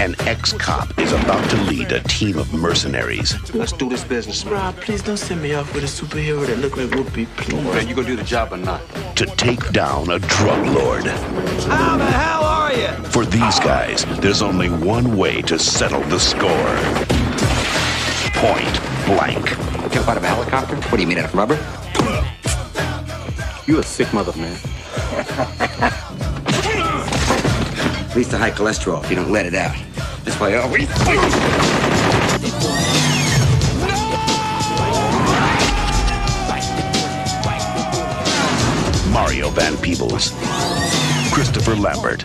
An ex-cop is about to lead a team of mercenaries. Let's do this business. Rob, please don't send me off with a superhero that look like Whoopi, please. Man, you gonna do the job or not? To take down a drug lord. How the hell are you? For these guys, there's only one way to settle the score. Point blank. Jump out of a helicopter? What do you mean, out of rubber? You a sick mother, man. Leads to high cholesterol if you don't let it out. That's why I always... Mario Van Peebles. Christopher Lambert.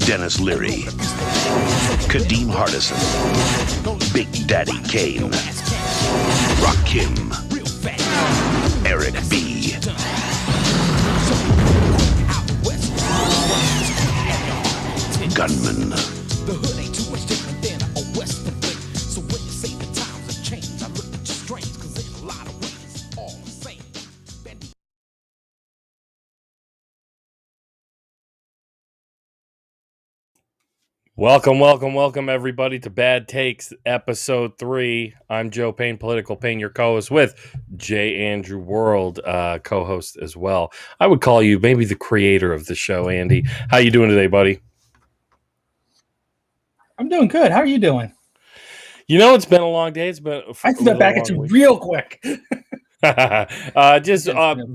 Dennis Leary. Kadeem Harrison. Big Daddy Kane. Rakim. Eric B. Gunmen. Welcome, everybody, to Bad Takes, Episode 3. I'm Joe Payne, Political Payne, your co-host, with J. Andrew World, co-host as well. I would call you maybe the creator of the show, Andy. How you doing today, buddy? I'm doing good. How are you doing? You know, it's been a long day. It's been I threw that back at you real quick. Just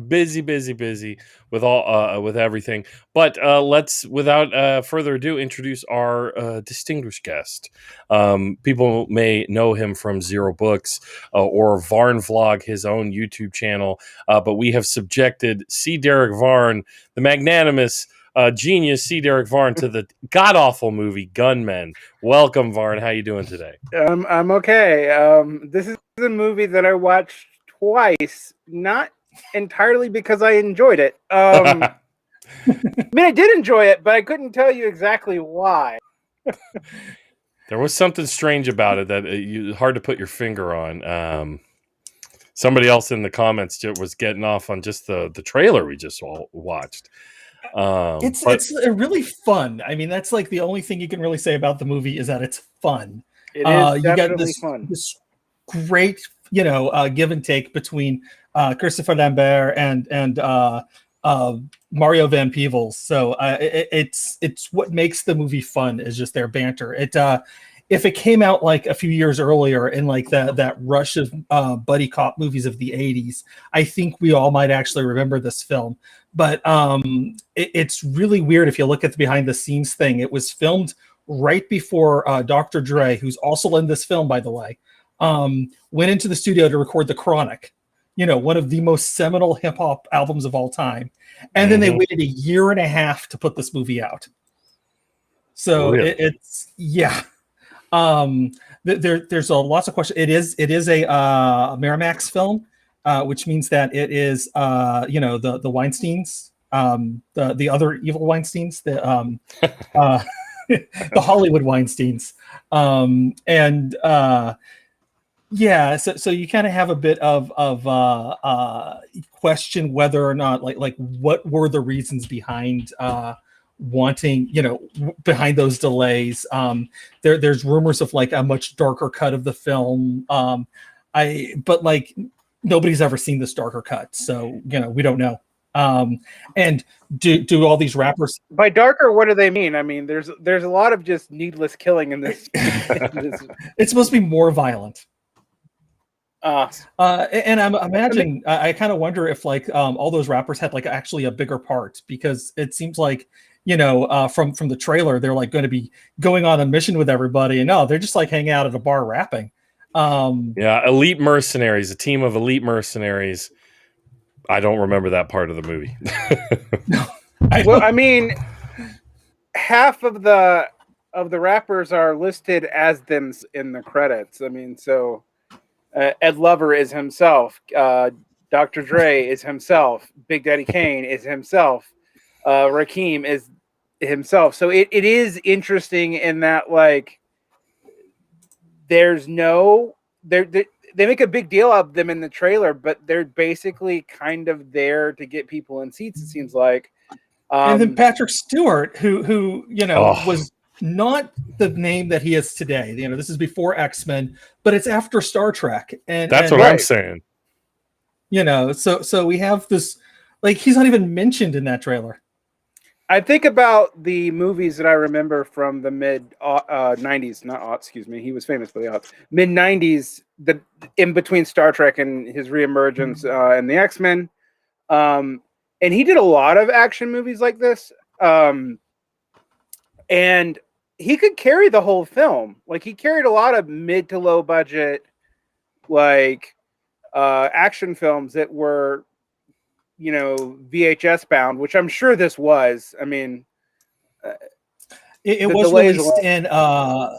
busy with all with everything. But let's, without further ado, introduce our distinguished guest. People may know him from Zero Books or Varn Vlog, his own YouTube channel. But we have subjected C. Derick Varn, the magnanimous genius C. Derick Varn, to the god-awful movie Gunmen. Welcome, Varn. How you doing today? I'm okay. This is a movie that I watched twice, not entirely because I enjoyed it. I mean, I did enjoy it, but I couldn't tell you exactly why. There was something strange about it that hard to put your finger on. Somebody else in the comments was getting off on just the trailer we just all watched. It's really fun. I mean, that's like the only thing you can really say about the movie is that it's fun. It is definitely fun. This great, give and take between Christopher Lambert and Mario Van Peebles. So it's what makes the movie fun is just their banter. If it came out like a few years earlier in like that rush of buddy cop movies of the 80s, I think we all might actually remember this film. But it's really weird if you look at the behind the scenes thing. It was filmed right before Dr. Dre, who's also in this film, by the way, went into the studio to record The Chronic, one of the most seminal hip hop albums of all time. And then they waited a year and a half to put this movie out. So really? There's lots of questions. It is a Miramax film, which means that it is the Weinsteins, the other evil Weinsteins, the Hollywood Weinsteins, so you kind of have a bit of question whether or not like what were the reasons behind wanting, behind those delays. There's rumors of like a much darker cut of the film. But like nobody's ever seen this darker cut, so we don't know. And do all these rappers by darker? What do they mean? I mean, there's a lot of just needless killing in this. It's supposed to be more violent. And I'm imagining, I kind of wonder if like all those rappers had like actually a bigger part, because it seems like from the trailer they're like going to be going on a mission with everybody, and no, they're just like hanging out at a bar rapping. Elite mercenaries, a team of elite mercenaries. I don't remember that part of the movie. I mean, half of the rappers are listed as them in the credits. I mean, so Ed Lover is himself. Dr. Dre is himself. Big Daddy Kane is himself. Rakim is himself. So it is interesting in that, like, there's no... They make a big deal of them in the trailer, but they're basically kind of there to get people in seats, it seems like. And then Patrick Stewart, who not the name that he is today. You know, this is before X-Men, but it's after Star Trek. And That's what I'm saying. You know, so we have this, like, he's not even mentioned in that trailer. I think about the movies that I remember from the mid 90s, not aughts, excuse me. He was famous for the aughts. Mid 90s, the in between Star Trek and his reemergence and the X-Men. And he did a lot of action movies like this. And he could carry the whole film. Like, he carried a lot of mid to low budget, like, action films that were, you know, VHS bound, which I'm sure this was. I mean, it was released in a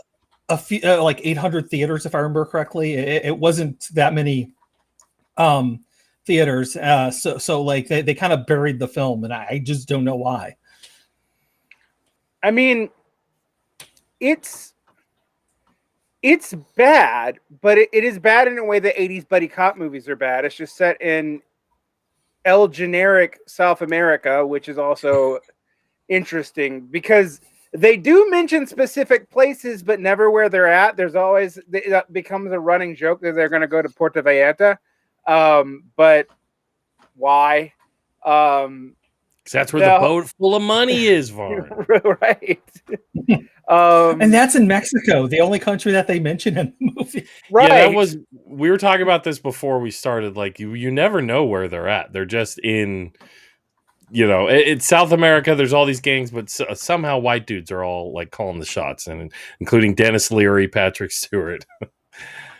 few, like 800 theaters, if I remember correctly. It wasn't that many theaters. So like they kind of buried the film, and I just don't know why. I mean, it's bad, but it is bad in a way that 80s buddy cop movies are bad. It's just set in El Generic South America, which is also interesting because they do mention specific places, but never where they're at. There's always, that becomes a running joke that they're going to go to Puerto Vallarta. But why? That's where the boat full of money is, Varn. Right. And that's in Mexico, the only country that they mention in the movie. Right. Yeah, we were talking about this before we started. Like, you never know where they're at. They're just in, you know, it's South America. There's all these gangs, but somehow white dudes are all like calling the shots, and including Dennis Leary, Patrick Stewart.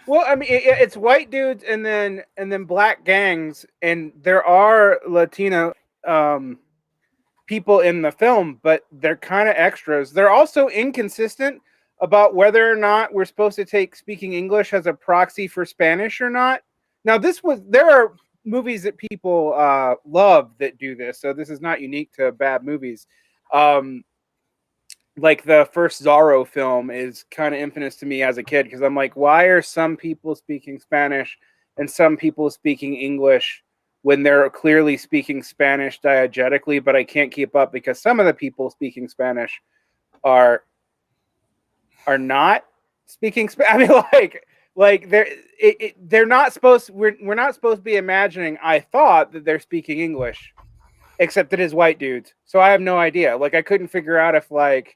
Well, I mean, it's white dudes and then black gangs, and there are Latino people in the film, but they're kind of extras. They're also inconsistent about whether or not we're supposed to take speaking English as a proxy for Spanish or not. Now, there are movies that people love that do this, so this is not unique to bad movies. Like the first Zorro film is kind of infamous to me as a kid, because I'm like, why are some people speaking Spanish and some people speaking English when they're clearly speaking Spanish diegetically, but I can't keep up because some of the people speaking Spanish are not speaking Spanish. I mean, like they're not supposed. We're not supposed to be imagining. I thought that they're speaking English, except it is white dudes. So I have no idea. Like, I couldn't figure out if, like,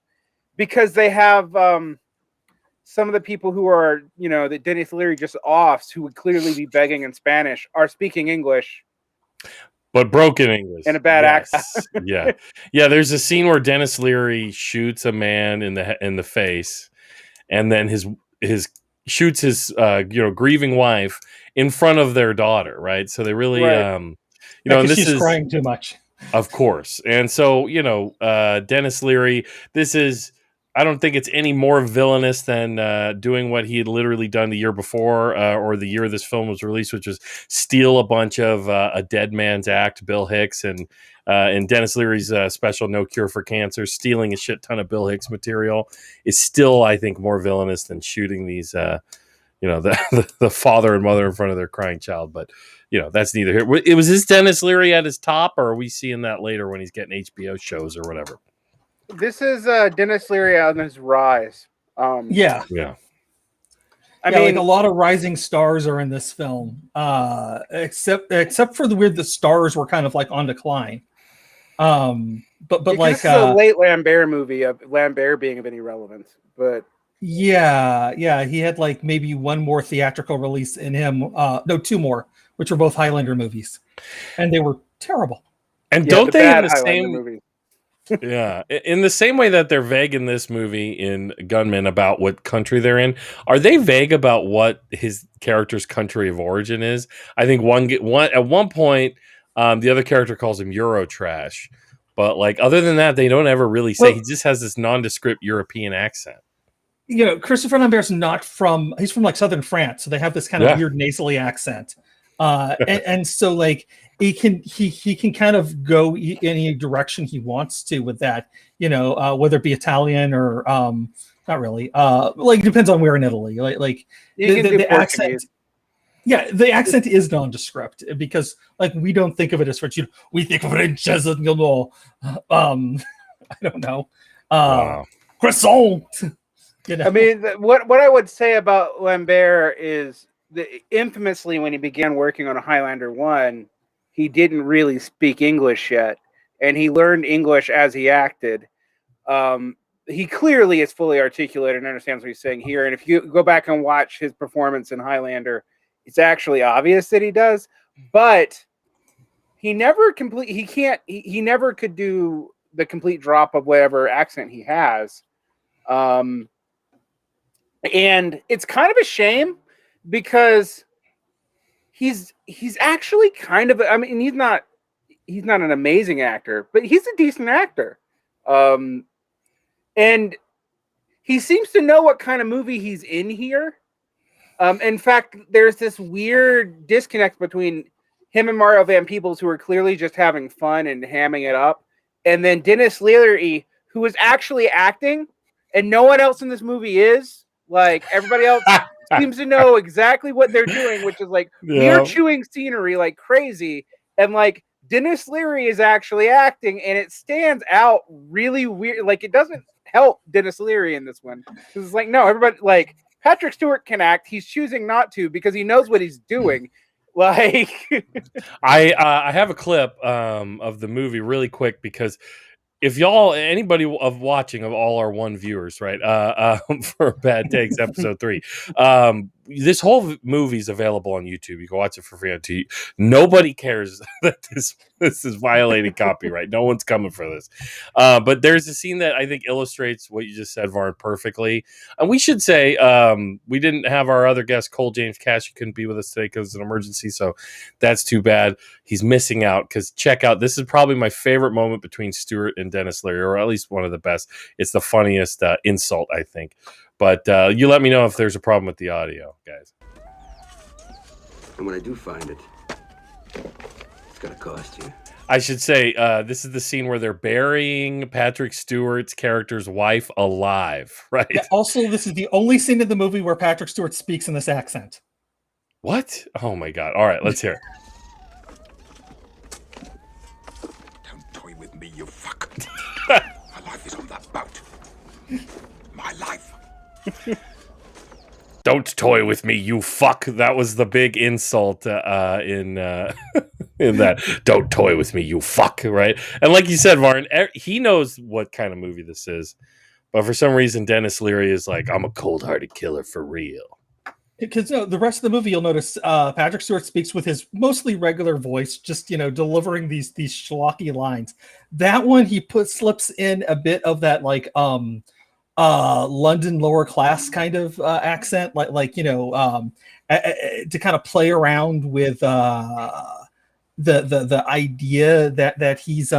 because they have some of the people who are, you know, that Dennis Leary just offs, who would clearly be begging in Spanish, are speaking English. But broken English. In a bad accent. Yeah. There's a scene where Dennis Leary shoots a man in the face, and then his shoots his grieving wife in front of their daughter, right? So they really and this she's is crying too much. Of course. And so, Dennis Leary, this is, I don't think it's any more villainous than doing what he had literally done the year before or the year this film was released, which was steal a bunch of A Dead Man's Act, Bill Hicks, and Dennis Leary's special No Cure for Cancer, stealing a shit ton of Bill Hicks material is still, I think, more villainous than shooting these, the father and mother in front of their crying child. But, that's neither here. It was this Dennis Leary at his top, or are we seeing that later when he's getting HBO shows or whatever? This is Dennis Leary on his rise. Yeah. I mean, like, a lot of rising stars are in this film, except for the stars were kind of like on decline. But like this is a late Lambert movie of Lambert being of any relevance, but yeah, he had like maybe one more theatrical release in him. No, two more, which were both Highlander movies, and they were terrible. And don't they in the Highlander same movie? Yeah, in the same way that they're vague in this movie in Gunmen about what country they're in, are they vague about what his character's country of origin is? I think at one point, the other character calls him Eurotrash, but like other than that, they don't ever really say. He just has this nondescript European accent. Christopher Lambert's he's from like southern France, so they have this kind of weird nasally accent, and so like. He can kind of go any direction he wants to with that, whether it be Italian or not really. Like it depends on where in Italy. Like the accent. Yeah, the accent is nondescript because like we don't think of it as French. We think of French as I don't know. Wow. croissant. You know? I mean, what I would say about Lambert is that infamously, when he began working on Highlander 1, he didn't really speak English yet, and he learned English as he acted. He clearly is fully articulate and understands what he's saying here. And if you go back and watch his performance in Highlander, it's actually obvious that he does, but he never he never could do the complete drop of whatever accent he has. And it's kind of a shame because he's actually kind of, I mean, he's not an amazing actor, but he's a decent actor. And he seems to know what kind of movie he's in here. In fact, there's this weird disconnect between him and Mario Van Peebles, who are clearly just having fun and hamming it up, and then Denis Leary, who is actually acting, and no one else in this movie is. Like, everybody else seems to know exactly what they're doing, which is like, we're chewing scenery like crazy, and like, Denis Leary is actually acting, and it stands out really weird. Like, it doesn't help Denis Leary in this one. Because it's like, no, everybody, like, Patrick Stewart can act. He's choosing not to because he knows what he's doing. Like, I have a clip of the movie really quick, because if anybody of watching, of all our one viewers, right, for Bad Takes episode 3, this whole movie is available on YouTube. You can watch it for free on TV. Nobody cares that this is violating copyright. No one's coming for this. But there's a scene that I think illustrates what you just said, Varn, perfectly. And we should say we didn't have our other guest, Cole James Cash. He couldn't be with us today because it's an emergency, so that's too bad. He's missing out, because check out, this is probably my favorite moment between Stewart and Denis Leary, or at least one of the best. It's the funniest insult, I think. But you let me know if there's a problem with the audio, guys. And when I do find it, it's gonna cost you. I should say, this is the scene where they're burying Patrick Stewart's character's wife alive, right? Yeah, also, this is the only scene in the movie where Patrick Stewart speaks in this accent. What? Oh my God. All right, let's hear it. Don't toy with me, you fuck. My life is on that boat. My life. Don't toy with me, you fuck. That was the big insult in that. Don't toy with me, you fuck, right? And like you said, Varn, he knows what kind of movie this is. But for some reason, Denis Leary is like, I'm a cold-hearted killer for real. Because the rest of the movie, you'll notice Patrick Stewart speaks with his mostly regular voice, just, delivering these schlocky lines. That one, he slips in a bit of that, like, London lower class kind of accent, to kind of play around with the idea that he's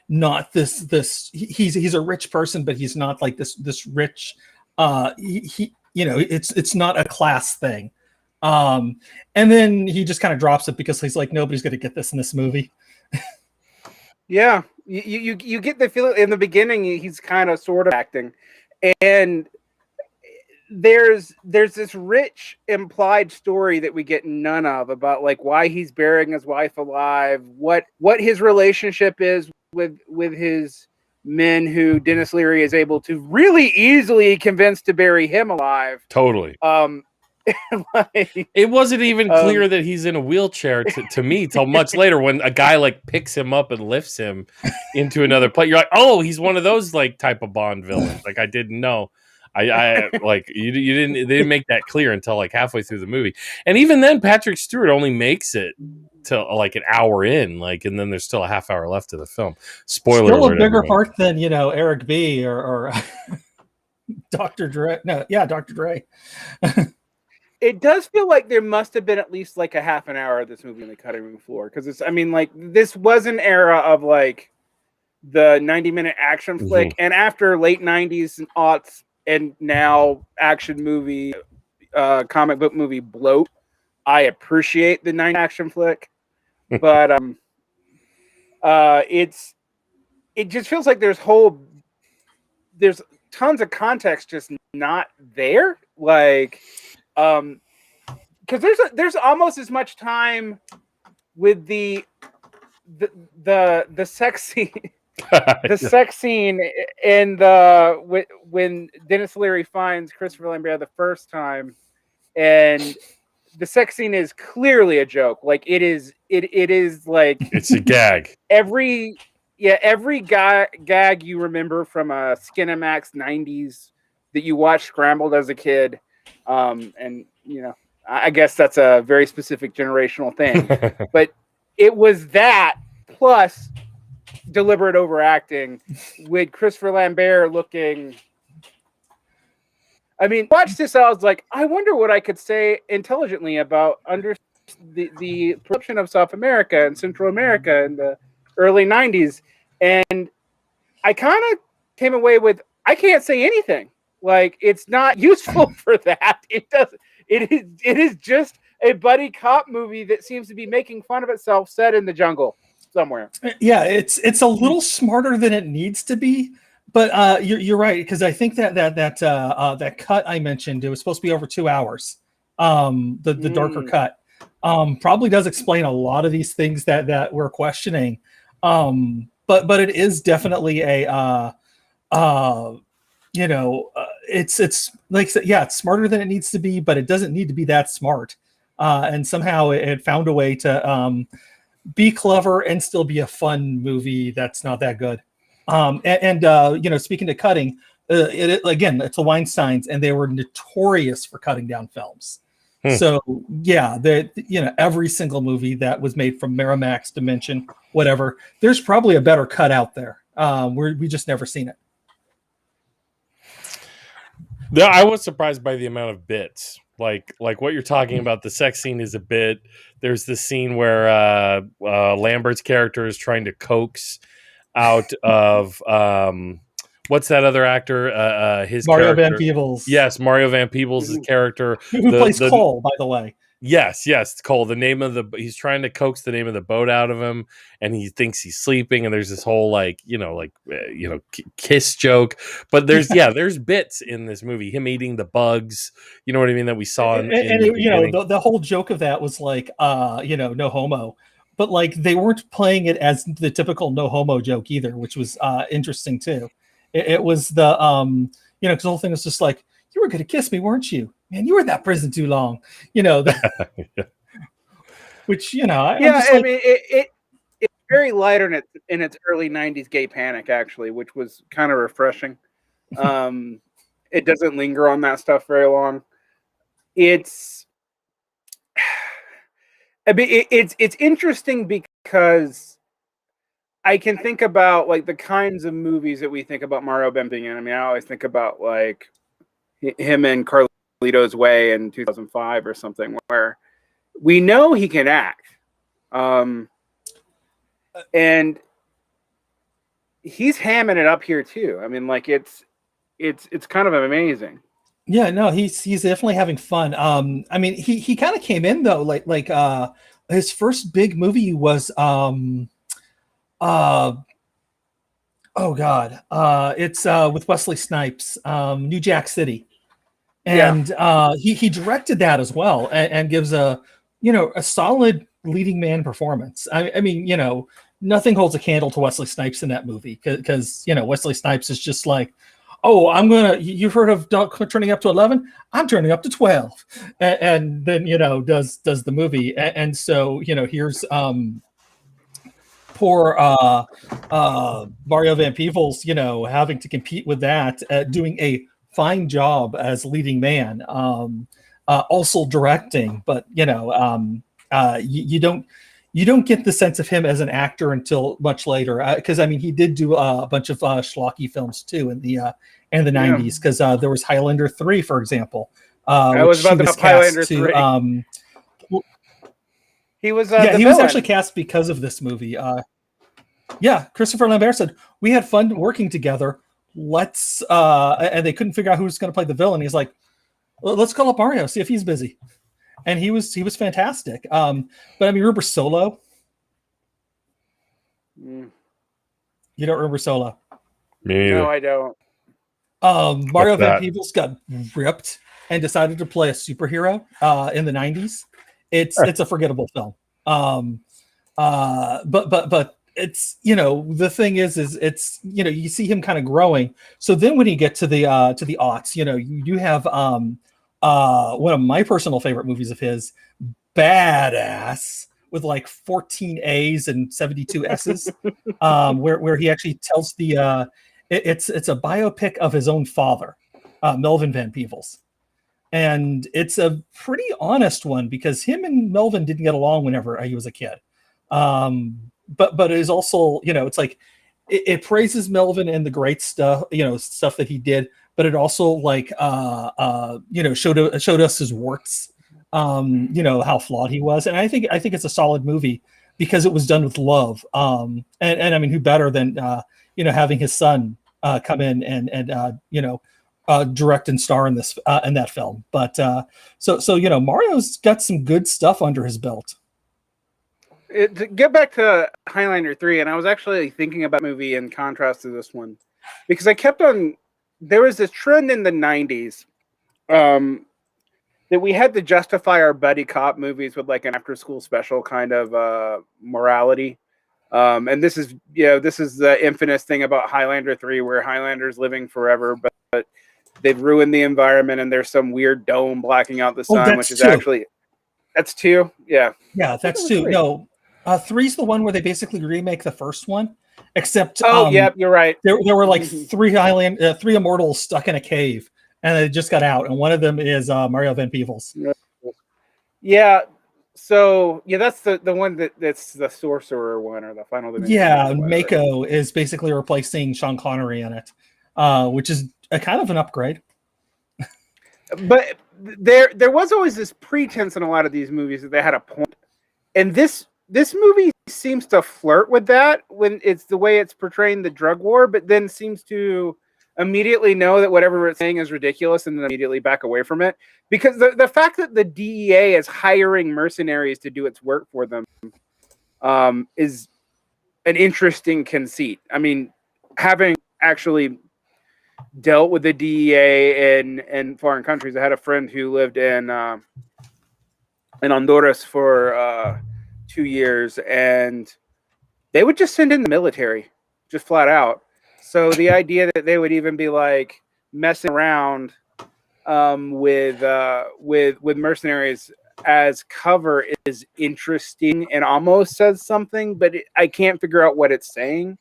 not this he's a rich person, but he's not like this rich it's not a class thing, and then he just kind of drops it because he's like, nobody's going to get this in this movie. yeah, you get the feeling in the beginning he's kind of sort of acting, and there's this rich implied story that we get none of about, like, why he's burying his wife alive, what his relationship is with his men, who Denis Leary is able to really easily convince to bury him alive. Totally. It wasn't even clear that he's in a wheelchair to me till much later, when a guy like picks him up and lifts him into another place. You're like, oh, he's one of those like type of Bond villains. Like, I didn't know. I like they didn't make that clear until like halfway through the movie. And even then, Patrick Stewart only makes it to like an hour in, like, and then there's still a half hour left of the film. Spoiler still alert, a bigger everyone. part than Eric B or Dr. Dre. No, yeah, Dr. Dre. It does feel like there must have been at least like a half an hour of this movie on the cutting room floor, because this was an era of like the 90-minute action flick, and after late 90s and aughts, and now action movie, comic book movie bloat, I appreciate the 90 action flick, but it just feels like there's tons of context just not there, like, because there's almost as much time with the sex scene. The sex scene in the when Dennis Leary finds Christopher Lambert the first time, and the sex scene is clearly a joke. Like it is like It's a gag. every gag you remember from a Skinamax 90s that you watched scrambled as a kid. And you know, I guess that's a very specific generational thing. But it was that plus deliberate overacting with Christopher Lambert looking. I mean, watch this. I was like, I wonder what I could say intelligently about the production of South America and Central America in the early 90s. And I kind of came away with, I can't say anything. Like, it's not useful for that. It is just a buddy cop movie that seems to be making fun of itself set in the jungle somewhere. Yeah, it's a little smarter than it needs to be. But you're right, because I think that cut I mentioned, it was supposed to be over 2 hours. The darker cut probably does explain a lot of these things that we're questioning. But it is definitely a it's like I said, yeah, it's smarter than it needs to be, but it doesn't need to be that smart. And somehow it found a way to be clever and still be a fun movie that's not that good. Speaking to cutting, again, it's the Weinsteins, and they were notorious for cutting down films. So yeah, every single movie that was made from Miramax, Dimension, whatever, there's probably a better cut out there. We just never seen it. Yeah, I was surprised by the amount of bits. Like what you're talking about, the sex scene is a bit. There's this scene where Lambert's character is trying to coax out of what's that other actor? His Mario character. Van Peebles. Yes, Mario Van Peebles' character, who plays Cole, by the way. Yes, Cole. The name of he's trying to coax the name of the boat out of him, and he thinks he's sleeping. And there's this whole kiss joke. But there's bits in this movie. Him eating the bugs. You know what I mean? That we saw. The whole joke of that was like, no homo. But like they weren't playing it as the typical no homo joke either, which was interesting too. It was the because the whole thing was just like, you were going to kiss me, weren't you? Man, you were in that prison too long. Which I mean it's very lighter in its early 90s gay panic, actually, which was kind of refreshing. It doesn't linger on that stuff very long. It's interesting because I can think about like the kinds of movies that we think about Mario Bem being in. I mean, I always think about like him in Carlito's Way in 2005 or something, where we know he can act, and he's hamming it up here too. I mean, like it's kind of amazing. Yeah, no, he's definitely having fun. I mean, he kind of came in though, like his first big movie was it's with Wesley Snipes, New Jack City, and he directed that as well, and gives a solid leading man performance. I mean, nothing holds a candle to Wesley Snipes in that movie, because Wesley Snipes is just like, oh, you've heard of turning up to 11? I'm turning up to 12. And then, does the movie. And so, here's poor Mario Van Peebles, having to compete with that, doing a fine job as leading man, also directing. But, you don't get the sense of him as an actor until much later, because I mean he did do a bunch of schlocky films too in the 90s, because there was Highlander 3, for example. I was about to Highlander 3. He was he was actually cast because of this movie. Christopher Lambert said, we had fun working together. Let's and they couldn't figure out who was going to play the villain. He's like, let's call up Mario, see if he's busy. And he was fantastic. But I mean, remember Solo? You don't remember Solo? Me neither. No, I don't. Mario Van Peebles got ripped and decided to play a superhero in the 90s. It's a forgettable film. But it's the thing is it's you see him kind of growing. So then when you get to the aughts, you have one of my personal favorite movies of his, Badass, with like 14 A's and 72 S's, where he actually tells it's a biopic of his own father, Melvin Van Peebles. And it's a pretty honest one because him and Melvin didn't get along whenever he was a kid. But it is also, it's like it praises Melvin and the great stuff, stuff that he did, but it also like showed us his warts, how flawed he was. And I think it's a solid movie because it was done with love. And I mean, who better than having his son come in and direct and star in this in that film. But so Mario's got some good stuff under his belt. To get back to Highlander 3, and I was actually thinking about the movie in contrast to this one, because there was this trend in the 90s that we had to justify our buddy cop movies with like an after school special kind of morality. And this is the infamous thing about Highlander 3, where Highlander's living forever, but they've ruined the environment and there's some weird dome blacking out the sun, which is two. Actually, that's 2. Yeah, that's 2. No, 3's the one where they basically remake the first one, except yep, you're right. There were like 3 immortals stuck in a cave, and they just got out, and one of them is Mario Van Peebles. Yeah. So that's the one that's the sorcerer one, or the final dimension. Yeah, Mako is basically replacing Sean Connery in it, which is a kind of an upgrade. But there was always this pretense in a lot of these movies that they had a point, and this movie seems to flirt with that when it's the way it's portraying the drug war, but then seems to immediately know that whatever it's saying is ridiculous and then immediately back away from it. Because the fact that the DEA is hiring mercenaries to do its work for them is an interesting conceit. I mean, having actually dealt with the DEA in foreign countries, I had a friend who lived in Honduras for 2 years, and they would just send in the military, just flat out. So the idea that they would even be like messing around with mercenaries as cover is interesting and almost says something, but I can't figure out what it's saying.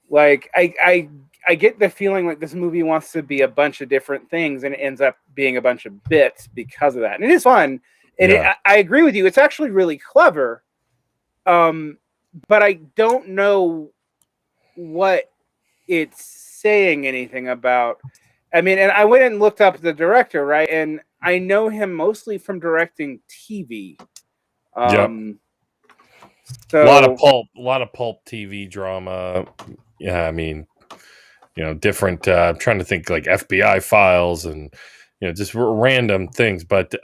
Like I get the feeling like this movie wants to be a bunch of different things, and it ends up being a bunch of bits because of that. And it is fun. And I agree with you. It's actually really clever. But I don't know what it's saying anything about. I mean, and I went and looked up the director, right? And I know him mostly from directing TV. So a lot of pulp TV drama. Yeah, I mean, different. I'm trying to think like FBI Files and just random things. But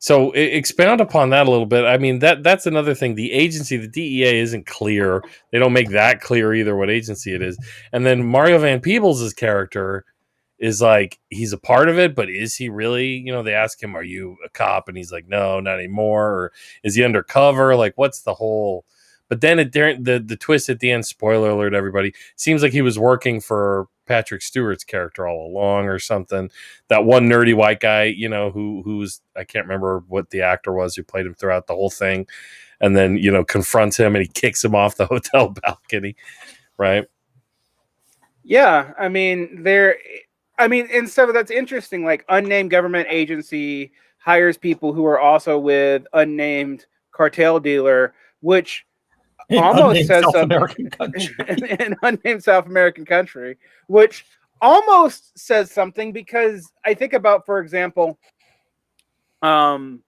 so expound upon that a little bit. I mean, that's another thing. The agency, the DEA, isn't clear. They don't make that clear either what agency it is. And then Mario Van Peebles' character is like, he's a part of it, but is he really? They ask him, "Are you a cop?" And he's like, "No, not anymore." Or is he undercover? Like, what's the whole? But then the twist at the end, spoiler alert, everybody, seems like he was working for Patrick Stewart's character all along or something. That one nerdy white guy, who's, I can't remember what the actor was who played him throughout the whole thing, and then, confronts him and he kicks him off the hotel balcony, right? Yeah, I mean, and so that's interesting. Like, unnamed government agency hires people who are also with unnamed cartel dealer, which almost says something. An unnamed South American country, which almost says something, because I think about, for example, the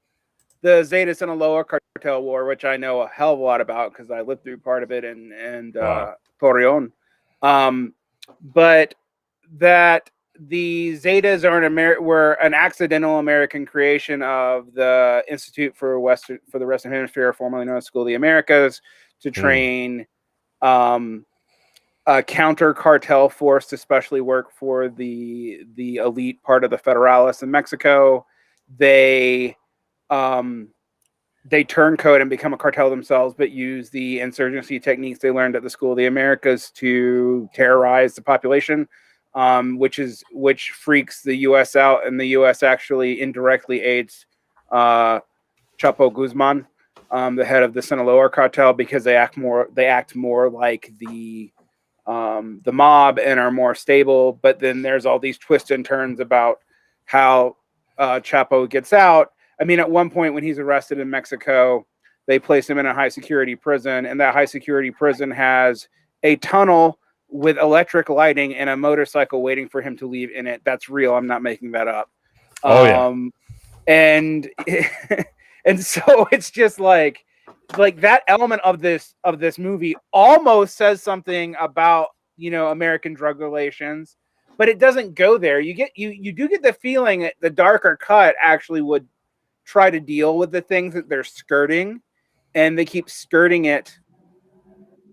Zeta Sinaloa cartel war, which I know a hell of a lot about because I lived through part of it in Torreon. But that the Zetas were an accidental American creation of the Institute for the Western Hemisphere, formerly known as School of the Americas, to train a counter cartel force to specially work for the elite part of the Federalists in Mexico. They they turncoat and become a cartel themselves, but use the insurgency techniques they learned at the School of the Americas to terrorize the population, which freaks the U.S. out, and the U.S. actually indirectly aids Chapo Guzman, the head of the Sinaloa cartel, because they act more like the mob and are more stable. But then there's all these twists and turns about how Chapo gets out. I mean, at one point when he's arrested in Mexico, they place him in a high security prison, and that high security prison has a tunnel with electric lighting and a motorcycle waiting for him to leave in it. That's real. I'm not making that up. And and so it's just like that element of this movie almost says something about, you know, American drug relations, but it doesn't go there. You do get the feeling that the darker cut actually would try to deal with the things that they're skirting, and they keep skirting it.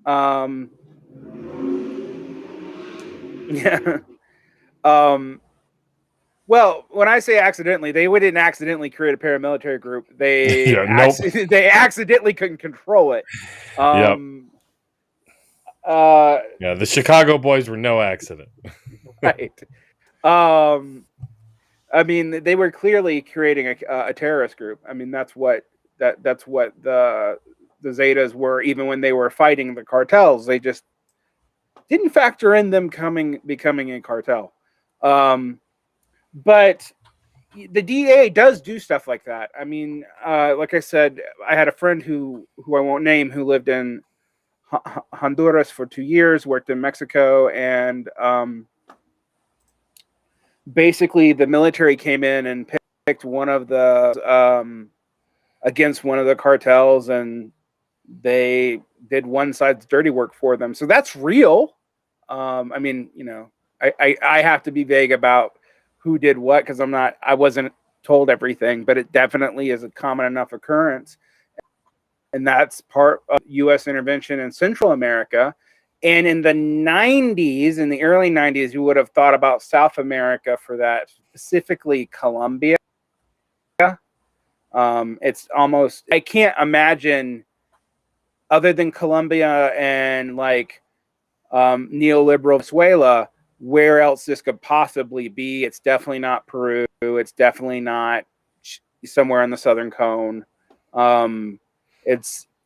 Yeah. Well, when I say accidentally, they didn't accidentally create a paramilitary group. They they accidentally couldn't control it. The Chicago boys were no accident. Right. I mean, they were clearly creating a terrorist group. I mean, that's what the Zetas were, even when they were fighting the cartels. They just didn't factor in them becoming a cartel. But the DEA does do stuff like that. I mean, like I said, I had a friend who I won't name, who lived in Honduras for 2 years, worked in Mexico, and basically the military came in and picked one of the against one of the cartels, and they did one side's dirty work for them. So that's real. I mean, you know, I have to be vague about who did what, because I wasn't told everything, but it definitely is a common enough occurrence. And that's part of U.S. intervention in Central America. And in the 90s, in the early 90s, you would have thought about South America for that, specifically Colombia. It's almost, I can't imagine, other than Colombia and like neoliberal Venezuela, where else this could possibly be. It's definitely not Peru. It's definitely not somewhere on the Southern Cone.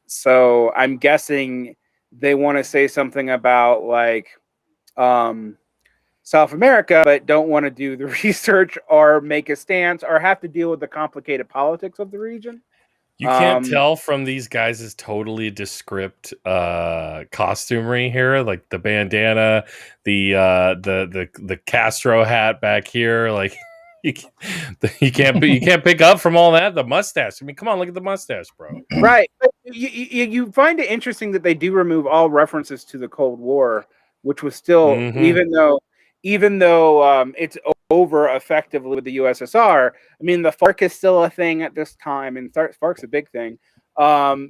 So I'm guessing they want to say something about like South America, but don't want to do the research or make a stance or have to deal with the complicated politics of the region. You can't tell from these guys' totally descript costumery here, like the bandana, the Castro hat back here, like you can't pick up from all that. The mustache. I mean, come on, look at the mustache, bro. Right. But you find it interesting that they do remove all references to the Cold War, which was still, even though it's over effectively with the USSR. I mean, the FARC is still a thing at this time, and FARC's a big thing.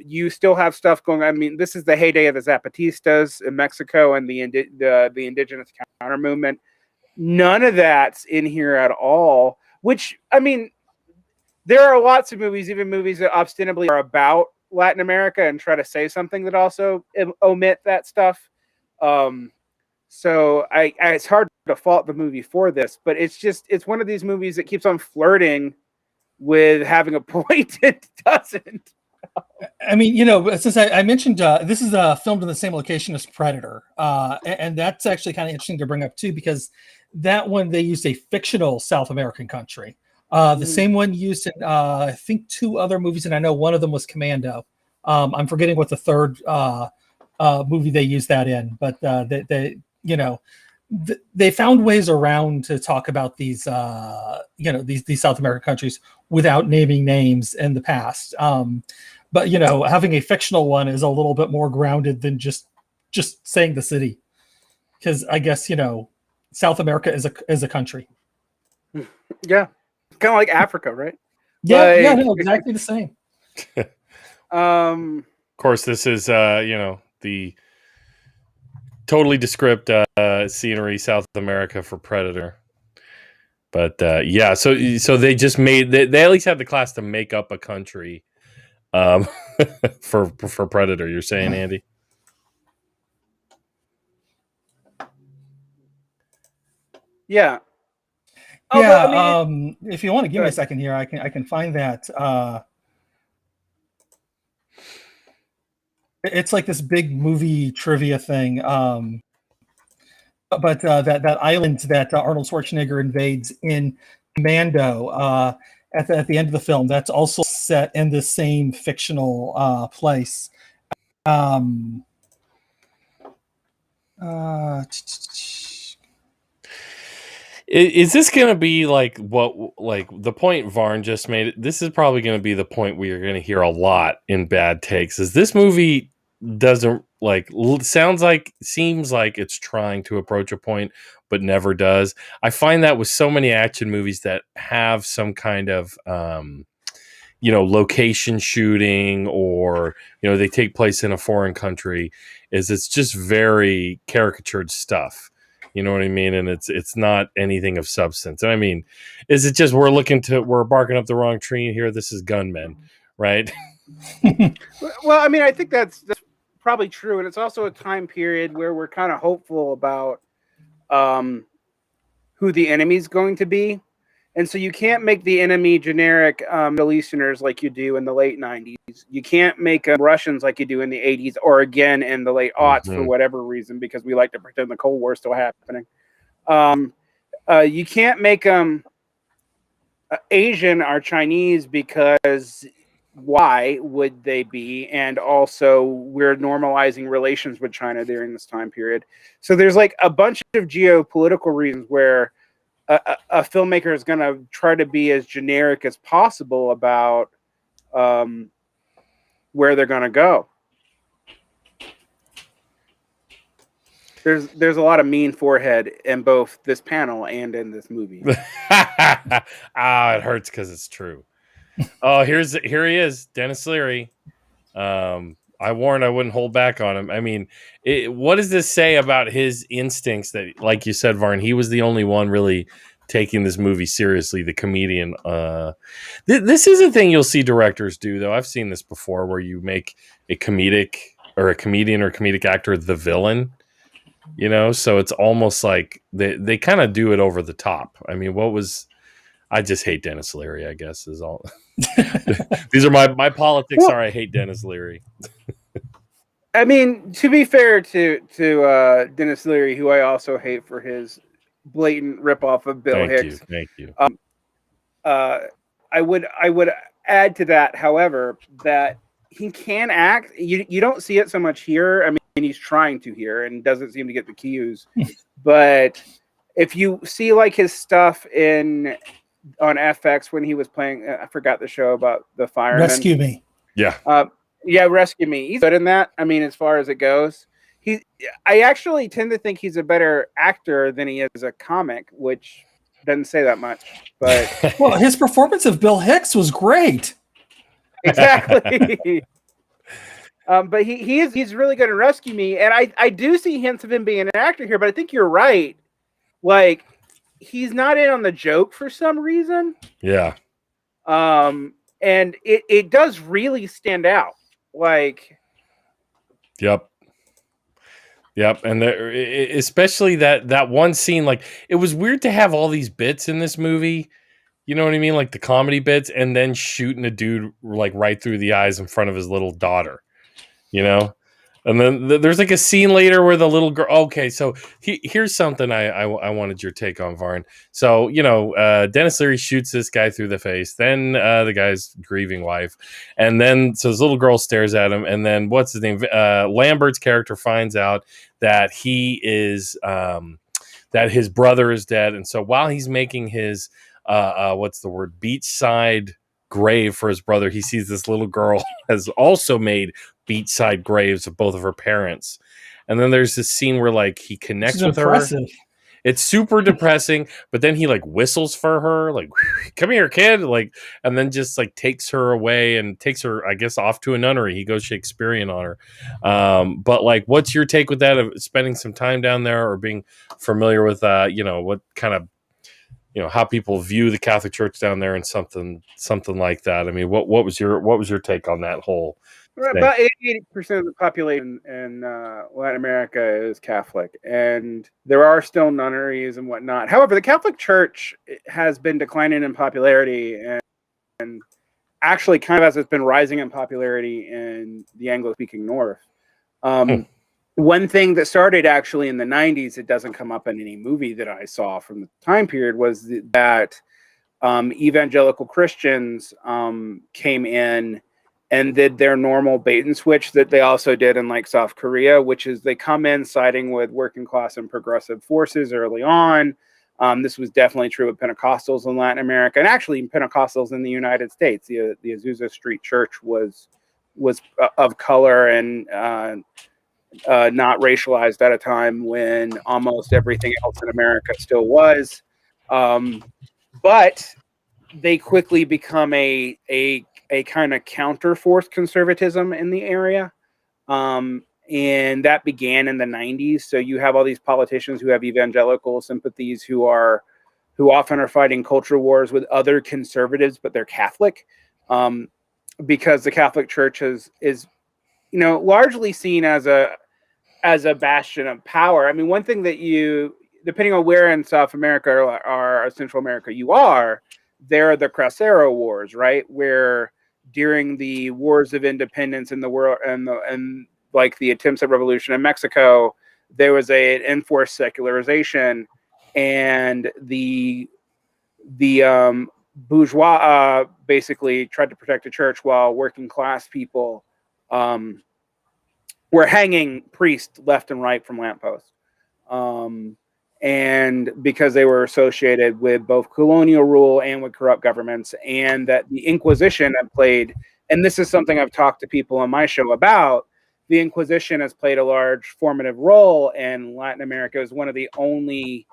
You still have stuff going on. I mean, this is the heyday of the Zapatistas in Mexico and the indigenous counter movement. None of that's in here at all, which, I mean, there are lots of movies, even movies that ostensibly are about Latin America and try to say something that also omit that stuff. So it's hard to fault the movie for this, but it's one of these movies that keeps on flirting with having a point. It doesn't. I mean, you know, since I mentioned this is filmed in the same location as Predator, and that's actually kind of interesting to bring up too, because that one they used a fictional South American country. The same one used in I think 2 other movies, and I know one of them was Commando. I'm forgetting what the third movie they used that in, but they you know, they found ways around to talk about these you know, these South American countries without naming names in the past. But you know, having a fictional one is a little bit more grounded than just saying the city, because I guess, you know, South America is a country. Yeah, kind of like Africa, right? Yeah, no, exactly the same. Of course, this is you know, the totally descript scenery South America for Predator. But yeah, so they just made they at least had the class to make up a country um, for Predator. You're saying, Andy? Yeah. Yeah, But, I mean, if you want to give go me a ahead. second here, I can find that. It's like this big movie trivia thing. But that island that Arnold Schwarzenegger invades in Commando at the end of the film, that's also set in the same fictional place. Um, Is this going to be like the point Varn just made? This is probably going to be the point we are going to hear a lot in bad takes. Is this movie doesn't seems like it's trying to approach a point, but never does. I find that with so many action movies that have some kind of location shooting, or they take place in a foreign country, is it's just very caricatured stuff. You know what I mean? And it's not anything of substance. And I mean, is it just we're barking up the wrong tree here? This is Gunmen, right? Well, I mean, I think that's probably true, and it's also a time period where we're kind of hopeful about who the enemy's going to be. And so you can't make the enemy generic Middle Easterners like you do in the late 90s. You can't make Russians like you do in the 80s, or again in the late aughts for whatever reason, because we like to pretend the Cold War is still happening. You can't make them Asian or Chinese, because why would they be? And also, we're normalizing relations with China during this time period. So there's like a bunch of geopolitical reasons where a filmmaker is going to try to be as generic as possible about where they're going to go. There's a lot of mean forehead in both this panel and in this movie. It hurts because it's true. Oh, here he is, Dennis Leary. I warned I wouldn't hold back on him. I mean, what does this say about his instincts that, like you said, Varn, he was the only one really taking this movie seriously, the comedian. This is a thing you'll see directors do, though. I've seen this before, where you make a comedian or comedic actor the villain, so it's almost like they kind of do it over the top. I mean, I just hate Dennis Leary, I guess, is all. These are my politics. Well, I hate Dennis Leary. I mean, to be fair to Dennis Leary, who I also hate for his blatant ripoff of Bill Hicks. Thank you. I would add to that, however, that he can act. You don't see it so much here. I mean, he's trying to here and doesn't seem to get the cues. But if you see like his stuff on FX when he was playing, I forgot the show about the fireman. Rescue Me. Yeah. Rescue Me. He's good in that. I mean, as far as it goes, I actually tend to think he's a better actor than he is a comic, which doesn't say that much. But well, his performance of Bill Hicks was great. Exactly. But he's really good at Rescue Me, and I do see hints of him being an actor here. But I think you're right. Like, he's not in on the joke for some reason. Yeah. And it does really stand out. Like. Yep, and especially that one scene, like, it was weird to have all these bits in this movie, you know what I mean, like the comedy bits, and then shooting a dude like right through the eyes in front of his little daughter, and then there's like a scene later where the little girl. Okay, so here's something I wanted your take on, Varn. So Dennis Leary shoots this guy through the face, then the guy's grieving wife, and then so this little girl stares at him, and then what's his name? Lambert's character finds out that he is that his brother is dead, and so while he's making his beachside grave for his brother, he sees this little girl has also made beachside graves of both of her parents. And then there's this scene where like he connects with her. It's super depressing, but then he like whistles for her, like, come here, kid, like, and then just like takes her away and takes her, I guess, off to a nunnery. He goes Shakespearean on her. But like, what's your take with that, of spending some time down there or being familiar with what kind of how people view the Catholic Church down there and something like that. I mean, what was your take on that whole thing? About 80% of the population in Latin America is Catholic, and there are still nunneries and whatnot. However, the Catholic Church has been declining in popularity, and actually kind of as it's been rising in popularity in the Anglo-speaking North. One thing that started actually in the 90s, it doesn't come up in any movie that I saw from the time period, was that evangelical Christians came in and did their normal bait and switch that they also did in like South Korea, which is they come in siding with working class and progressive forces early on. This was definitely true with Pentecostals in Latin America, and actually Pentecostals in the United States. The Azusa Street Church was of color and not racialized at a time when almost everything else in America still was. But they quickly become a kind of counter-force conservatism in the area. And that began in the 90s. So you have all these politicians who have evangelical sympathies who often are fighting culture wars with other conservatives, but they're Catholic. Because the Catholic Church is largely seen as a bastion of power. I mean, one thing that depending on where in South America or Central America you are, there are the Crasero Wars, right? Where during the wars of independence in the world and like the attempts at revolution in Mexico, there was an enforced secularization, and the bourgeois basically tried to protect the church while working class people were hanging priests left and right from lampposts. And because they were associated with both colonial rule and with corrupt governments, and that the Inquisition had played, and this is something I've talked to people on my show about, the Inquisition has played a large formative role in Latin America. It was one of the only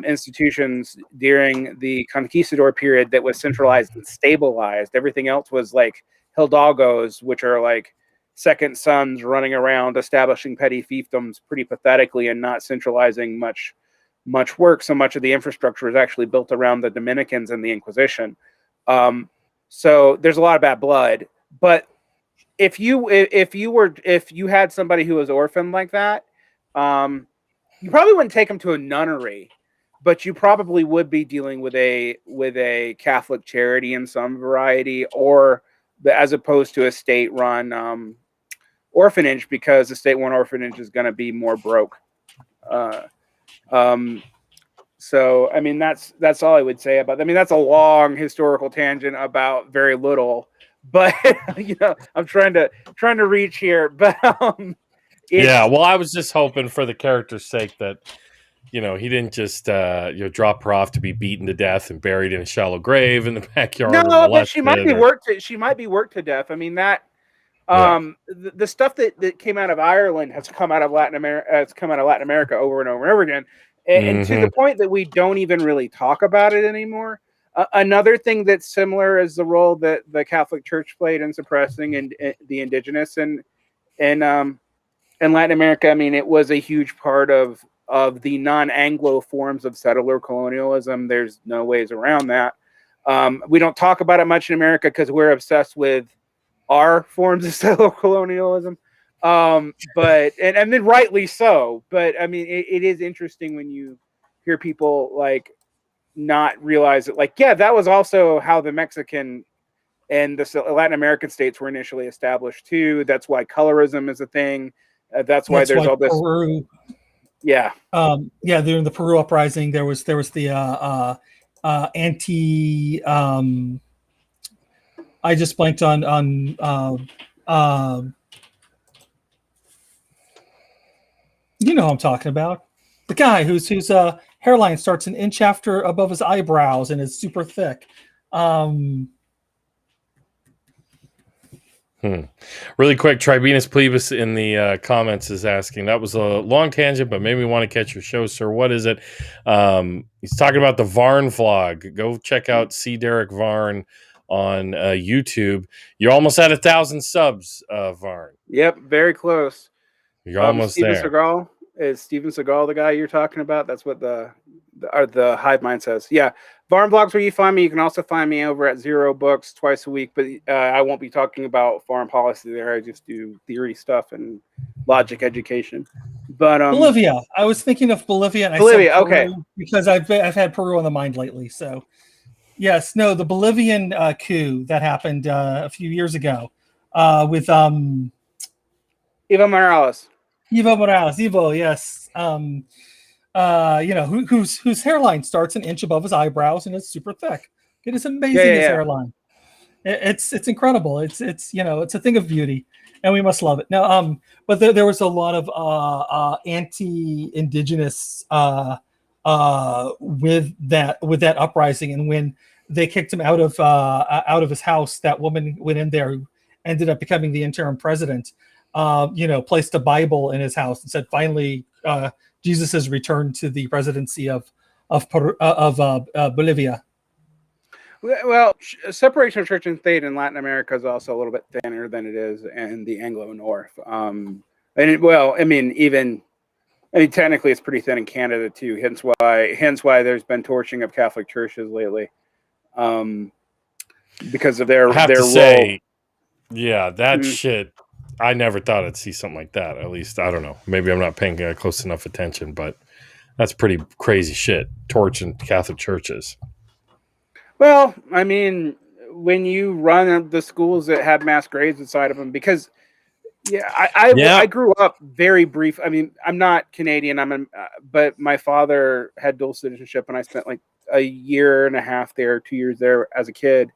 institutions during the conquistador period that was centralized and stabilized. Everything else was like hidalgos, which are like second sons running around establishing petty fiefdoms pretty pathetically and not centralizing much work. So much of the infrastructure is actually built around the Dominicans and the Inquisition. So there's a lot of bad blood. But if you had somebody who was orphaned like that, you probably wouldn't take them to a nunnery, but you probably would be dealing with a Catholic charity in some variety, or as opposed to a state-run orphanage, because the state-run orphanage is going to be more broke. So, I mean, that's all I would say about that. I mean, that's a long historical tangent about very little, but I'm trying to reach here. But yeah, well, I was just hoping for the character's sake that he didn't just drop her off to be beaten to death and buried in a shallow grave in the backyard. No, but she might be worked to death. I mean, that the stuff that came out of Ireland has come out of Latin America over and over and over again, and to the point that we don't even really talk about it anymore. Another thing that's similar is the role that the Catholic Church played in suppressing and the indigenous in Latin America. I mean, it was a huge part of the non-Anglo forms of settler colonialism. There's no ways around that. We don't talk about it much in America because we're obsessed with our forms of settler colonialism. But then rightly so. But I mean, it is interesting when you hear people like not realize that, like, yeah, that was also how the Mexican and the Latin American states were initially established too. That's why colorism is a thing. That's why there's all this. Peru. Yeah. During the Peru uprising, there was the anti. I just blanked on. You know who I'm talking about. The guy whose hairline starts an inch above his eyebrows and is super thick. Really quick, Tribunus Plebis in the comments is asking, that was a long tangent, but made me want to catch your show, sir. What is it? He's talking about the Varn vlog. Go check out See Derick Varn on YouTube. You're almost at 1,000 subs, Varn. Yep, very close. You're almost Steven there. Seagal, Is Steven Seagal the guy you're talking about? That's what the hive mind says. Yeah. Varn blogs where you find me. You can also find me over at Zero Books twice a week, but I won't be talking about foreign policy there. I just do theory stuff and logic education. But Bolivia. I was thinking of Bolivia, and Bolivia, I said Peru okay. because I've had Peru on the mind lately. So yes, no, the Bolivian coup that happened a few years ago with Evo Morales. Evo Morales. Evo, yes. Whose hairline starts an inch above his eyebrows and is super thick. It is amazing, his hairline. It's incredible. It's a thing of beauty, and we must love it. Now, but there was a lot of anti-indigenous with that uprising, and when they kicked him out of his house, that woman went in there, who ended up becoming the interim president. Placed a Bible in his house and said, "Finally, Jesus has returned to the presidency of Bolivia." Well, separation of church and state in Latin America is also a little bit thinner than it is in the Anglo North. Technically, it's pretty thin in Canada too. Hence why there's been torching of Catholic churches lately, because of their role. Yeah, that shit. I never thought I'd see something like that. At least, I don't know. Maybe I'm not paying close enough attention, but that's pretty crazy shit. Torching Catholic churches. Well, I mean, when you run the schools that have mass graves inside of them, because I grew up very brief. I mean, I'm not Canadian. But my father had dual citizenship, and I spent like a year and a half there, 2 years there as a kid,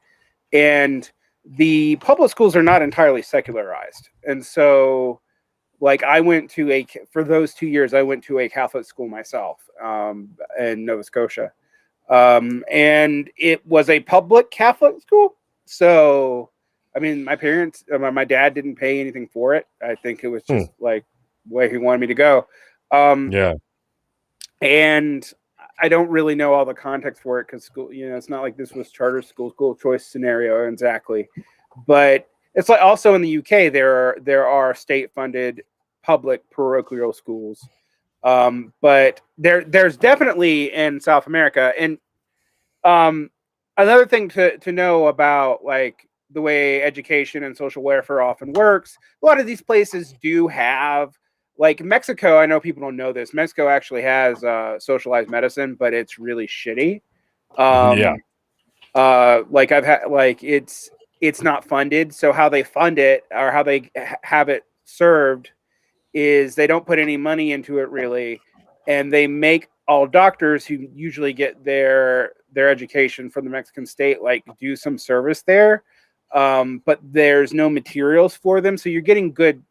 and the public schools are not entirely secularized. And so like for those 2 years, I went to a Catholic school myself, in Nova Scotia. And it was a public Catholic school. So, I mean, my dad didn't pay anything for it. I think it was just like where he wanted me to go. And I don't really know all the context for it because school, it's not like this was charter school choice scenario exactly. But it's like also in the UK there are state funded public parochial schools, but there's definitely in South America. And another thing to know about like the way education and social welfare often works, a lot of these places do have. Like Mexico, I know people don't know this. Mexico actually has socialized medicine, but it's really shitty. Like I've had, like it's not funded. So how they fund it or how they have it served is they don't put any money into it really, and they make all doctors who usually get their education from the Mexican state like do some service there, but there's no materials for them. So you're getting good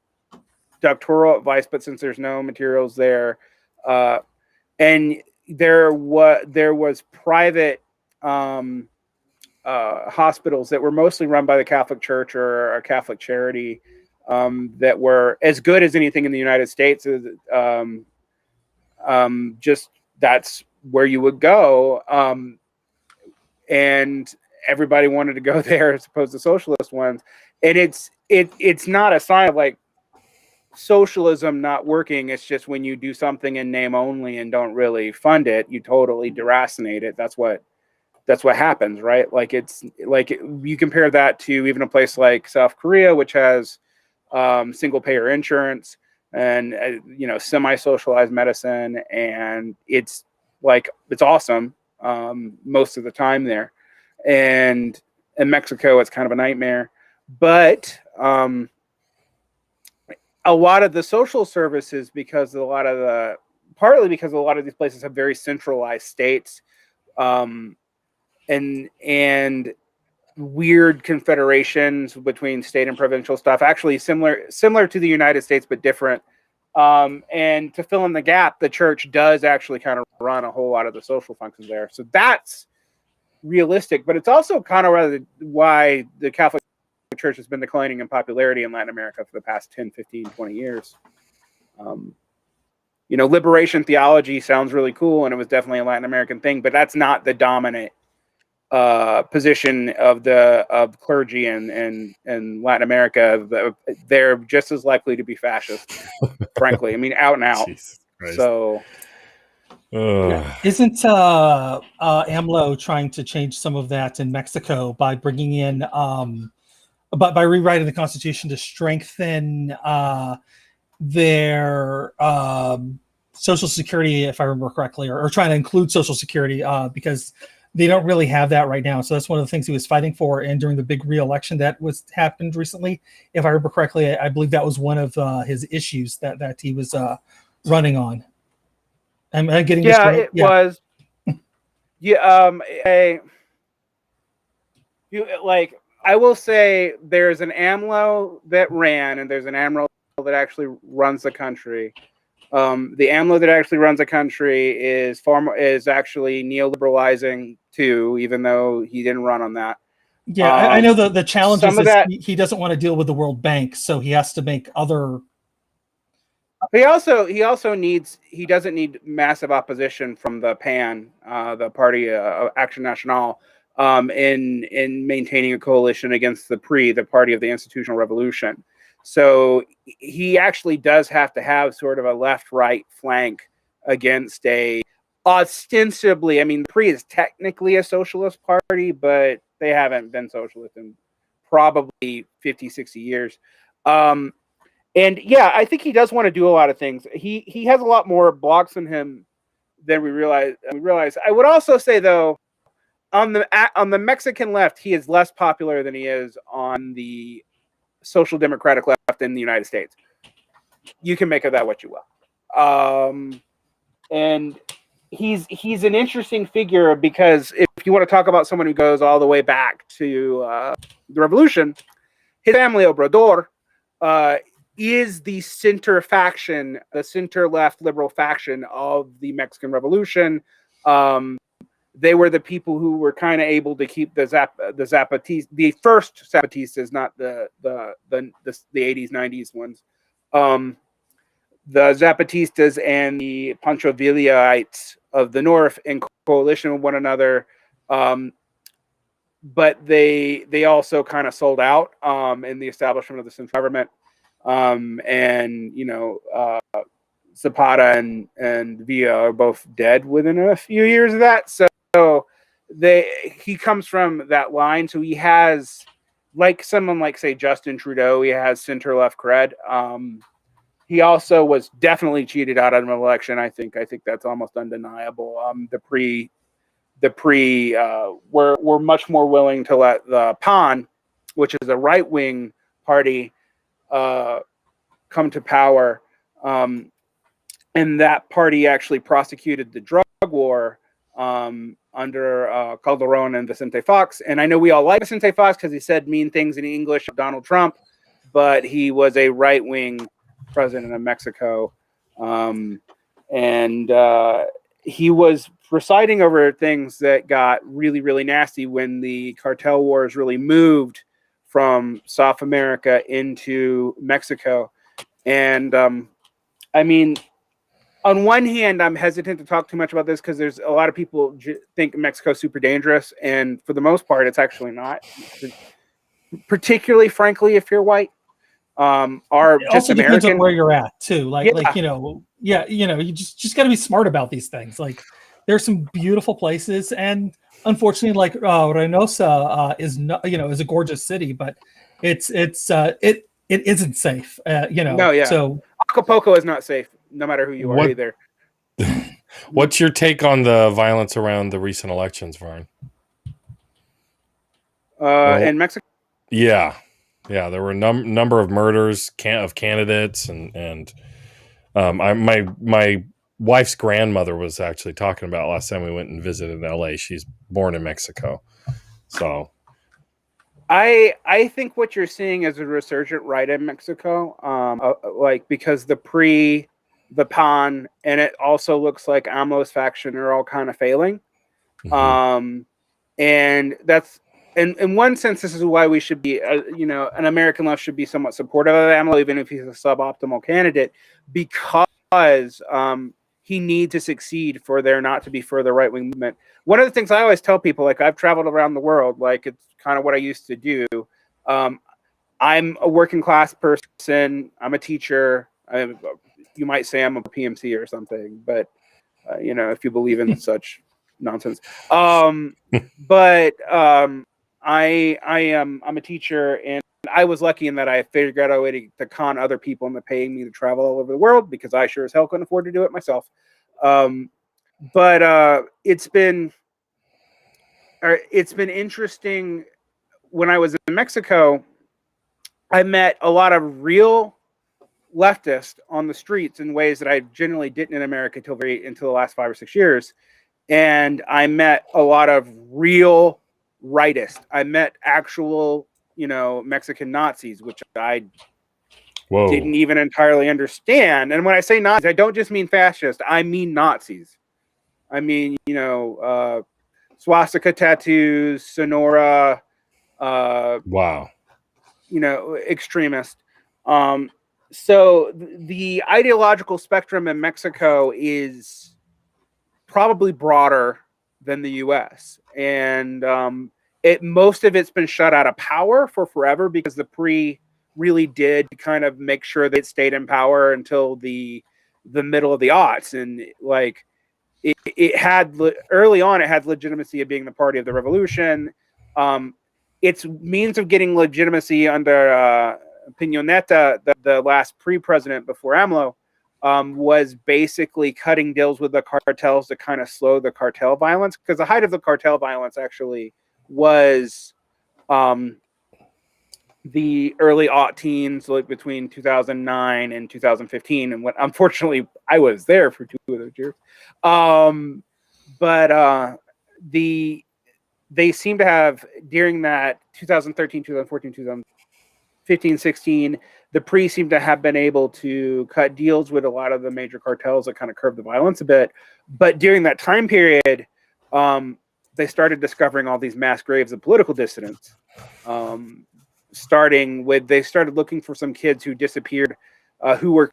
doctoral advice, but since there's no materials there, and there was private hospitals that were mostly run by the Catholic Church or a Catholic charity, that were as good as anything in the United States. Just that's where you would go, and everybody wanted to go there as opposed to socialist ones. And it's not a sign of like socialism not working. It's just when you do something in name only and don't really fund it, you totally deracinate it. That's what happens, right? Like it's like you compare that to even a place like South Korea, which has single payer insurance and semi-socialized medicine, and it's awesome most of the time there. And in Mexico, it's kind of a nightmare, but a lot of the social services, partly because a lot of these places have very centralized states, and weird confederations between state and provincial stuff, actually similar to the United States, but different. And to fill in the gap, the church does actually kind of run a whole lot of the social functions there. So that's realistic, but it's also kind of why the Catholic Church has been declining in popularity in Latin America for the past 10, 15, 20 years. Liberation theology sounds really cool, and it was definitely a Latin American thing, but that's not the dominant position of clergy in Latin America. They're just as likely to be fascist, frankly. I mean, out and out. Christ. So Isn't AMLO trying to change some of that in Mexico by bringing in by rewriting the Constitution to strengthen their Social Security, if I remember correctly, or trying to include Social Security because they don't really have that right now. So that's one of the things he was fighting for. And during the big re-election that happened recently, if I remember correctly, I believe that was one of his issues that he was running on. Am I getting this right? it was. I will say there's an AMLO that ran, and there's an AMLO that actually runs the country. The AMLO that actually runs the country is actually neoliberalizing too, even though he didn't run on that. Yeah, I know the challenge is that he doesn't want to deal with the World Bank, so he has to make other. He doesn't need massive opposition from the PAN, the Party Action National, in maintaining a coalition against the PRI, the Party of the Institutional Revolution. So he actually does have to have sort of a left-right flank against a ostensibly, I mean, the PRI is technically a socialist party, but they haven't been socialist in probably 50, 60 years. And yeah, I think he does want to do a lot of things. He has a lot more blocks in him than we realize. I would also say though, on the Mexican left, he is less popular than he is on the social democratic left in the United States. You can make of that what you will. And he's an interesting figure because if you want to talk about someone who goes all the way back to the revolution, his family Obrador is the center faction, the center left liberal faction of the Mexican Revolution. They were the people who were kind of able to keep the Zapatistas, the first Zapatistas, not the 80s, 90s ones. The Zapatistas and the Pancho Villaites of the North in coalition with one another. But they also kind of sold out in the establishment of the central government. And Zapata and Villa are both dead within a few years of that. So he comes from that line. So he has, like someone like say Justin Trudeau, he has center left cred. He also was definitely cheated out of an election. I think that's almost undeniable. The PRI were much more willing to let the PAN, which is a right wing party, come to power, and that party actually prosecuted the drug war under Calderon and Vicente Fox. And I know we all like Vicente Fox because he said mean things in English of Donald Trump, but he was a right-wing president of Mexico, and he was presiding over things that got really, really nasty when the cartel wars really moved from South America into Mexico. And I mean, on one hand, I'm hesitant to talk too much about this because there's a lot of people think Mexico's super dangerous, and for the most part, it's actually not. Particularly, frankly, if you're white, or It just also American. depends on where you're at too. Yeah. You just got to be smart about these things. Like, there's some beautiful places, and unfortunately, like Reynosa is not, is a gorgeous city, but it isn't safe. No, yeah. So Acapulco is not safe, no matter who you are either. What's your take on the violence around the recent elections, Varn? In Mexico? Yeah. There were a number of murders of candidates, and my wife's grandmother was actually talking about last time we went and visited LA. She's born in Mexico, so I think what you're seeing is a resurgent right in Mexico, because the PRI, the PAN, and it also looks like AMLO's faction are all kind of failing. Mm-hmm. And that's, in one sense, this is why we should be, an American left should be somewhat supportive of AMLO, even if he's a suboptimal candidate, because he needs to succeed for there not to be further right-wing movement. One of the things I always tell people, like, I've traveled around the world, like, it's kind of what I used to do. I'm a working class person. I'm a teacher. you might say I'm a PMC or something, but if you believe in such nonsense. I'm a teacher, and I was lucky in that I figured out a way to con other people into paying me to travel all over the world, because I sure as hell couldn't afford to do it myself. It's been interesting. When I was in Mexico, I met a lot of real leftists on the streets in ways that I generally didn't in America until the last 5 or 6 years. And I met a lot of real rightists. I met actual, Mexican Nazis, which I didn't even entirely understand. And when I say Nazis, I don't just mean fascist. I mean Nazis. I mean, swastika tattoos, Sonora. Wow. Extremist. So the ideological spectrum in Mexico is probably broader than the U.S. And most of it's been shut out of power for forever, because the PRI really did kind of make sure that it stayed in power until the middle of the aughts. And it had early on, it had legitimacy of being the party of the revolution. Its means of getting legitimacy under Piñoneta, the last pre-president before AMLO, was basically cutting deals with the cartels to kind of slow the cartel violence, because the height of the cartel violence actually was the early aught teens, like between 2009 and 2015, and when unfortunately I was there for 2 of those years. They seem to have, during that 2013, 2014, 2015, 16, the PRI seem to have been able to cut deals with a lot of the major cartels that kind of curb the violence a bit. But during that time period, they started discovering all these mass graves of political dissidents. They started looking for some kids who disappeared, who were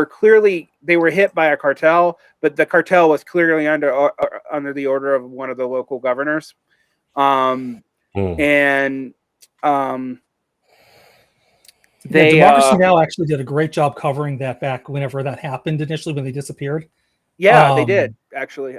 clearly, they were hit by a cartel, but the cartel was clearly under the order of one of the local governors. Democracy Now! Actually did a great job covering that back whenever that happened initially, when they disappeared. Yeah, they did actually.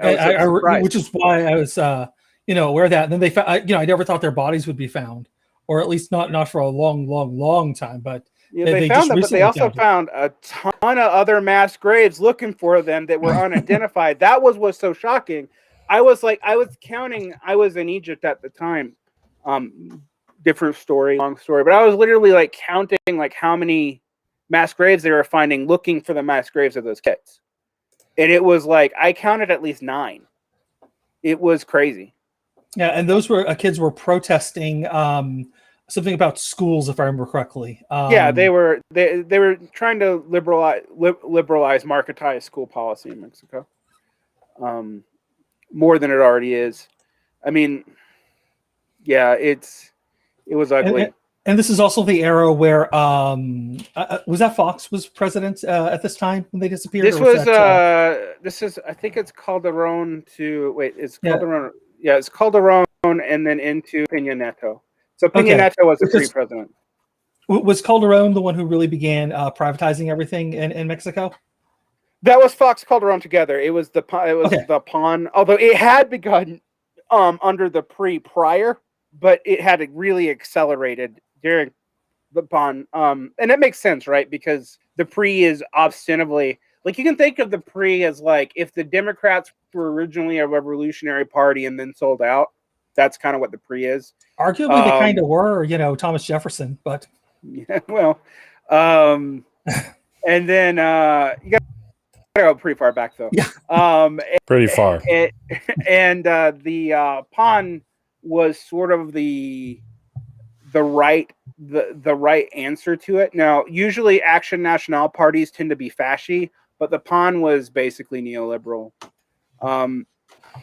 Which is why I was, aware of that. And then they found, I never thought their bodies would be found, or at least not for a long time. But they found them, but they also found a ton of other mass graves looking for them that were unidentified. That was so shocking. I was counting. I was in Egypt at the time. Different story, long story, but I was literally counting how many mass graves they were finding, looking for the mass graves of those kids. And it was I counted at least 9. It was crazy. Yeah, and those were kids were protesting something about schools, if I remember correctly. Yeah, they were trying to liberalize marketized school policy in Mexico. More than it already is. I mean, yeah, it was ugly. And this is also the era where was that Fox was president at this time when they disappeared? This is I think it's Calderon Calderon. Yeah, it's Calderon and then into Peña Nieto. So Peña Nieto was the pre-president. Was Calderon the one who really began privatizing everything in Mexico? That was Fox Calderon together. It was the pawn, although it had begun under the prior, but it had really accelerated during the pawn. And it makes sense, right? Because the PRI is ostensibly, you can think of the PRI as if the Democrats were originally a revolutionary party and then sold out. That's kind of what the PRI is. Arguably, they kind of were, Thomas Jefferson, but yeah, well, and then you got to go pretty far back though. Yeah, pretty far. And the pawn was sort of the right answer to it. Now, usually Action National parties tend to be fasci, but the pawn was basically neoliberal.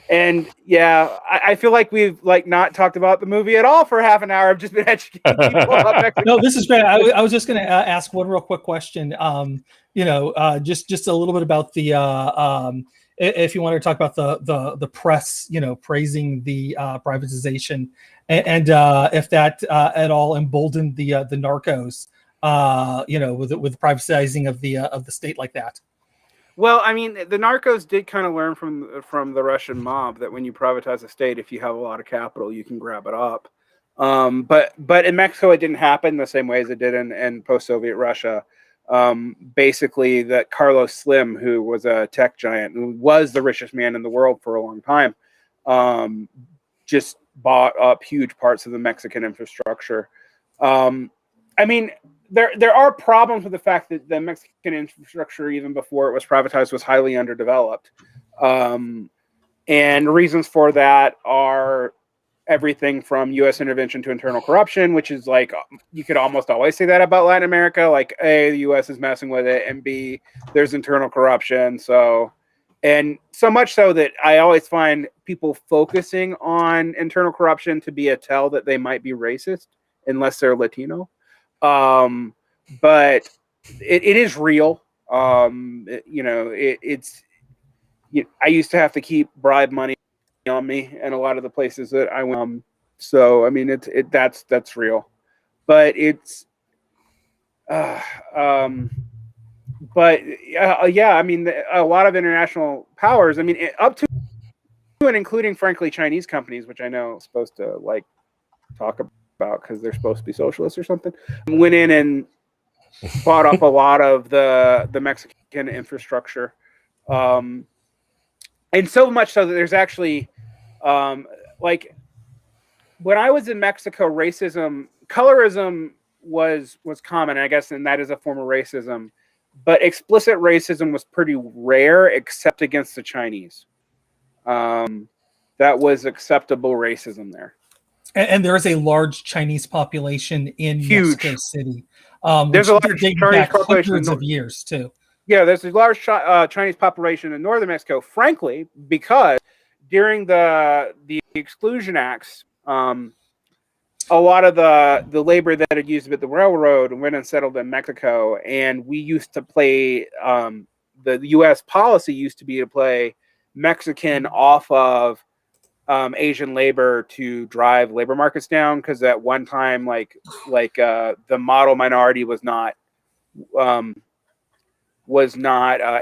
And yeah, I feel like we've not talked about the movie at all for half an hour. I've just been educating people about Mexico. No, this is great. I was just going to ask one real quick question. Just a little bit about the if you want to talk about the press, praising the privatization, and if that at all emboldened the narcos with privatizing of the state like that. Well, I mean, the narcos did kind of learn from the Russian mob that when you privatize a state, if you have a lot of capital, you can grab it up. But in Mexico, it didn't happen the same way as it did in post-Soviet Russia. Basically, that Carlos Slim, who was a tech giant, who was the richest man in the world for a long time, just bought up huge parts of the Mexican infrastructure. I mean, there are problems with the fact that the Mexican infrastructure, even before it was privatized, was highly underdeveloped. And reasons for that are everything from U.S. intervention to internal corruption, which is like, you could almost always say that about Latin America. Like, A, the U.S. is messing with it, and B, there's internal corruption. And so much so that I always find people focusing on internal corruption to be a tell that they might be racist unless they're Latino. But it is real. I used to have to keep bribe money on me in a lot of the places that I went. So I mean, that's real, but it's, yeah. I mean, a lot of international powers. I mean, up to and including, frankly, Chinese companies, which I know are supposed to like talk about because they're supposed to be socialists or something, went in and bought up a lot of the Mexican infrastructure, and so much so that there's actually, like, when I was in Mexico, colorism was common, I guess, and that is a form of racism, but explicit racism was pretty rare, except against the Chinese. That was acceptable racism there. And there is a large Chinese population in Mexico City. There's a large Chinese population hundreds of years too. Yeah, there's a large Chinese population in northern Mexico, frankly, because during the Exclusion Acts, a lot of the labor that had used at the railroad went and settled in Mexico, and we used to play, the U.S. policy used to be to play Mexican off of Asian labor to drive labor markets down, because at one time, the model minority was not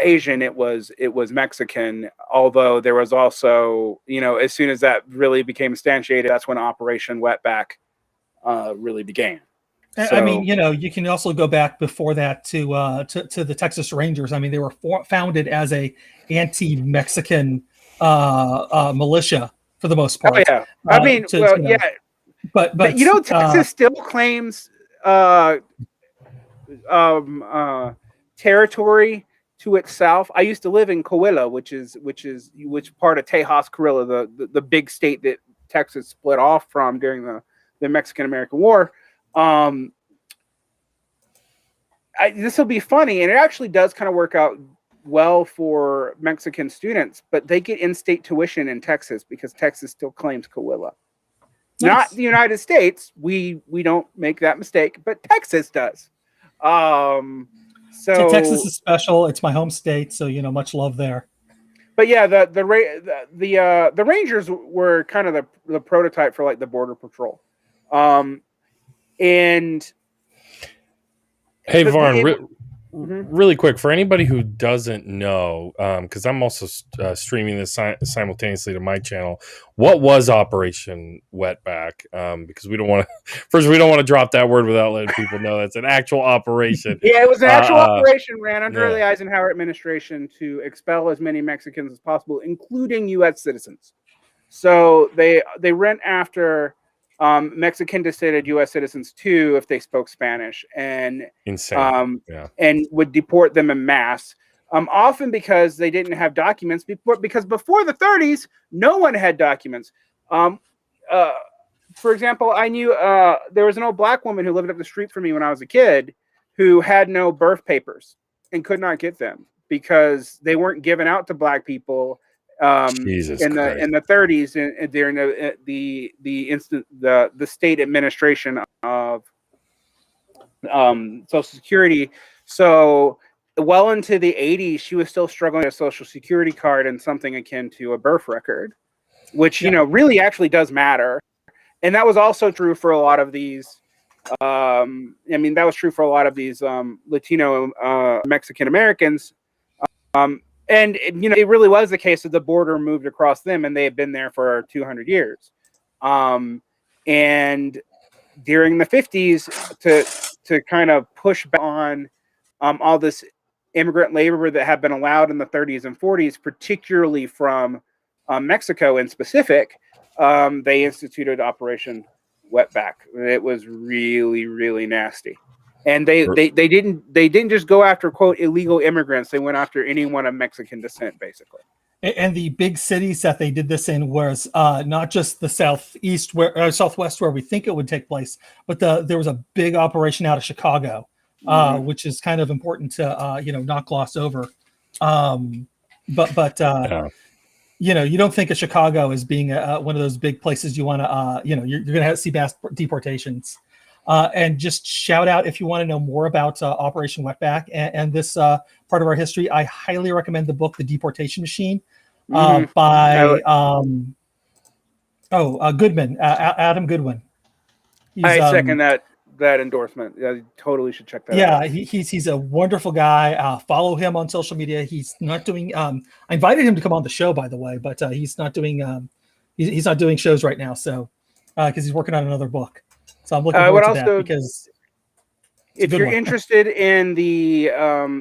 Asian, it was Mexican. Although there was also, as soon as that really became instantiated, that's when Operation Wetback really began. I mean, you can also go back before that to the Texas Rangers. I mean, they were founded as a anti-Mexican militia for the most part. Oh yeah, but Texas still claims territory to itself. I used to live in Coahuila, which part of Tejas, Coahuila, the big state that Texas split off from during the Mexican-American War. This will be funny, and it actually does kind of work out well for Mexican students, but they get in-state tuition in Texas because Texas still claims Coahuila. Nice. Not the United States. We don't make that mistake, but Texas does. So Texas is special. It's my home state, so much love there. But yeah, the Rangers were kind of the prototype for like the Border Patrol. And hey, Varn, really quick, for anybody who doesn't know, because I'm also streaming this simultaneously to my channel, what was Operation Wetback? Because we don't want to drop that word without letting people know that's an actual operation. Yeah, it was an actual operation ran under the Eisenhower administration to expel as many Mexicans as possible, including U.S. citizens. So they went after Mexican descended U.S. citizens too if they spoke Spanish, and insane, and would deport them en masse. Often because they didn't have documents. Because before the 30s, no one had documents. For example, I knew there was an old black woman who lived up the street from me when I was a kid, who had no birth papers and could not get them because they weren't given out to black people. In the 30s, and during the state administration of Social Security. So well into the 80s, she was still struggling with a Social Security card and something akin to a birth record, which really actually does matter. And that was also true for a lot of these I mean, that was true for a lot of these Latino Mexican Americans. And it really was the case that the border moved across them, and they had been there for 200 years. And during the 50s, to kind of push back on all this immigrant labor that had been allowed in the 30s and 40s, particularly from Mexico in specific, they instituted Operation Wetback. It was really, really nasty. And they didn't just go after, quote, illegal immigrants. They went after anyone of Mexican descent, basically. And the big cities that they did this in was not just the southwest where we think it would take place, but there was a big operation out of Chicago, which is kind of important to not gloss over. But you don't think of Chicago as being one of those big places you want to you're going to see mass deportations. And just shout out if you want to know more about Operation Wetback and this part of our history. I highly recommend the book, The Deportation Machine, by Goodman, Adam Goodwin. I second that endorsement. I totally should check that out. Yeah, he's a wonderful guy. Follow him on social media. He's not doing. I invited him to come on the show, by the way, but he's not doing. He's not doing shows right now, so because he's working on another book. So I'm looking forward to that because if you're interested in the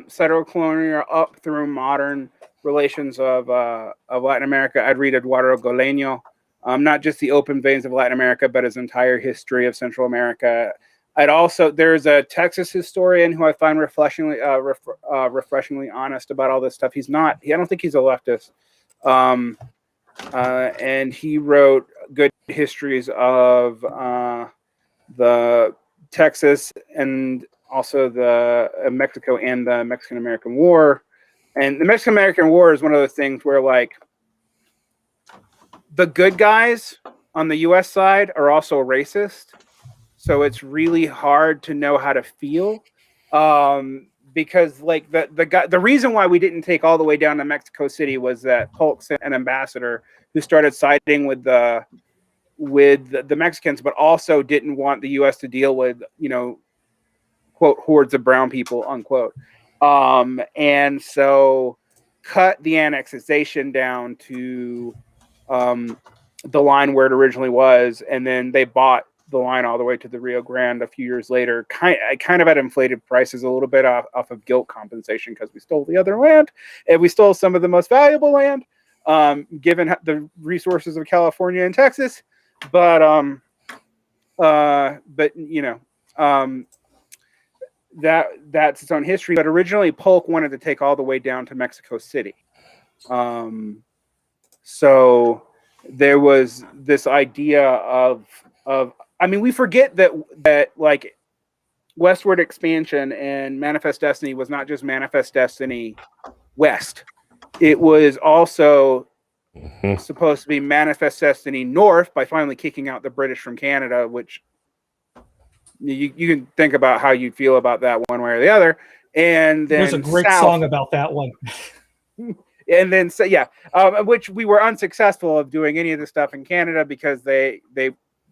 settler-colonial up through modern relations of Latin America, I'd read Eduardo Goleño, not just the open veins of Latin America, but his entire history of Central America. There's a Texas historian who I find refreshingly honest about all this stuff. I don't think he's a leftist. And he wrote good histories of the Texas and also the Mexico and the Mexican-American War. And the Mexican-American War is one of those things where, like, the good guys on the U.S. side are also racist. So it's really hard to know how to feel. Because, like, the reason why we didn't take all the way down to Mexico City was that Polk sent an ambassador who started siding with the Mexicans, but also didn't want the U.S. to deal with, quote, hordes of brown people, unquote. And so cut the annexation down to the line where it originally was, and then they bought the line all the way to the Rio Grande a few years later, kind of at inflated prices, a little bit off of guilt compensation because we stole the other land, and we stole some of the most valuable land, given the resources of California and Texas. But that's its own history. But originally, Polk wanted to take all the way down to Mexico City. So there was this idea of I mean, we forget that like westward expansion and Manifest Destiny was not just Manifest Destiny West. It was also supposed to be Manifest Destiny North by finally kicking out the British from Canada, which you can think about how you feel about that one way or the other. And then there's a great song about that one. And then which we were unsuccessful of doing any of the stuff in Canada because they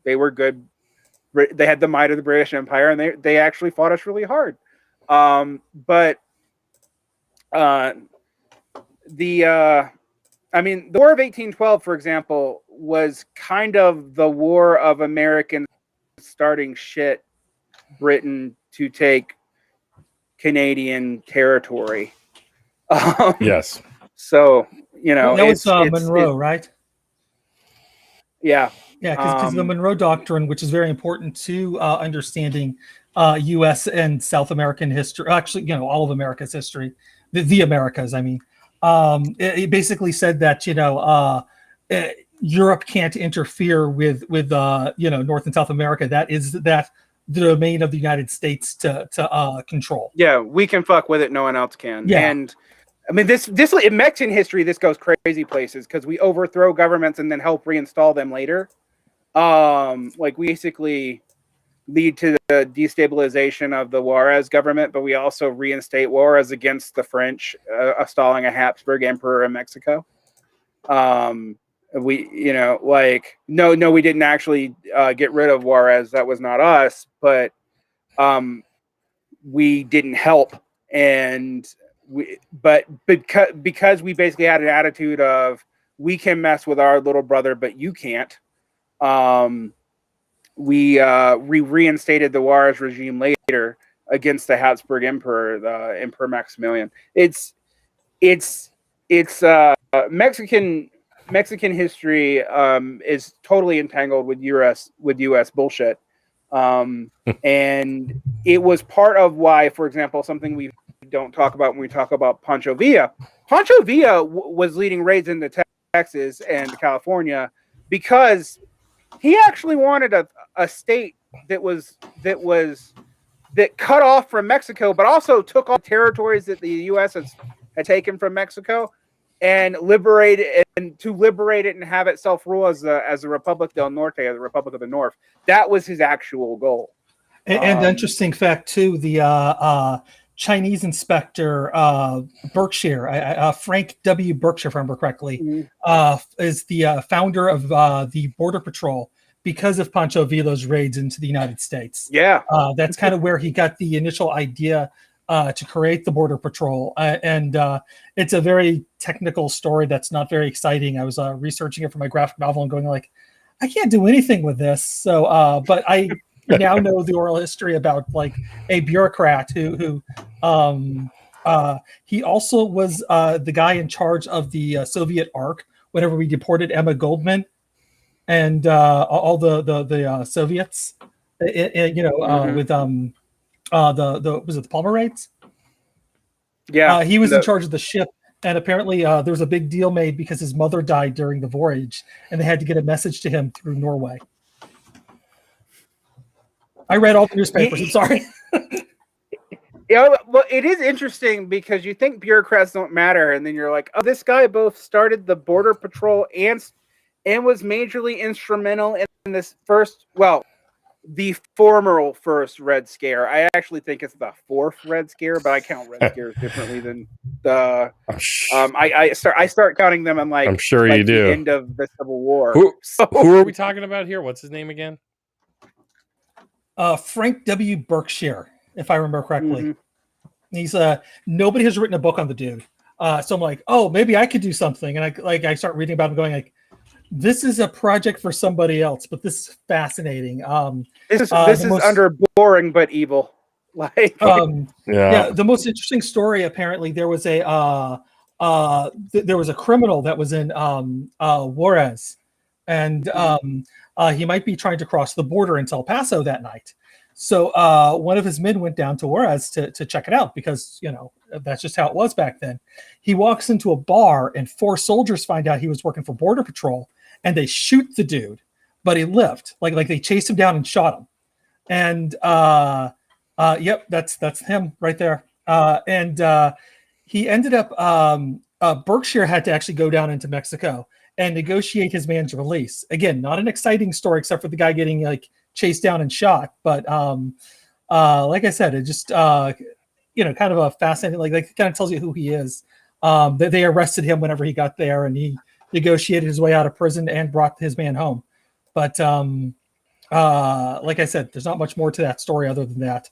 were good. They had the might of the British Empire, and they actually fought us really hard. The War of 1812, for example, was kind of the war of Americans starting shit Britain to take Canadian territory. Yes. So, that was Monroe, right? Yeah. Yeah, because the Monroe Doctrine, which is very important to understanding U.S. and South American history, actually, all of America's history, the Americas, I mean. It basically said that Europe can't interfere with North and South America. That is the domain of the United States to control. Yeah, we can fuck with it. No one else can. Yeah. And I mean, this in Mexican history, this goes crazy places because we overthrow governments and then help reinstall them later. Like we basically lead to the destabilization of the Juarez government, but we also reinstate Juarez against the French, installing a Habsburg emperor in Mexico. We didn't actually get rid of Juarez. That was not us, but we didn't help, but because we basically had an attitude of we can mess with our little brother, but you can't. We reinstated the Juarez regime later against the Habsburg Emperor, the Emperor Maximilian. It's Mexican history is totally entangled with US bullshit. And it was part of why, for example, something we don't talk about when we talk about Pancho Villa. Pancho Villa was leading raids into Texas and California because he actually wanted a state that cut off from Mexico, but also took all territories that the U.S. had taken from Mexico and liberate it and have it self-rule as the Republic del Norte, or the Republic of the North. That was his actual goal. And interesting fact too, the Chinese inspector Berkshire, Frank W. Berkshire, if I remember correctly, is the founder of the Border Patrol because of Pancho Villa's raids into the United States. Yeah, that's kind of where he got the initial idea to create the Border Patrol, and it's a very technical story that's not very exciting. I was researching it for my graphic novel and going like, I can't do anything with this. So, but I now know the oral history about like a bureaucrat who he also was the guy in charge of the Soviet Ark whenever we deported Emma Goldman and all the Soviets, with the was it the Palmer raids? Yeah, he was in charge of the ship. And apparently there was a big deal made because his mother died during the voyage and they had to get a message to him through Norway. I read all the newspapers. I'm sorry. Yeah, well, it is interesting because you think bureaucrats don't matter. And then you're like, oh, this guy both started the Border Patrol and was majorly instrumental in this the former first Red Scare. I actually think it's the fourth Red Scare, but I count Red Scares differently than the. I start counting them on like. I'm sure like you do. The end of the Civil War. Who are we talking about here? What's his name again? Frank W. Berkshire, if I remember correctly. Mm-hmm. He's nobody has written a book on the dude. So I'm like, oh, maybe I could do something, and I start reading about him, going like, this is a project for somebody else, but this is fascinating. This is under boring but evil. Like, the most interesting story. Apparently, there was a criminal that was in Juarez, and he might be trying to cross the border into El Paso that night. So one of his men went down to Juarez to check it out because that's just how it was back then. He walks into a bar, and 4 soldiers find out he was working for Border Patrol. And they shoot the dude, but he lived. Like they chased him down and shot him. And yep, that's him right there. And he ended up. Berkshire had to actually go down into Mexico and negotiate his man's release. Again, not an exciting story except for the guy getting like chased down and shot. But like I said, it just kind of a fascinating. Like that kind of tells you who he is. They arrested him whenever he got there, and he negotiated his way out of prison and brought his man home. But like I said, there's not much more to that story other than that.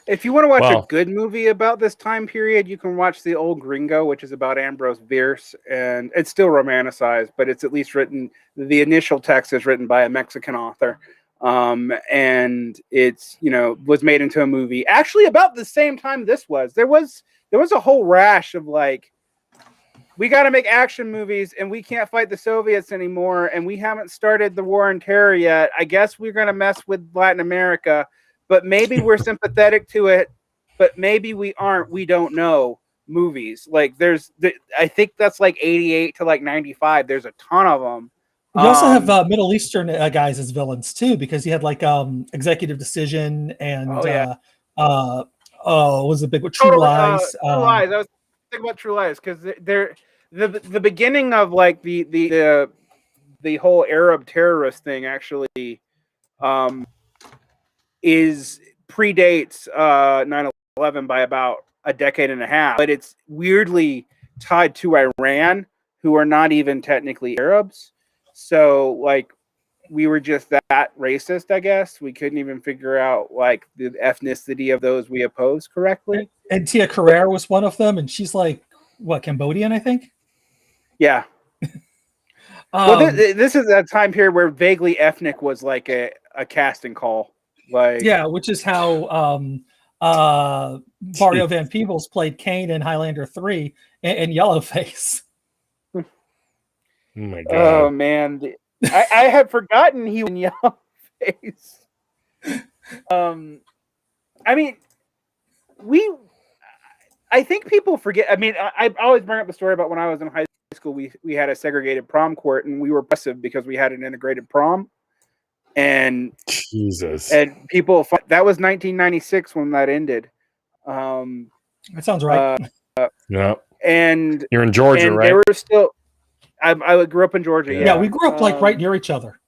If you want to watch a good movie about this time period, you can watch The Old Gringo, which is about Ambrose Bierce, and it's still romanticized, but it's at least written. The initial text is written by a Mexican author, and it's was made into a movie. Actually, about the same time this was, there was a whole rash of like, we got to make action movies and we can't fight the Soviets anymore. And we haven't started the war on terror yet. I guess we're going to mess with Latin America, but maybe we're sympathetic to it, but maybe we aren't. We don't know movies. Like I think that's like 88 to like 95. There's a ton of them. You also have Middle Eastern guys as villains too, because you had like Executive Decision and was a big one? True Lies. True Lies. I was thinking about True Lies because they're the beginning of like the whole Arab terrorist thing actually predates 9/11 by about a decade and a half, but it's weirdly tied to Iran, who are not even technically Arabs. So like we were just that racist, I guess. We couldn't even figure out like the ethnicity of those we opposed correctly. And Tia Carrere was one of them, and she's like, what, Cambodian, I think? Yeah. Well, this is a time period where vaguely ethnic was like a casting call. Like, yeah, which is how Mario Van Peebles played Kane in Highlander 3 and Yellowface. Oh my god! Oh man, I had forgotten he was in Yellowface. I mean, I think people forget. I mean, I always bring up the story about when I was in high school. We had a segregated prom court, and we were aggressive because we had an integrated prom. And Jesus, and people that was 1996 when that ended. That sounds right. Yeah, and you're in Georgia, right? They were still. I grew up in Georgia. Yeah, we grew up like right near each other.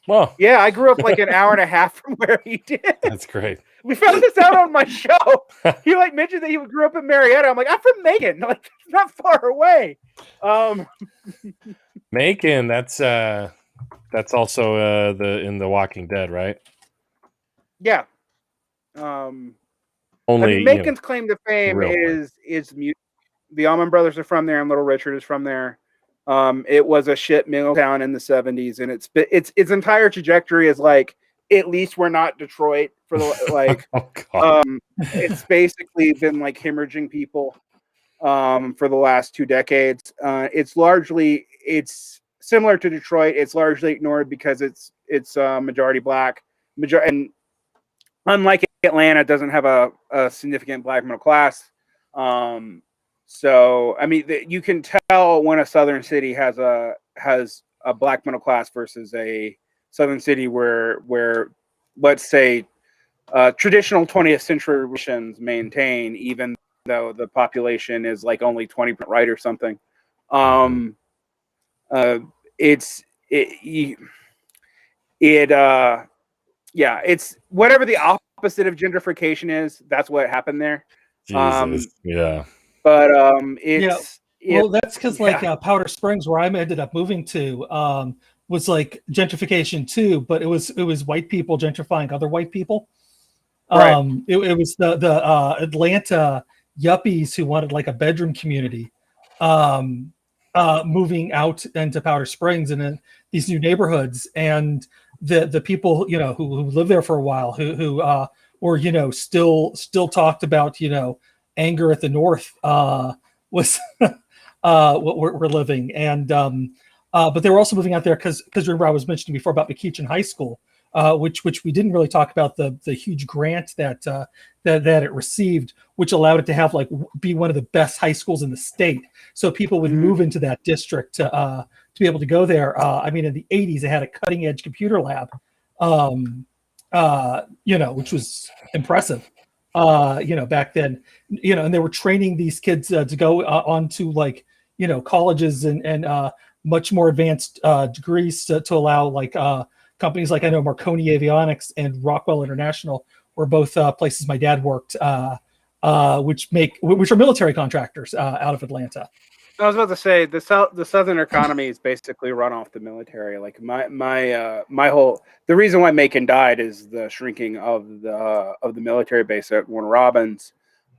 Well, yeah, I grew up like an hour and a half from where he did. That's great. We found this out on my show. He like mentioned that he grew up in Marietta. I'm like, I'm from Macon, like not far away. Macon, that's also in The Walking Dead, right? Yeah. Only I mean, Macon's claim to fame is music. The Allman Brothers are from there, and Little Richard is from there. It was a shit mill town in the 70s, and its entire trajectory is like, at least we're not Detroit for the like. It's basically been like hemorrhaging people for the last 2 decades. It's similar to Detroit. It's largely ignored because it's majority black. And unlike Atlanta, it doesn't have a significant black middle class. So I mean, you can tell when a southern city has a black middle class versus a southern city where let's say traditional 20th century relations maintain, even though the population is like only 20% white or something. It's whatever the opposite of gentrification is. That's what happened there. Jesus, yeah. But well, that's because like Powder Springs, where I ended up moving to, was like gentrification too, but it was white people gentrifying other white people. Right. It was the Atlanta yuppies who wanted like a bedroom community, moving out into Powder Springs and in these new neighborhoods, and the people who lived there for a while who were still talked about anger at the North was what we're living, and but they were also moving out there because remember I was mentioning before about McEachin High School, which we didn't really talk about the huge grant that it received, which allowed it to have be one of the best high schools in the state. So people would move into that district to be able to go there. I mean, in the 80s, they had a cutting edge computer lab, which was impressive. Back then, and they were training these kids to go on to colleges and much more advanced degrees to allow companies like I know Marconi Avionics and Rockwell International were both places my dad worked, which are military contractors out of Atlanta. I was about to say the Southern economy is basically run off the military. Like my whole the reason why Macon died is the shrinking of the military base at Warner Robins,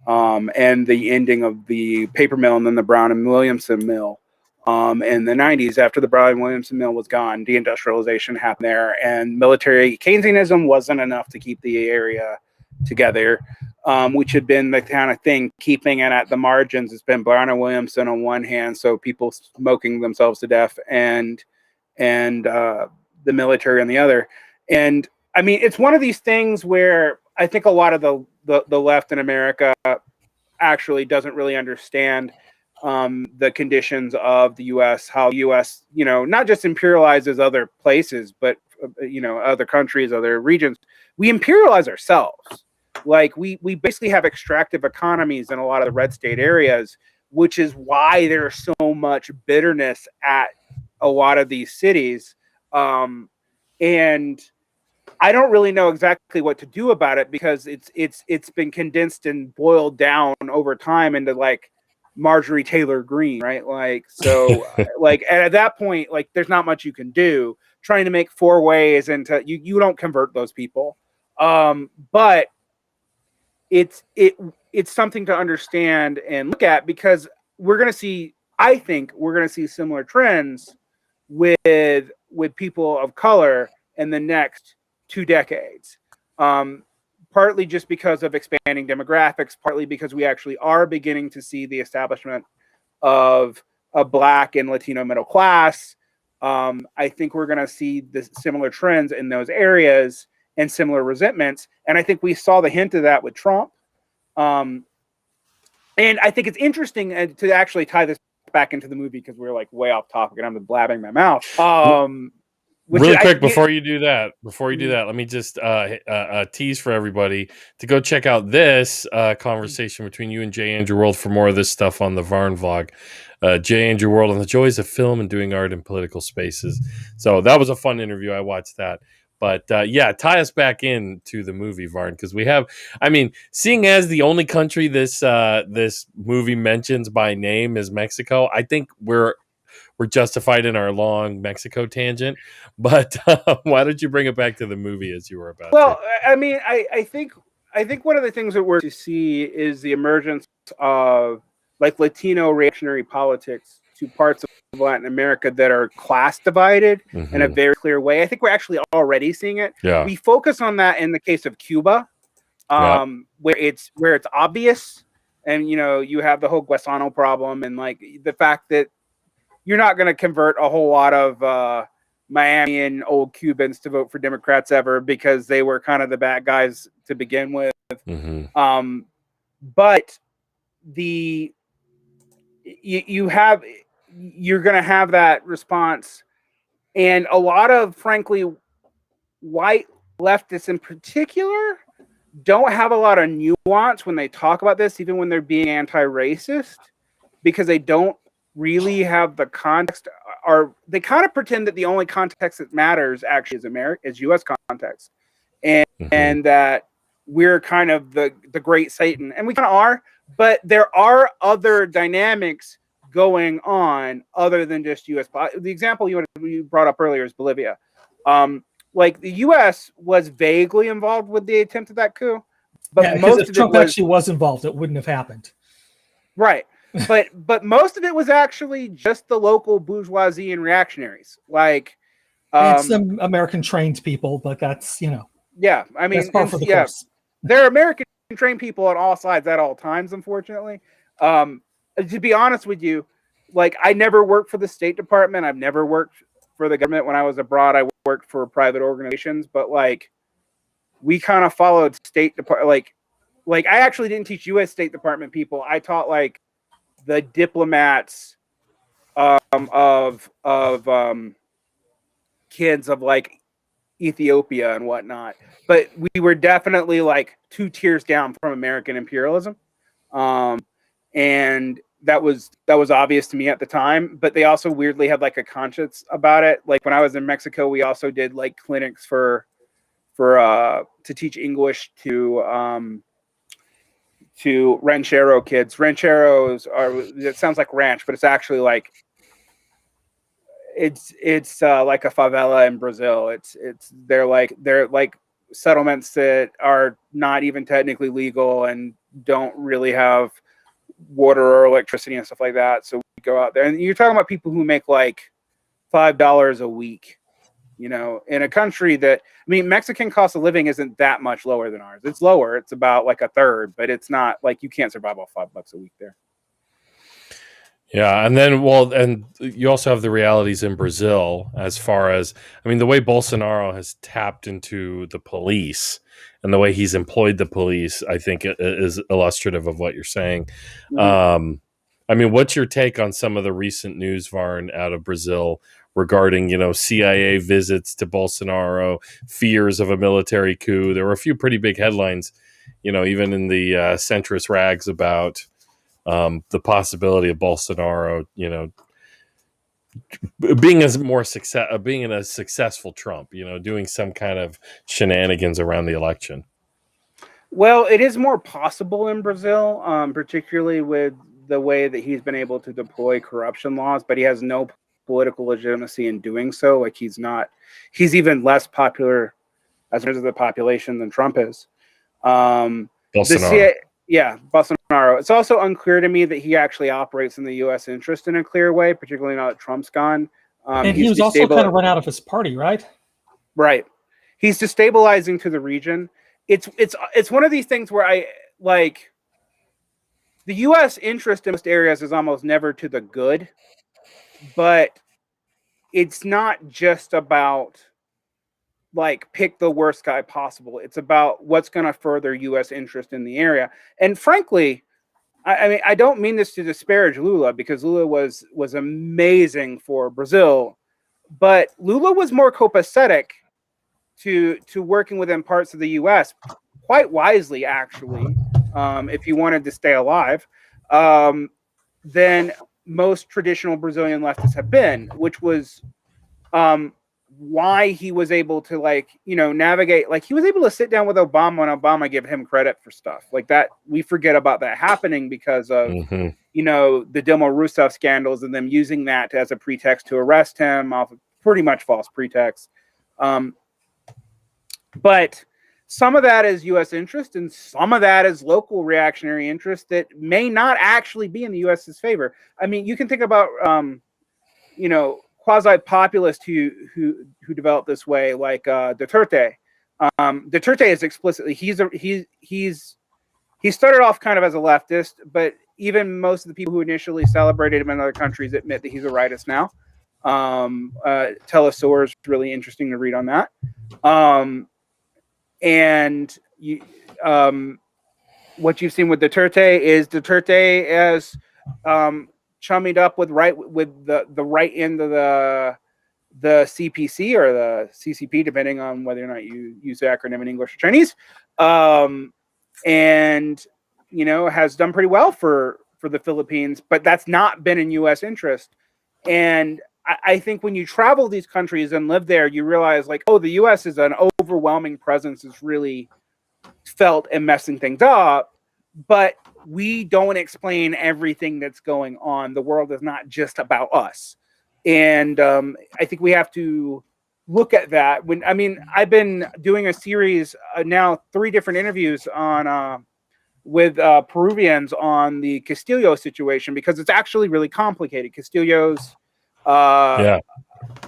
and the ending of the paper mill and then the Brown and Williamson mill. In the 90s, after the Brown and Williamson mill was gone, deindustrialization happened there, and military Keynesianism wasn't enough to keep the area together. Which had been the kind of thing keeping it at the margins. It's been Brown and Williamson on one hand, so people smoking themselves to death, and the military on the other. And I mean, it's one of these things where I think a lot of the left in America actually doesn't really understand the conditions of the U.S., how U.S. Not just imperializes other places, but other countries, other regions. We imperialize ourselves. Like we basically have extractive economies in a lot of the red state areas, which is why there's so much bitterness at a lot of these cities. And I don't really know exactly what to do about it because it's been condensed and boiled down over time into like Marjorie Taylor Greene, right? Like, so and at that point, like there's not much you can do. trying to make 4 ways into you don't convert those people. But it's something to understand and look at, because I think we're going to see similar trends with people of color in the next 2 decades. Partly just because of expanding demographics, partly because we actually are beginning to see the establishment of a Black and Latino middle class. I think we're going to see the similar trends in those areas and similar resentments. And I think we saw the hint of that with Trump. And I think it's interesting to actually tie this back into the movie, because we're like way off topic and I'm blabbing my mouth. Really quick, before you do that, let me just tease for everybody to go check out this conversation between you and J. Andrew World for more of this stuff on the Varn vlog. J. Andrew World on the joys of film and doing art in political spaces. So that was a fun interview. I watched that. But tie us back into the movie, Varn, because we have, seeing as the only country this movie mentions by name is Mexico, I think we're justified in our long Mexico tangent. But why don't you bring it back to the movie as you were about to? Well, I think one of the things that we're to see is the emergence of like Latino reactionary politics to parts of Latin America that are class divided in a very clear way. I think we're actually already seeing it. Yeah. We focus on that in the case of Cuba, where it's obvious, and you have the whole Guasano problem, and like the fact that you're not going to convert a whole lot of Miami and old Cubans to vote for Democrats ever, because they were kind of the bad guys to begin with. But you're going to have that response, and a lot of, frankly, white leftists in particular don't have a lot of nuance when they talk about this, even when they're being anti-racist, because they don't really have the context, or they kind of pretend that the only context that matters actually is U.S. context, and that we're kind of the great Satan, and we kind of are, but there are other dynamics going on other than just U.S. The example you brought up earlier is Bolivia. Like the U.S. was vaguely involved with the attempt at that coup, but most if of Trump it actually was involved, it wouldn't have happened. Right. But most of it was actually just the local bourgeoisie and reactionaries. Like and some American trained people, but that's yeah. I mean, that's par for the course. There are American trained people on all sides at all times, unfortunately. To be honest with you, like I never worked for the State Department. I've never worked for the government. When I was abroad, I worked for private organizations, but like we kind of followed State Department. Like I actually didn't teach U.S. State Department people. I taught like the diplomats of kids of like Ethiopia and whatnot. But we were definitely like 2 tiers down from American imperialism. And that was obvious to me at the time, but they also weirdly had like a conscience about it. Like when I was in Mexico, we also did like clinics for to teach English to ranchero kids. Rancheros it sounds like ranch, but it's actually like it's like a favela in Brazil. They're like settlements that are not even technically legal and don't really have water or electricity and stuff like that. So we go out there, and you're talking about people who make like $5 a week, in a country that, Mexican cost of living isn't that much lower than ours. It's lower. It's about like a third, but it's not like you can't survive off $5 a week there. Yeah, and then and you also have the realities in Brazil as far as the way Bolsonaro has tapped into the police and the way he's employed the police, I think is illustrative of what you're saying. Mm-hmm. What's your take on some of the recent news, Varn, out of Brazil regarding, CIA visits to Bolsonaro, fears of a military coup? There were a few pretty big headlines, even in the centrist rags about the possibility of Bolsonaro, being a successful Trump, doing some kind of shenanigans around the election. Well, it is more possible in Brazil, particularly with the way that he's been able to deploy corruption laws, but he has no political legitimacy in doing so. Like he's even less popular as a the population than Trump is. Bolsonaro. Bolsonaro. It's also unclear to me that he actually operates in the U.S. interest in a clear way, particularly now that Trump's gone. And he was also kind of run out of his party, right? Right. He's destabilizing to the region. It's one of these things where I like the U.S. interest in most areas is almost never to the good, but it's not just about like pick the worst guy possible. It's about what's going to further U.S. interest in the area. And frankly, I mean, I don't mean this to disparage Lula because Lula was amazing for Brazil, but Lula was more copacetic to working within parts of the U.S. quite wisely, actually, if he wanted to stay alive, than most traditional Brazilian leftists have been, which was why he was able to navigate. Like he was able to sit down with Obama and Obama give him credit for stuff like that. We forget about that happening because of the Dilma Rousseff scandals and them using that as a pretext to arrest him off of pretty much false pretext. But some of that is U.S. interest and some of that is local reactionary interest that may not actually be in the U.S.'s favor. I mean, you can think about, quasi-populists who develop this way, like Duterte. Duterte is explicitly, he started off kind of as a leftist, but even most of the people who initially celebrated him in other countries admit that he's a rightist now. Telesur is really interesting to read on that. What you've seen with Duterte is Duterte as chummied up with the right end of the CPC or the CCP, depending on whether or not you use the acronym in English or Chinese, and has done pretty well for the Philippines, but that's not been in U.S. interest. And I think when you travel these countries and live there, you realize the U.S. is an overwhelming presence, is really felt and messing things up, but we don't explain everything that's going on. The world is not just about us. And I think we have to look at that. I've been doing a series now, 3 different interviews on with Peruvians on the Castillo situation, because it's actually really complicated. Castillo's an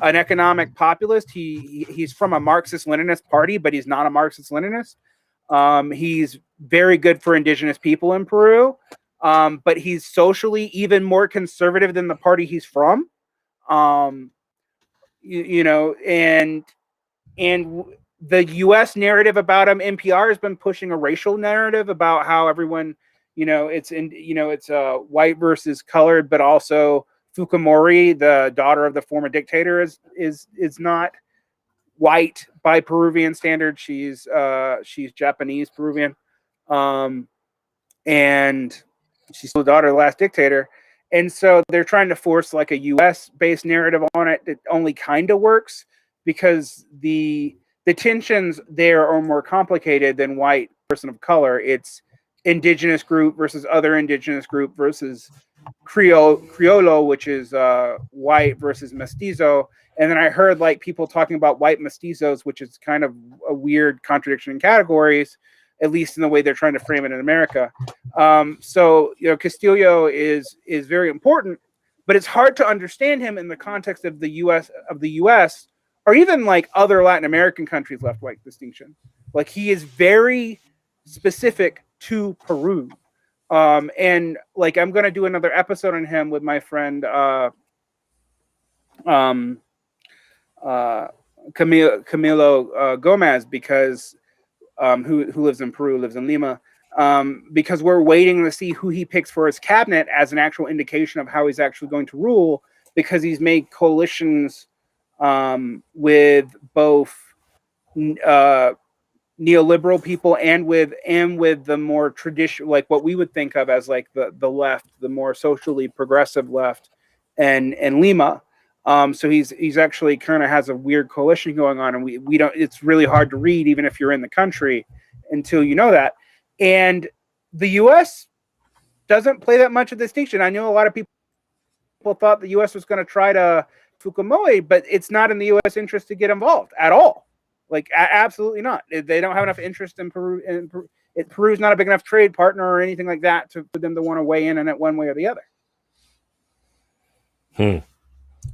economic populist. He's from a Marxist-Leninist party, but he's not a Marxist-Leninist. He's very good for indigenous people in Peru, but he's socially even more conservative than the party he's from. And the U.S. narrative about him, NPR has been pushing a racial narrative about how everyone, it's white versus colored, but also Fujimori, the daughter of the former dictator, is not white by Peruvian standards. She's Japanese Peruvian, and she's the daughter of the last dictator. And so they're trying to force like a U.S. based narrative on it that only kind of works because the tensions there are more complicated than white person of color. It's indigenous group versus other indigenous group versus Criollo, which is white versus mestizo. And then I heard people talking about white mestizos, which is kind of a weird contradiction in categories, at least in the way they're trying to frame it in America. So Castillo is very important, but it's hard to understand him in the context of the U.S. or even other Latin American countries left-right distinction. He is very specific to Peru. And I'm going to do another episode on him with my friend Camilo Gomez, because who lives in Peru, lives in Lima, because we're waiting to see who he picks for his cabinet as an actual indication of how he's actually going to rule, because he's made coalitions with both neoliberal people and with the more traditional, what we would think of as the left, the more socially progressive left, and Lima. So he's actually kind of has a weird coalition going on, and we don't. It's really hard to read even if you're in the country until you know that. And the U.S. doesn't play that much of distinction. I know a lot of people thought the U.S. was going to try to Fukumoe, but it's not in the U.S. interest to get involved at all. Like, absolutely not. They don't have enough interest in Peru, and Peru's not a big enough trade partner or anything like that for them to want to weigh in on it one way or the other.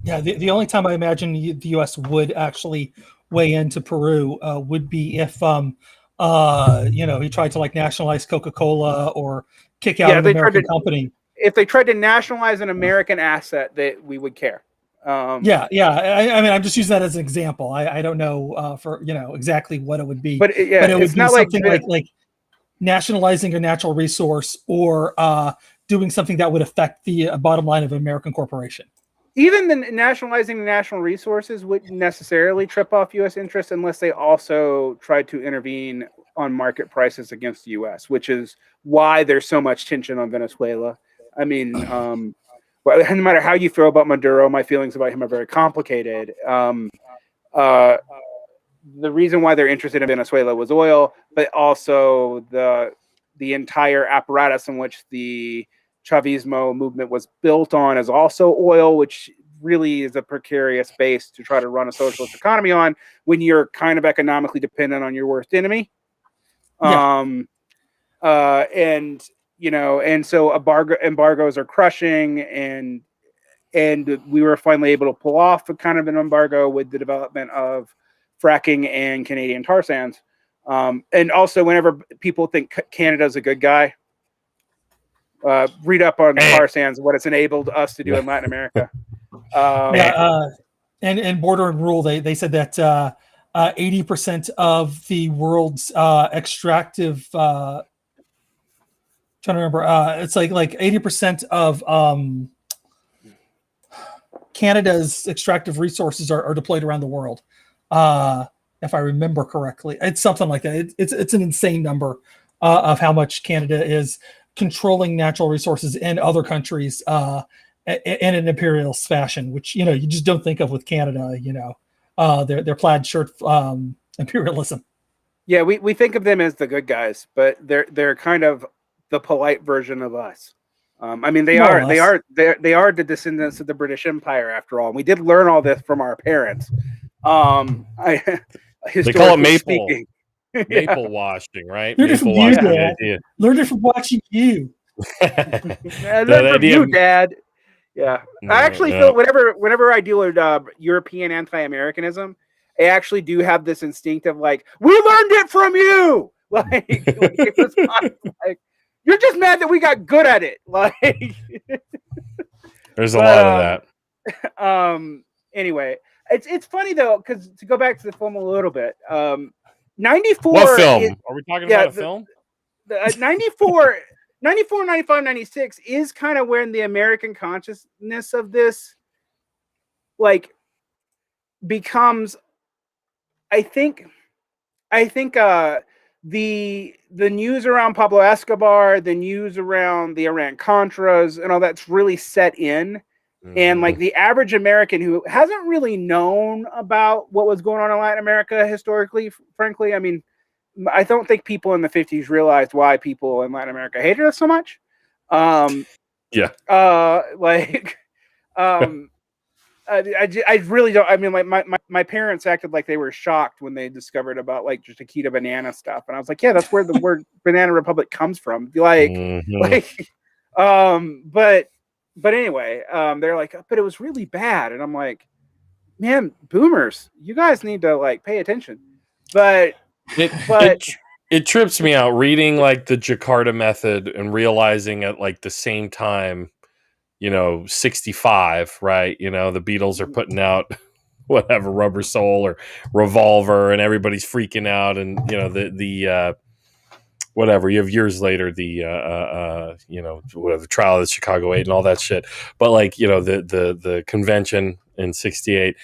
Yeah, the only time I imagine the U.S. would actually weigh into Peru would be if he tried to like nationalize Coca-Cola or kick out an American company. If they tried to nationalize an American asset, that we would care. I mean, I'm just using that as an example. I don't know for exactly what it would be, but it would be something like nationalizing a natural resource or doing something that would affect the bottom line of an American corporation. Even the nationalizing the national resources wouldn't necessarily trip off U.S. interests unless they also tried to intervene on market prices against the U.S., which is why there's so much tension on Venezuela. I mean, no matter how you feel about Maduro, my feelings about him are very complicated. The reason why they're interested in Venezuela was oil, but also the entire apparatus in which the Chavismo movement was built on is also oil, which really is a precarious base to try to run a socialist economy on when you're kind of economically dependent on your worst enemy. Yeah. And so embargoes are crushing, and we were finally able to pull off a kind of an embargo with the development of fracking and Canadian tar sands. And also, whenever people think Canada's a good guy, read up on tar sands and what it's enabled us to do in Latin America. And Border and Rule, they said that 80% of the world's extractive trying to remember it's like 80% of Canada's extractive resources are deployed around the world, if I remember correctly. It's something like that. It's an insane number of how much Canada is controlling natural resources in other countries in an imperialist fashion, which you just don't think of with Canada. Their plaid shirt imperialism. Yeah, we think of them as the good guys, but they're kind of the polite version of us. I mean, they are the descendants of the British Empire after all. And we did learn all this from our parents. They call it maple. Speaking. Maple washing, right? Learned it from you, Dad. Learned it from watching you. I learned from you, Dad. Yeah, I actually feel whenever I deal with European anti-Americanism, I actually do have this instinctive like, we learned it from you. Like it was like you're just mad that we got good at it. Like there's a lot of that. Anyway, it's funny though, because to go back to the film a little bit. 94. What film? Are we talking about a film? 94, 95, 96 is kind of when the American consciousness of this like becomes, I think the news around Pablo Escobar, the news around the Iran Contras and all that's really set in. And like the average American who hasn't really known about what was going on in Latin America historically, frankly, I mean, I don't think people in the 50s realized why people in Latin America hated us so much. I really don't. I mean, like my parents acted like they were shocked when they discovered about like just Chiquita banana stuff, and I was like, yeah, that's where the word Banana Republic comes from. But anyway, they're like, but it was really bad, and I'm like, man, boomers, you guys need to like pay attention. But it trips me out reading like the Jakarta method and realizing at like the same time, 65, right? The Beatles are putting out whatever Rubber Soul or Revolver, and everybody's freaking out, and the whatever you have years later, the whatever trial of the Chicago 8 and all that shit. But like, the convention in 68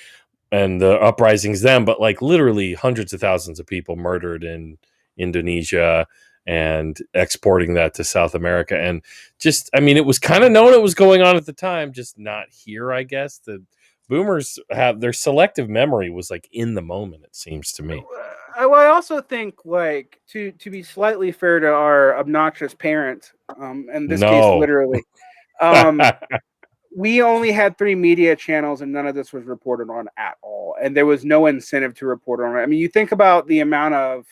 and the uprisings then, but like literally hundreds of thousands of people murdered in Indonesia and exporting that to South America. And just, I mean, it was kind of known it was going on at the time, just not here, I guess. The boomers have their selective memory was like in the moment, it seems to me. Well, I also think, like, to be slightly fair to our obnoxious parents, in this case, literally, we only had 3 media channels and none of this was reported on at all. And there was no incentive to report on it. I mean, you think about the amount of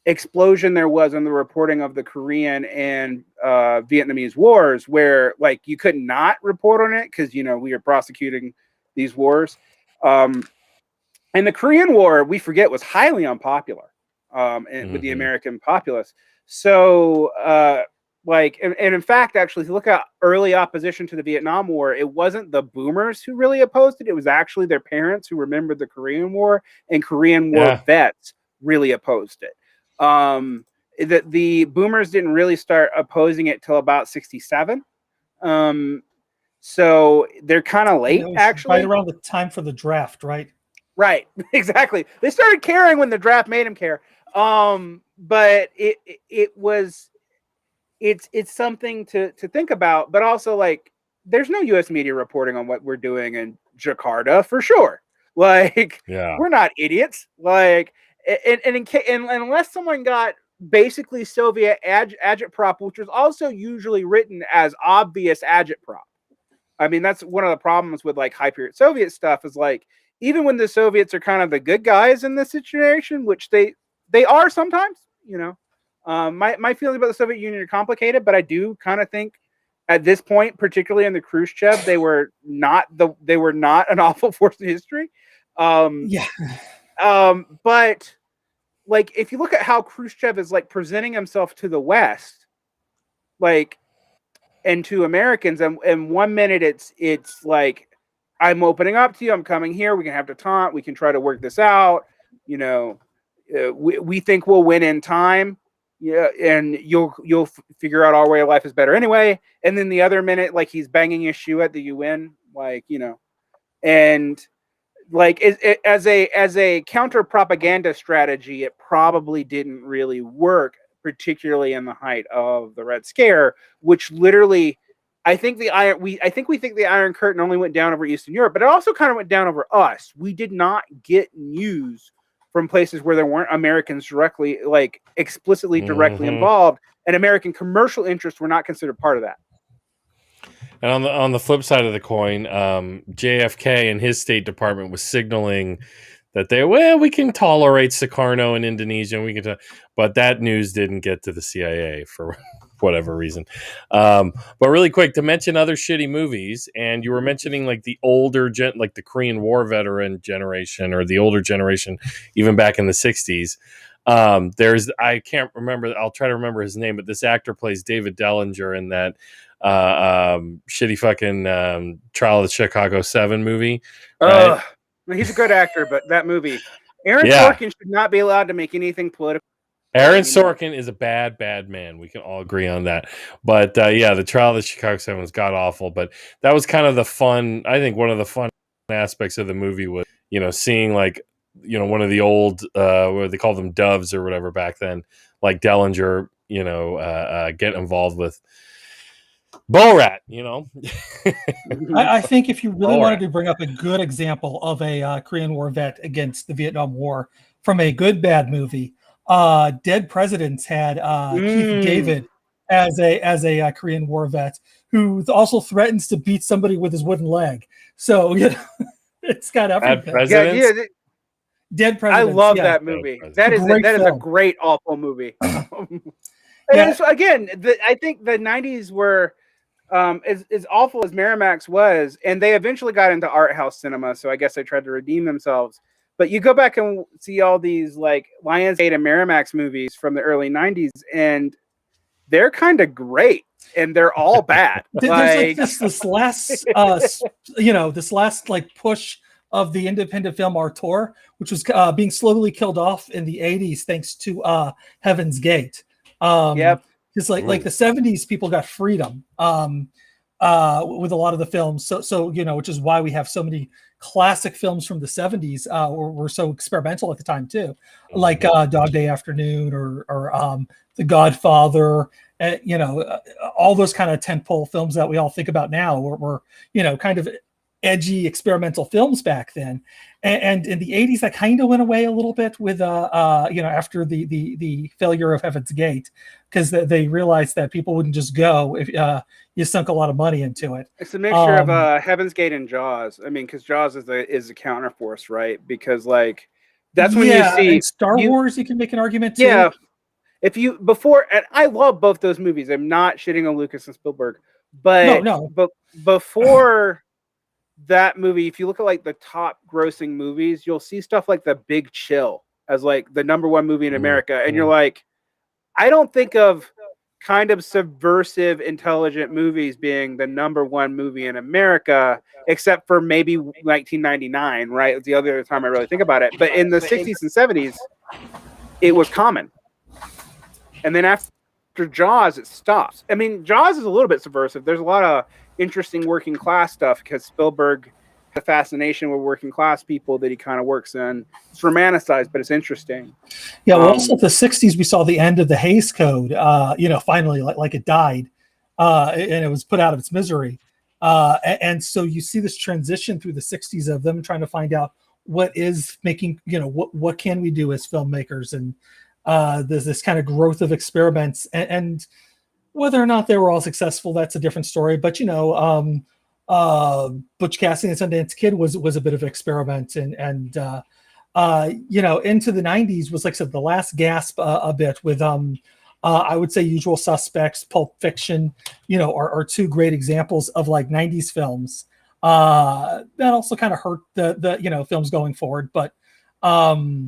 explosion there was in the reporting of the Korean and Vietnamese wars, where like you could not report on it because, you know, we are prosecuting these wars. And the Korean War, we forget, was highly unpopular with the American populace. So, and in fact, actually, if you look at early opposition to the Vietnam War, it wasn't the boomers who really opposed it. It was actually their parents who remembered the Korean War, and Korean War vets really opposed it. The boomers didn't really start opposing it till about 1967. So they're kind of late, actually. Right around the time for the draft, right? Right, exactly. They started caring when the draft made them care. But it's something to think about, but also like there's no US media reporting on what we're doing in Jakarta for sure. Like we're not idiots. Like and unless someone got basically Soviet agitprop, which was also usually written as obvious agitprop. I mean, that's one of the problems with like high period Soviet stuff is like, even when the Soviets are kind of the good guys in this situation, which they are sometimes, you know, my feelings about the Soviet Union are complicated, but I do kind of think at this point, particularly in the Khrushchev, they were not an awful force in history. But like, if you look at how Khrushchev is like presenting himself to the West, like, and to Americans, and 1 minute it's like, I'm opening up to you, I'm coming here, we can have detente, we can try to work this out, you know, we think we'll win in time, and you'll figure out our way of life is better anyway. And then the other minute, like, he's banging his shoe at the UN, like, you know, and like as a counter propaganda strategy, it probably didn't really work, particularly in the height of the Red Scare, which literally, I think we think the Iron Curtain only went down over Eastern Europe, but it also kind of went down over us. We did not get news from places where there weren't Americans directly, like explicitly directly involved, and American commercial interests were not considered part of that. And on the flip side of the coin, JFK and his State Department was signaling that we can tolerate Sukarno in Indonesia, and but that news didn't get to the CIA for whatever reason. But really quick, to mention other shitty movies, and you were mentioning like the older like the Korean War veteran generation, or the older generation, even back in the 60s. I can't remember. I'll try to remember his name, but this actor plays David Dellinger in that shitty fucking Trial of the Chicago 7 movie. Right? He's a good actor, but that movie, Aaron Sorkin should not be allowed to make anything political. Aaron Sorkin is a bad man. We can all agree on that. But the Trial of the Chicago 7 was god awful. But that was kind of the fun. I think one of the fun aspects of the movie was, you know, seeing like, you know, one of the old, what they called them, doves or whatever back then, like Dellinger, you know, get involved with Borat, you know. I think if you really wanted to bring up a good example of a Korean War vet against the Vietnam War from a good bad movie, Dead Presidents had Keith David as a Korean War vet who also threatens to beat somebody with his wooden leg. So, you know, it's got everything. Dead Presidents. I love that movie. That is a great awful movie. So again, I think the 90s were as awful as Miramax was, and they eventually got into art house cinema, so I guess they tried to redeem themselves. But you go back and see all these like Lionsgate and Miramax movies from the early 90s, and they're kind of great, and they're all bad. There's like this last this last like push of the independent film auteur, which was being slowly killed off in the 80s thanks to Heaven's Gate. Because like the 70s, people got freedom with a lot of the films. So you know, which is why we have so many classic films from the 70s were so experimental at the time too, like Dog Day Afternoon or The Godfather. You know, all those kind of tentpole films that we all think about now were you know, kind of edgy experimental films back then. And in the 80s, that kind of went away a little bit with after the failure of Heaven's Gate, because they realized that people wouldn't just go if you sunk a lot of money into it. It's a mixture of Heaven's Gate and Jaws. I mean, because Jaws is a counterforce, right? Because like that's when you see and Star Wars. You can make an argument too. Yeah, if you and I love both those movies. I'm not shitting on Lucas and Spielberg, but but before that movie, if you look at like the top grossing movies, you'll see stuff like The Big Chill as like the #1 movie in America, and you're like, I don't think of kind of subversive, intelligent movies being the #1 movie in America, except for maybe 1999, right? It's the other time I really think about it. But in the 60s and 70s, it was common. And then after Jaws, it stops. I mean, Jaws is a little bit subversive. There's a lot of interesting working class stuff because Spielberg has a fascination with working class people that he kind of works in. It's romanticized, but it's interesting. Yeah, well, also the 60s, we saw the end of the Hays Code, finally, like it died, and it was put out of its misery. And so you see this transition through the 60s of them trying to find out what is making, what can we do as filmmakers? And there's this kind of growth of experiments, and whether or not they were all successful, that's a different story. But Butch Cassidy and Sundance Kid was a bit of an experiment, and into the 90s was, like I said, the last gasp a bit with I would say Usual Suspects, Pulp Fiction, are two great examples of like 90s films that also kind of hurt the films going forward, but are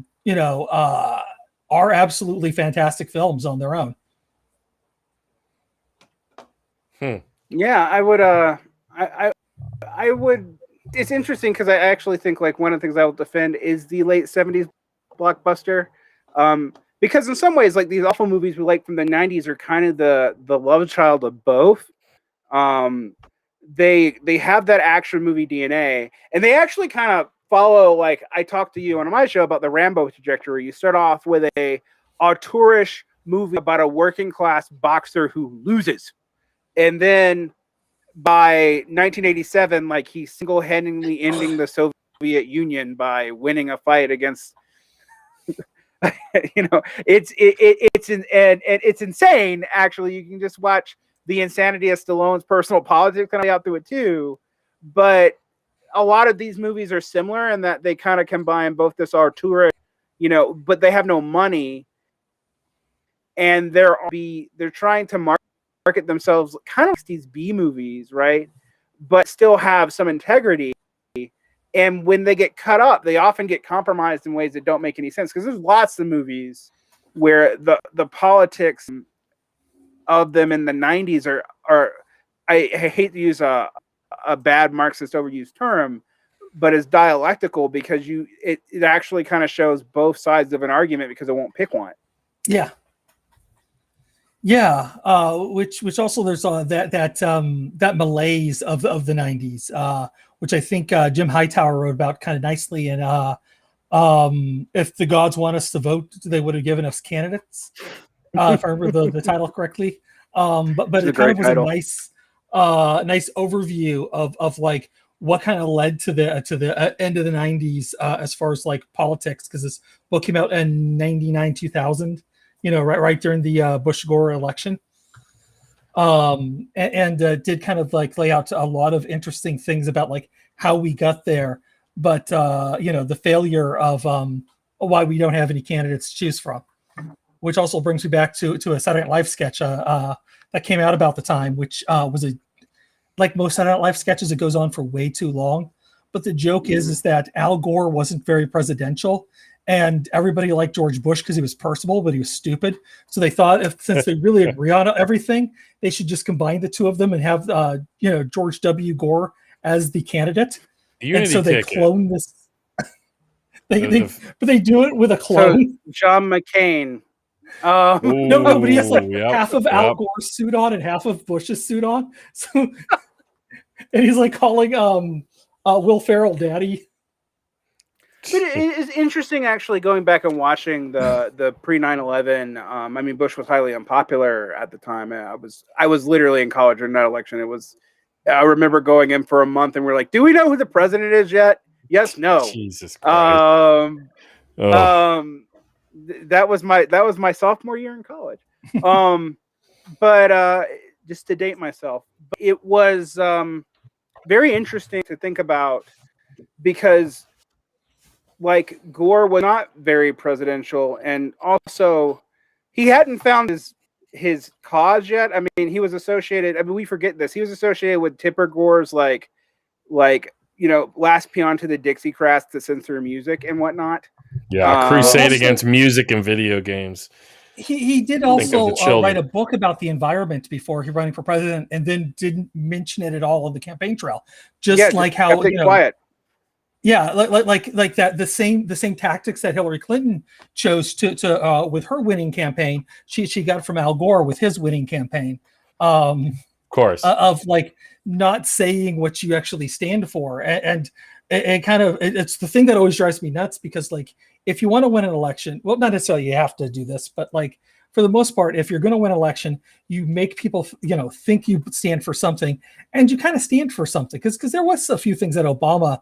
absolutely fantastic films on their own. Yeah, I would. It's interesting because I actually think like one of the things I will defend is the late 70s blockbuster, because in some ways, like these awful movies we like from the 90s are kind of the love child of both. They have that action movie DNA, and they actually kind of follow, like I talked to you on my show about the Rambo trajectory. You start off with a auteurish movie about a working class boxer who loses. And then by 1987, like he's single-handedly ending the Soviet Union by winning a fight against, it's insane. Actually, you can just watch the insanity of Stallone's personal politics kind of out through it too. But a lot of these movies are similar in that they kind of combine both this auteur, but they have no money, and they're trying to market themselves kind of like these B movies, right? But still have some integrity. And when they get cut up, they often get compromised in ways that don't make any sense. Because there's lots of movies where the politics of them in the 90s are I hate to use a bad Marxist overused term, but is dialectical because it actually kind of shows both sides of an argument because it won't pick one. Yeah. Which also there's that malaise of the 90s, which I think Jim Hightower wrote about kind of nicely. And if the gods want us to vote, they would have given us candidates, if I remember the title correctly. But it kind of was title. A nice overview of like what kind of led to the end of the 90s as far as like politics, because this book came out in 99 2000. Right during the Bush Gore election, and did kind of like lay out a lot of interesting things about like how we got there, but the failure of why we don't have any candidates to choose from, which also brings me back to a Saturday Night Live sketch that came out about the time, which was like most Saturday Night Live sketches, it goes on for way too long. But the joke is that Al Gore wasn't very presidential. And everybody liked George Bush because he was personable, but he was stupid. So they thought since they really agree on everything, they should just combine the two of them and have George W. Gore as the candidate. And so they clone this. But they do it with a clone. So John McCain. No, but he has like half of Al Gore's suit on and half of Bush's suit on. So, and he's like calling Will Ferrell daddy. But it is interesting, actually, going back and watching the pre 9/11. Bush was highly unpopular at the time. I was literally in college during that election. It was I remember going in for a month, and we're like, "Do we know who the president is yet?" Yes, no. Jesus Christ. That was my sophomore year in college. But just to date myself, it was very interesting to think about because, like, Gore was not very presidential, and also he hadn't found his cause yet. I mean, he was associated. I mean, we forget this. He was associated with Tipper Gore's like last peon to the Dixiecrats to censor music and whatnot. Yeah, crusade against music and video games. He did also write a book about the environment before he running for president, and then didn't mention it at all on the campaign trail. Just like how quiet. Yeah, like that. The same tactics that Hillary Clinton chose to with her winning campaign. She got from Al Gore with his winning campaign. Of course, of like not saying what you actually stand for, and it's the thing that always drives me nuts because like if you want to win an election, well, not necessarily you have to do this, but like for the most part, if you're going to win an election, you make people think you stand for something, and you kind of stand for something because there was a few things that Obama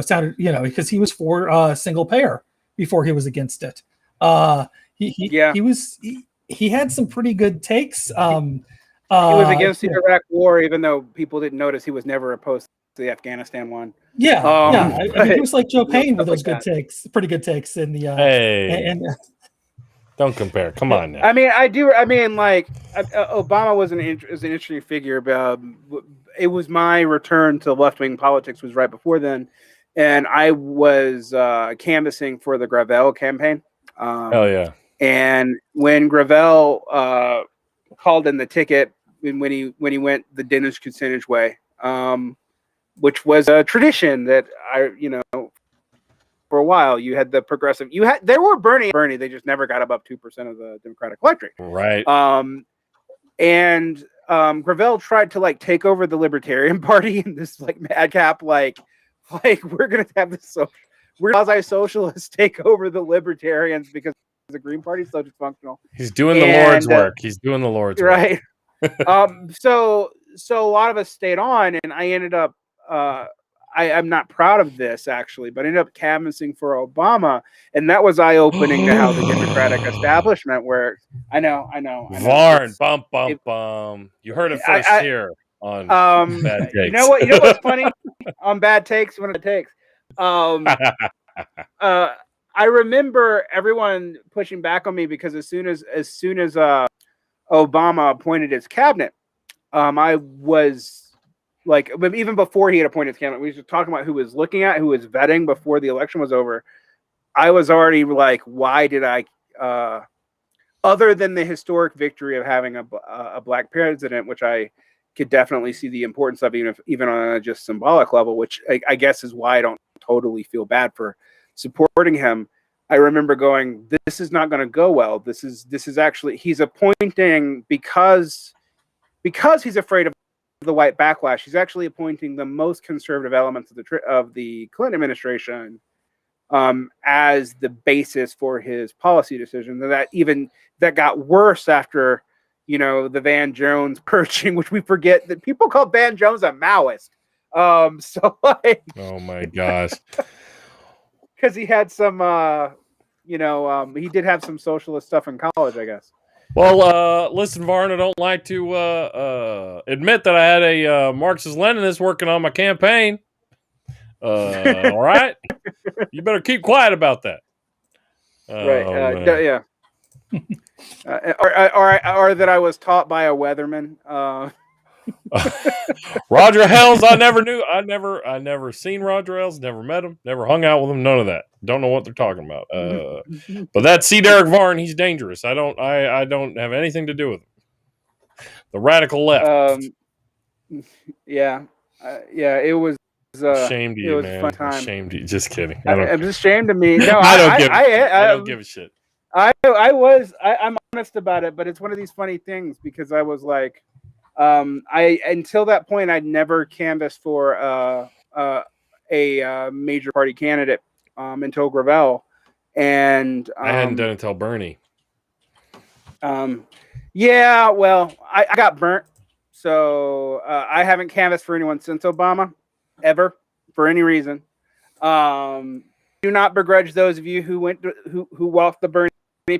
sounded because he was for single payer before he was against it. He had some pretty good takes. He was against the Iraq War, even though people didn't notice he was never opposed to the Afghanistan one. Yeah, I mean, he was like Joe Payne with those good takes, pretty good takes in the. Don't compare. Come on now. I mean, Obama was an interesting figure, but it was my return to left-wing politics was right before then, and I was canvassing for the Gravel campaign. Hell yeah! And when Gravel called in the ticket, when he went the Dennis Kucinich way, which was a tradition that for a while you had the progressive, there were Bernie, they just never got above 2% of the Democratic electorate. Right. And Gravel tried to like take over the Libertarian Party in this like madcap, like we're going to have this quasi-socialists take over the Libertarians because the Green Party is so dysfunctional. He's doing the Lord's work. He's doing the Lord's work. Right. So a lot of us stayed on, and I ended up, I'm not proud of this actually, but I ended up canvassing for Obama, and that was eye-opening to how the Democratic establishment works. I know. Varn, bum. You heard it first here on Bad Takes. You know what's funny on Bad Takes? One of the takes. I remember everyone pushing back on me because as soon as Obama appointed his cabinet, I was like, even before he had appointed his cabinet, we were talking about who was looking at, who was vetting before the election was over. I was already like, why did I, other than the historic victory of having a black president, which I could definitely see the importance of, even on a just symbolic level, which I guess is why I don't totally feel bad for supporting him. I remember going, this is not going to go well. This is actually, he's appointing because he's afraid of the white backlash. He's actually appointing the most conservative elements of the Clinton administration as the basis for his policy decision. That got worse after, the Van Jones purging, which we forget that people call Van Jones a Maoist. So like, oh my gosh, because he had some, he did have some socialist stuff in college, I guess. Well, listen, Varn, I don't like to admit that I had a Marxist-Leninist working on my campaign. All right? You better keep quiet about that. Right. Yeah. Or that I was taught by a weatherman. Roger Ailes, I never knew. I never seen Roger Ailes, never met him, never hung out with him, none of that. Don't know what they're talking about. But that Derick Varn, he's dangerous. I don't have anything to do with him. The radical left. It was shame to you, man. Shame to you. Just kidding. I'm just ashamed of me. No, I don't give a shit. I'm honest about it, but it's one of these funny things because I was like, until that point, I'd never canvassed for a major party candidate until Gravel, and I hadn't done it until Bernie. Yeah, well, I got burnt. So I haven't canvassed for anyone since Obama, ever, for any reason. Do not begrudge those of you who who walked the Bernie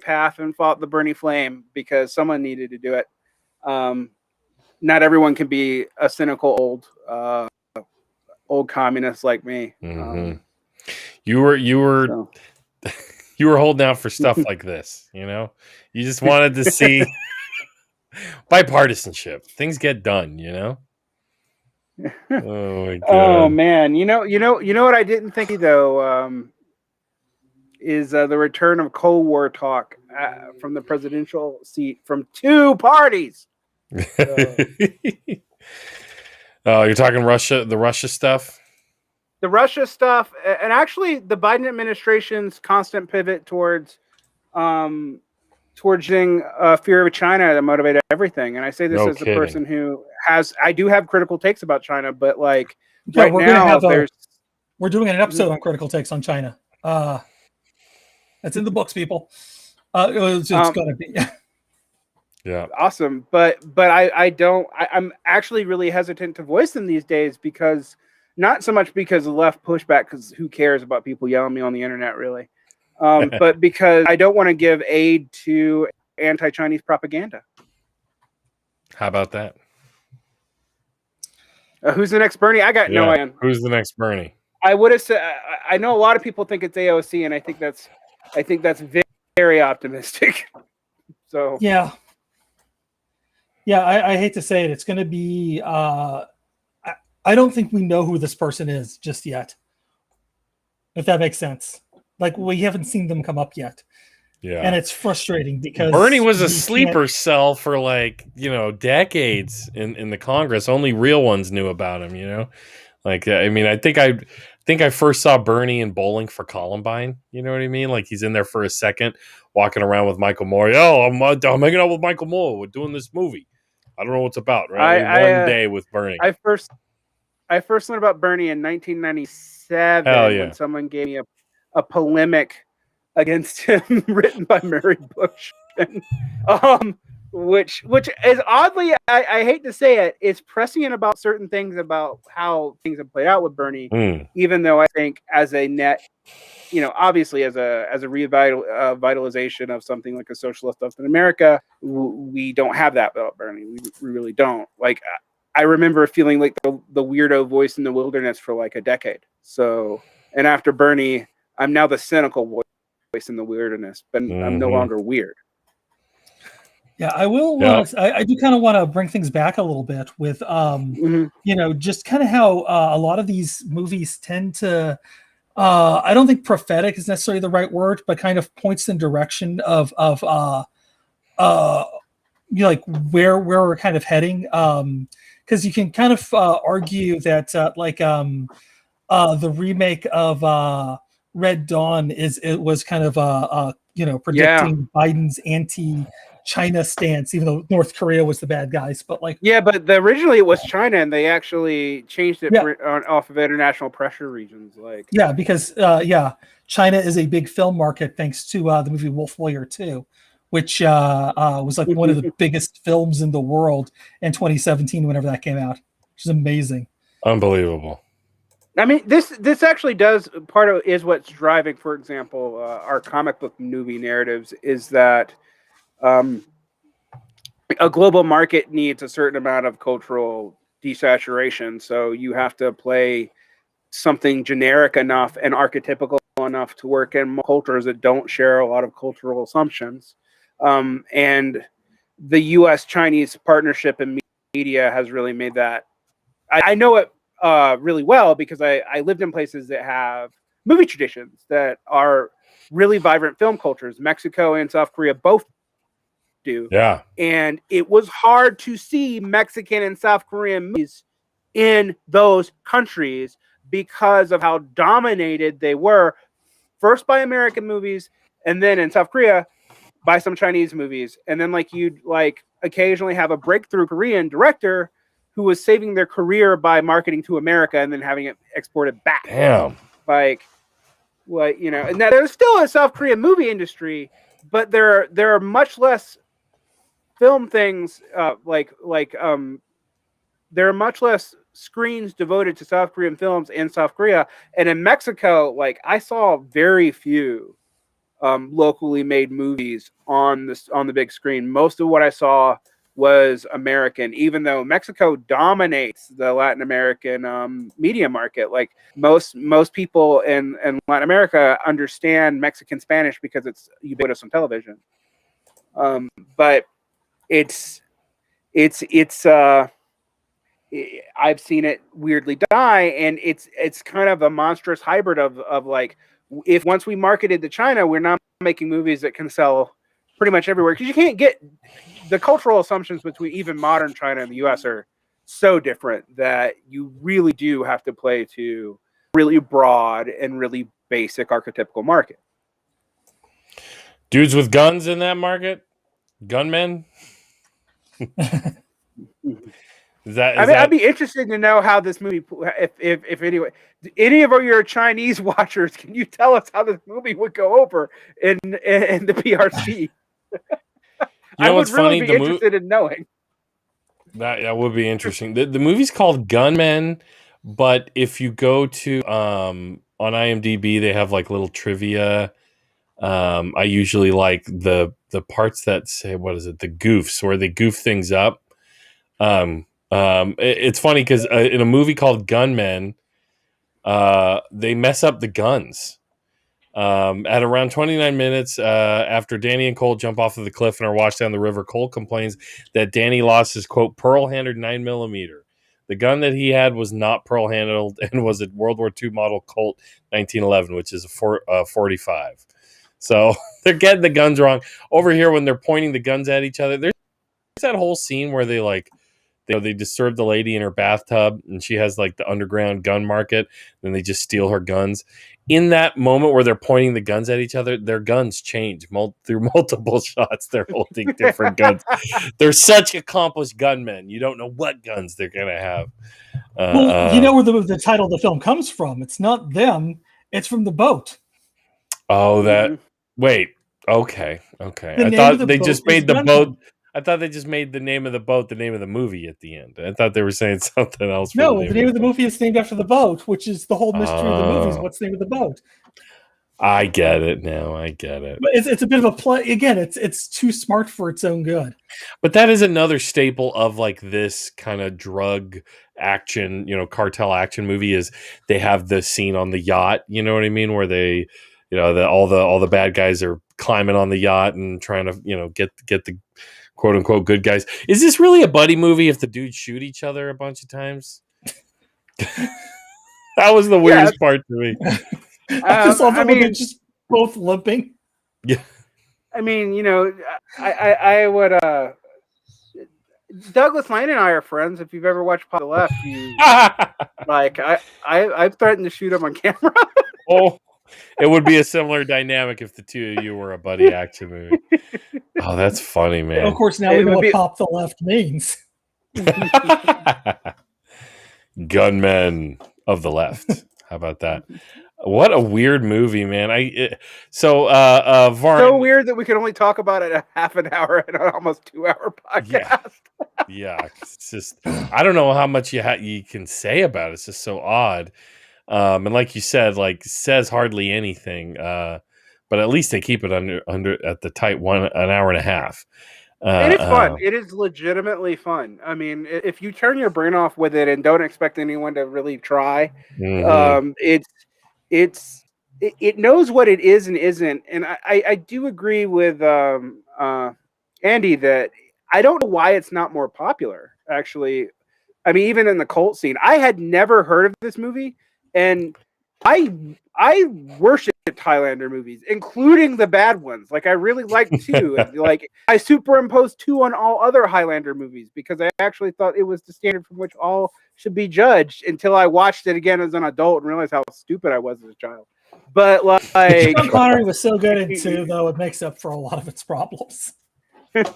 path and fought the Bernie flame, because someone needed to do it. Not everyone can be a cynical old communist like me. Mm-hmm. You were So. you were holding out for stuff like this, you know. You just wanted to see bipartisanship. Things get done, you know. Oh my God. Oh man, you know what I didn't think though is the return of Cold War talk from the presidential seat from two parties. Oh, you're talking Russia, the Russia stuff? The Russia stuff, and actually the Biden administration's constant pivot towards using fear of China to motivate everything. And I say this as a person who I do have critical takes about China, but like right now we're doing an episode on critical takes on China. That's in the books, people. It's gonna be. Yeah. Awesome. But I'm actually really hesitant to voice them these days, because not so much because of left pushback, because who cares about people yelling at me on the internet, really. But because I don't want to give aid to anti-Chinese propaganda. How about that? Who's the next Bernie? I got no idea. Who's the next Bernie? I would have said. I know a lot of people think it's AOC, and I think that's very, very optimistic. So yeah. I hate to say it. It's going to be. I don't think we know who this person is just yet. If that makes sense. Like, we haven't seen them come up yet. Yeah. And it's frustrating because Bernie was a sleeper cell for decades in the Congress. Only real ones knew about him, you know? Like, I mean, I think I first saw Bernie in Bowling for Columbine. You know what I mean? Like, he's in there for a second, walking around with Michael Moore. Oh, I'm hanging out with Michael Moore. We're doing this movie. I don't know what's about, right? One day with Bernie. I first learned about Bernie in 1997 when someone gave me a polemic against him written by Mary Bush, which is oddly, I hate to say it, is prescient about certain things about how things have played out with Bernie. Even though I think as a net, obviously as a revitalization of something like a socialist stuff in America, we don't have that about Bernie. We really don't. Like, I remember feeling like the weirdo voice in the wilderness for like a decade. So, and after Bernie, I'm now the cynical voice in the wilderness, but I'm no longer weird. Yeah, I will. I do kind of want to bring things back a little bit with, just kind of how a lot of these movies tend to. I don't think prophetic is necessarily the right word, but kind of points in direction of like where we're kind of heading. Because you can kind of argue that the remake of Red Dawn was kind of predicting Biden's anti-China stance, even though North Korea was the bad guys. But but originally it was China, and they actually changed it off of international pressure regions. Because China is a big film market thanks to the movie Wolf Warrior 2. Which was like one of the biggest films in the world in 2017, whenever that came out, which is amazing. Unbelievable. I mean, this actually is what's driving, for example, our comic book movie narratives, is that a global market needs a certain amount of cultural desaturation. So you have to play something generic enough and archetypical enough to work in cultures that don't share a lot of cultural assumptions. And the U.S.-Chinese partnership in media has really made that. I know it really well because I lived in places that have movie traditions that are really vibrant film cultures. Mexico and South Korea both do. Yeah. And it was hard to see Mexican and South Korean movies in those countries because of how dominated they were, first by American movies, and then in South Korea by some Chinese movies. And then you'd occasionally have a breakthrough Korean director who was saving their career by marketing to America and then having it exported back. Damn. And that there's still a South Korean movie industry, but there are much less film things there are much less screens devoted to South Korean films in South Korea, and in Mexico, like I saw very few locally made movies on the big screen. Most of what I saw was American, even though Mexico dominates the Latin American media market. Like most people in Latin America understand Mexican Spanish because it's ubiquitous on television. But I've seen it weirdly die, and it's kind of a monstrous hybrid of like, if once we marketed to China, we're not making movies that can sell pretty much everywhere, because you can't get the cultural assumptions between even modern China and the US are so different that you really do have to play to really broad and really basic archetypical market. Dudes with guns in that market? Gunmen? I'd be interested to know how this movie, if anyway, any of your Chinese watchers, can you tell us how this movie would go over in the PRC? I would really be interested in knowing. That would be interesting. The movie's called Gunmen, but if you go to on IMDb, they have like little trivia. I usually like the parts that say, what is it, the goofs, where they goof things up. It's funny because in a movie called Gunmen, they mess up the guns. At around 29 minutes after Danny and Cole jump off of the cliff and are washed down the river, Cole complains that Danny lost his, quote, pearl-handled 9mm. The gun that he had was not pearl-handled and was a World War II model Colt 1911, which is a 45. So they're getting the guns wrong. Over here, when they're pointing the guns at each other, there's that whole scene where they disturb the lady in her bathtub, and she has like the underground gun market, and they just steal her guns. In that moment where they're pointing the guns at each other, their guns change through multiple shots. They're holding different guns. They're such accomplished gunmen. You don't know what guns they're going to have. Well, you know where the title of the film comes from. It's not them. It's from the boat. Oh, wait. Okay. I thought they just made the boat. I thought they just made the name of the boat the name of the movie at the end. I thought they were saying something else. No, the name of the movie is named after the boat, which is the whole mystery of the movie. Is what's the name of the boat? I get it now. I get it. But it's a bit of a play. Again, it's too smart for its own good. But that is another staple of like this kind of drug action, cartel action movie, is they have the scene on the yacht. You know what I mean? Where they, all the bad guys are climbing on the yacht and trying to, get the quote unquote good guys. Is this really a buddy movie if the dudes shoot each other a bunch of times? That was the weirdest part to me. I just love when they're just both limping. Yeah. I mean, I would Douglas Lane and I are friends. If you've ever watched Pop the Left, you like I've threatened to shoot him on camera. Oh, it would be a similar dynamic if the two of you were a buddy action movie. Oh, that's funny, man. Of course, now we know what Pop the Left means. Gunmen of the Left. How about that? What a weird movie, man. Varn. So weird that we could only talk about it a half an hour in an almost 2-hour podcast. Yeah. It's just, I don't know how much you can say about it. It's just so odd. And like you said, says hardly anything. But at least they keep it under at the tight an hour and a half. And it's fun. It is legitimately fun. I mean, if you turn your brain off with it and don't expect anyone to really try, it knows what it is and isn't. And I do agree with Andy that I don't know why it's not more popular, actually. I mean, even in the cult scene, I had never heard of this movie, and I worship Highlander movies, including the bad ones. Like, I really like 2. Like, I superimposed 2 on all other Highlander movies because I actually thought it was the standard from which all should be judged, until I watched it again as an adult and realized how stupid I was as a child. But like, Sean Connery was so good in 2, though it makes up for a lot of its problems. The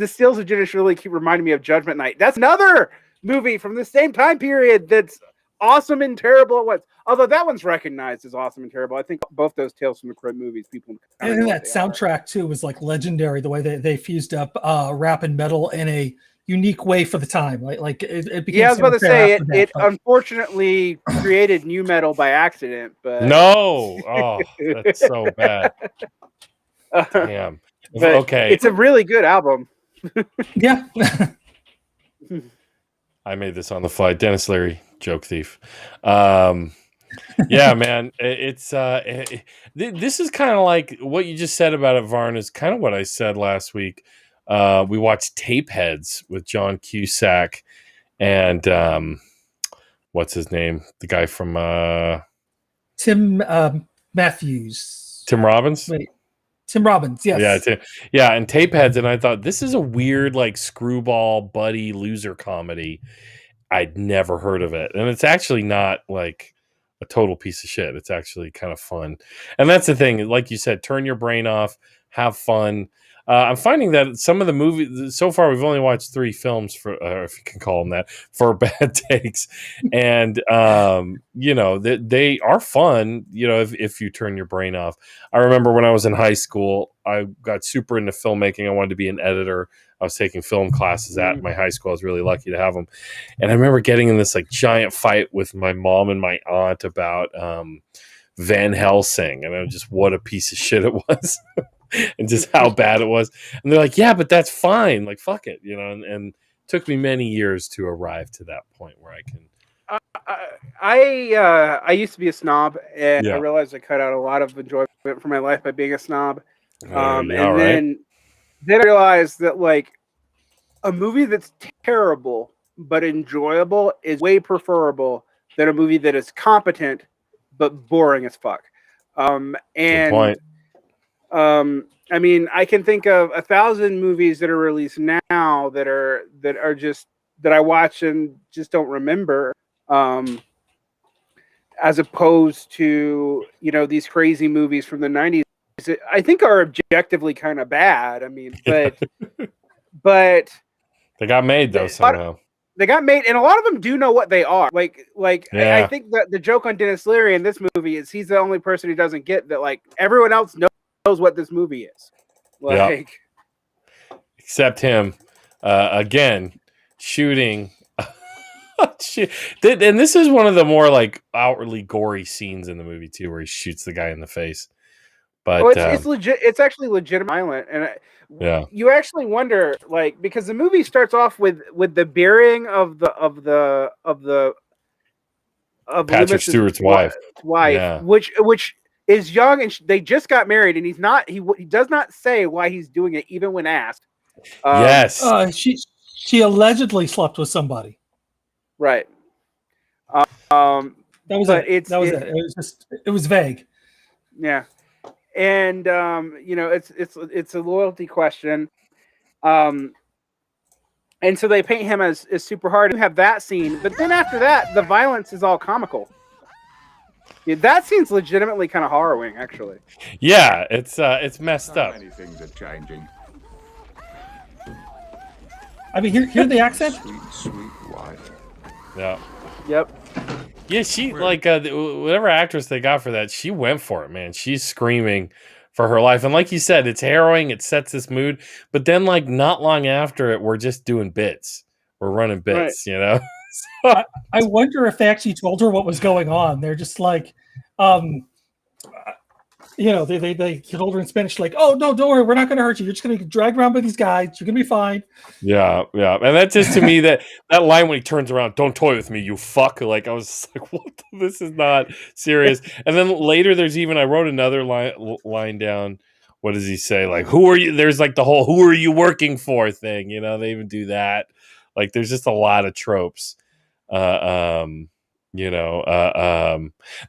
stills of Janice really keep reminding me of Judgment Night. That's another movie from the same time period that's awesome and terrible at once. Although that one's recognized as awesome and terrible. I think both those Tales from the Crypt movies, people kinda And know that what they soundtrack too was like legendary. The way they fused up rap and metal in a unique way for the time. Like it became. Yeah, I was about to say after that, it but- unfortunately created new metal by accident, but No, oh, that's so bad. Damn. but Okay, it's a really good album. yeah. I made this on the fly. Dennis Leary, joke thief. Yeah, man, this is kind of like what you just said about it, Varn, is kind of what I said last week. We watched Tapeheads with John Cusack and what's his name? The guy from Tim Matthews. Tim Robbins. Wait, Tim Robbins. Yes. Yeah, and Tapeheads, and I thought this is a weird like screwball buddy loser comedy. I'd never heard of it, and it's actually not like a total piece of shit. It's actually kind of fun, and that's the thing. Like you said, turn your brain off, have fun. I'm finding that some of the movies so far, we've only watched 3 films for, if you can call them that, for bad takes, and you know they are fun. You know, if you turn your brain off. I remember when I was in high school, I got super into filmmaking. I wanted to be an editor. I was taking film classes at my high school. I was really lucky to have them, and I remember getting in this like giant fight with my mom and my aunt about Van Helsing, and I was just what a piece of shit it was. And just how bad it was. And they're like, yeah, but that's fine. Like, fuck it, you know. And it took me many years to arrive to that point where I can. I used to be a snob, and Yeah. I realized I cut out a lot of enjoyment from my life by being a snob. And right. then I realized that like a movie that's terrible but enjoyable is way preferable than a movie that is competent but boring as fuck. Good And point. I mean, I can think of 1,000 movies that are released now that are just that I watch and just don't remember. As opposed to, you know, these crazy movies from the 90s that I think are objectively kind of bad. I mean, but They got made though somehow. they got made, and a lot of them do know what they are. Yeah. I think that the joke on Dennis Leary in this movie is he's the only person who doesn't get that. Like everyone else knows what this movie is. Like, Except him, again, shooting. And this is one of the more like outwardly gory scenes in the movie too, where he shoots the guy in the face. But it's legit. It's actually legitimate violent, and yeah, you actually wonder, like, because the movie starts off with the burying of Patrick Loomis's Stewart's wife, yeah. which is young, and they just got married, and he does not say why he's doing it, even when asked. Yes, She allegedly slept with somebody. Right. That was but it. It was vague. Yeah. And you know, it's a loyalty question. And so they paint him as super hard. You have that scene, but then after that, the violence is all comical. Yeah, that scene's legitimately kind of harrowing, actually. Yeah, it's messed up. Many things are changing. I mean, hear the accent. Sweet, sweet wife. Yeah. Yep. Yeah, she like whatever actress they got for that, she went for it, man. She's screaming for her life, and like you said, it's harrowing. It sets this mood, but then like not long after it, we're just doing bits. We're running bits, Right. you know. I wonder if they actually told her what was going on. They're just like, you know, they told her in Spanish, like, "Oh no, don't worry, we're not going to hurt you. You're just going to get dragged around by these guys. You're going to be fine." Yeah, and that's just to me that line when he turns around, "Don't toy with me, you fuck!" Like I was just like, "What? This is not serious." And then later, there's even I wrote another line down. What does he say? Like, "Who are you?" There's like the whole "Who are you working for?" thing. You know, they even do that. Like, there's just a lot of tropes. You know,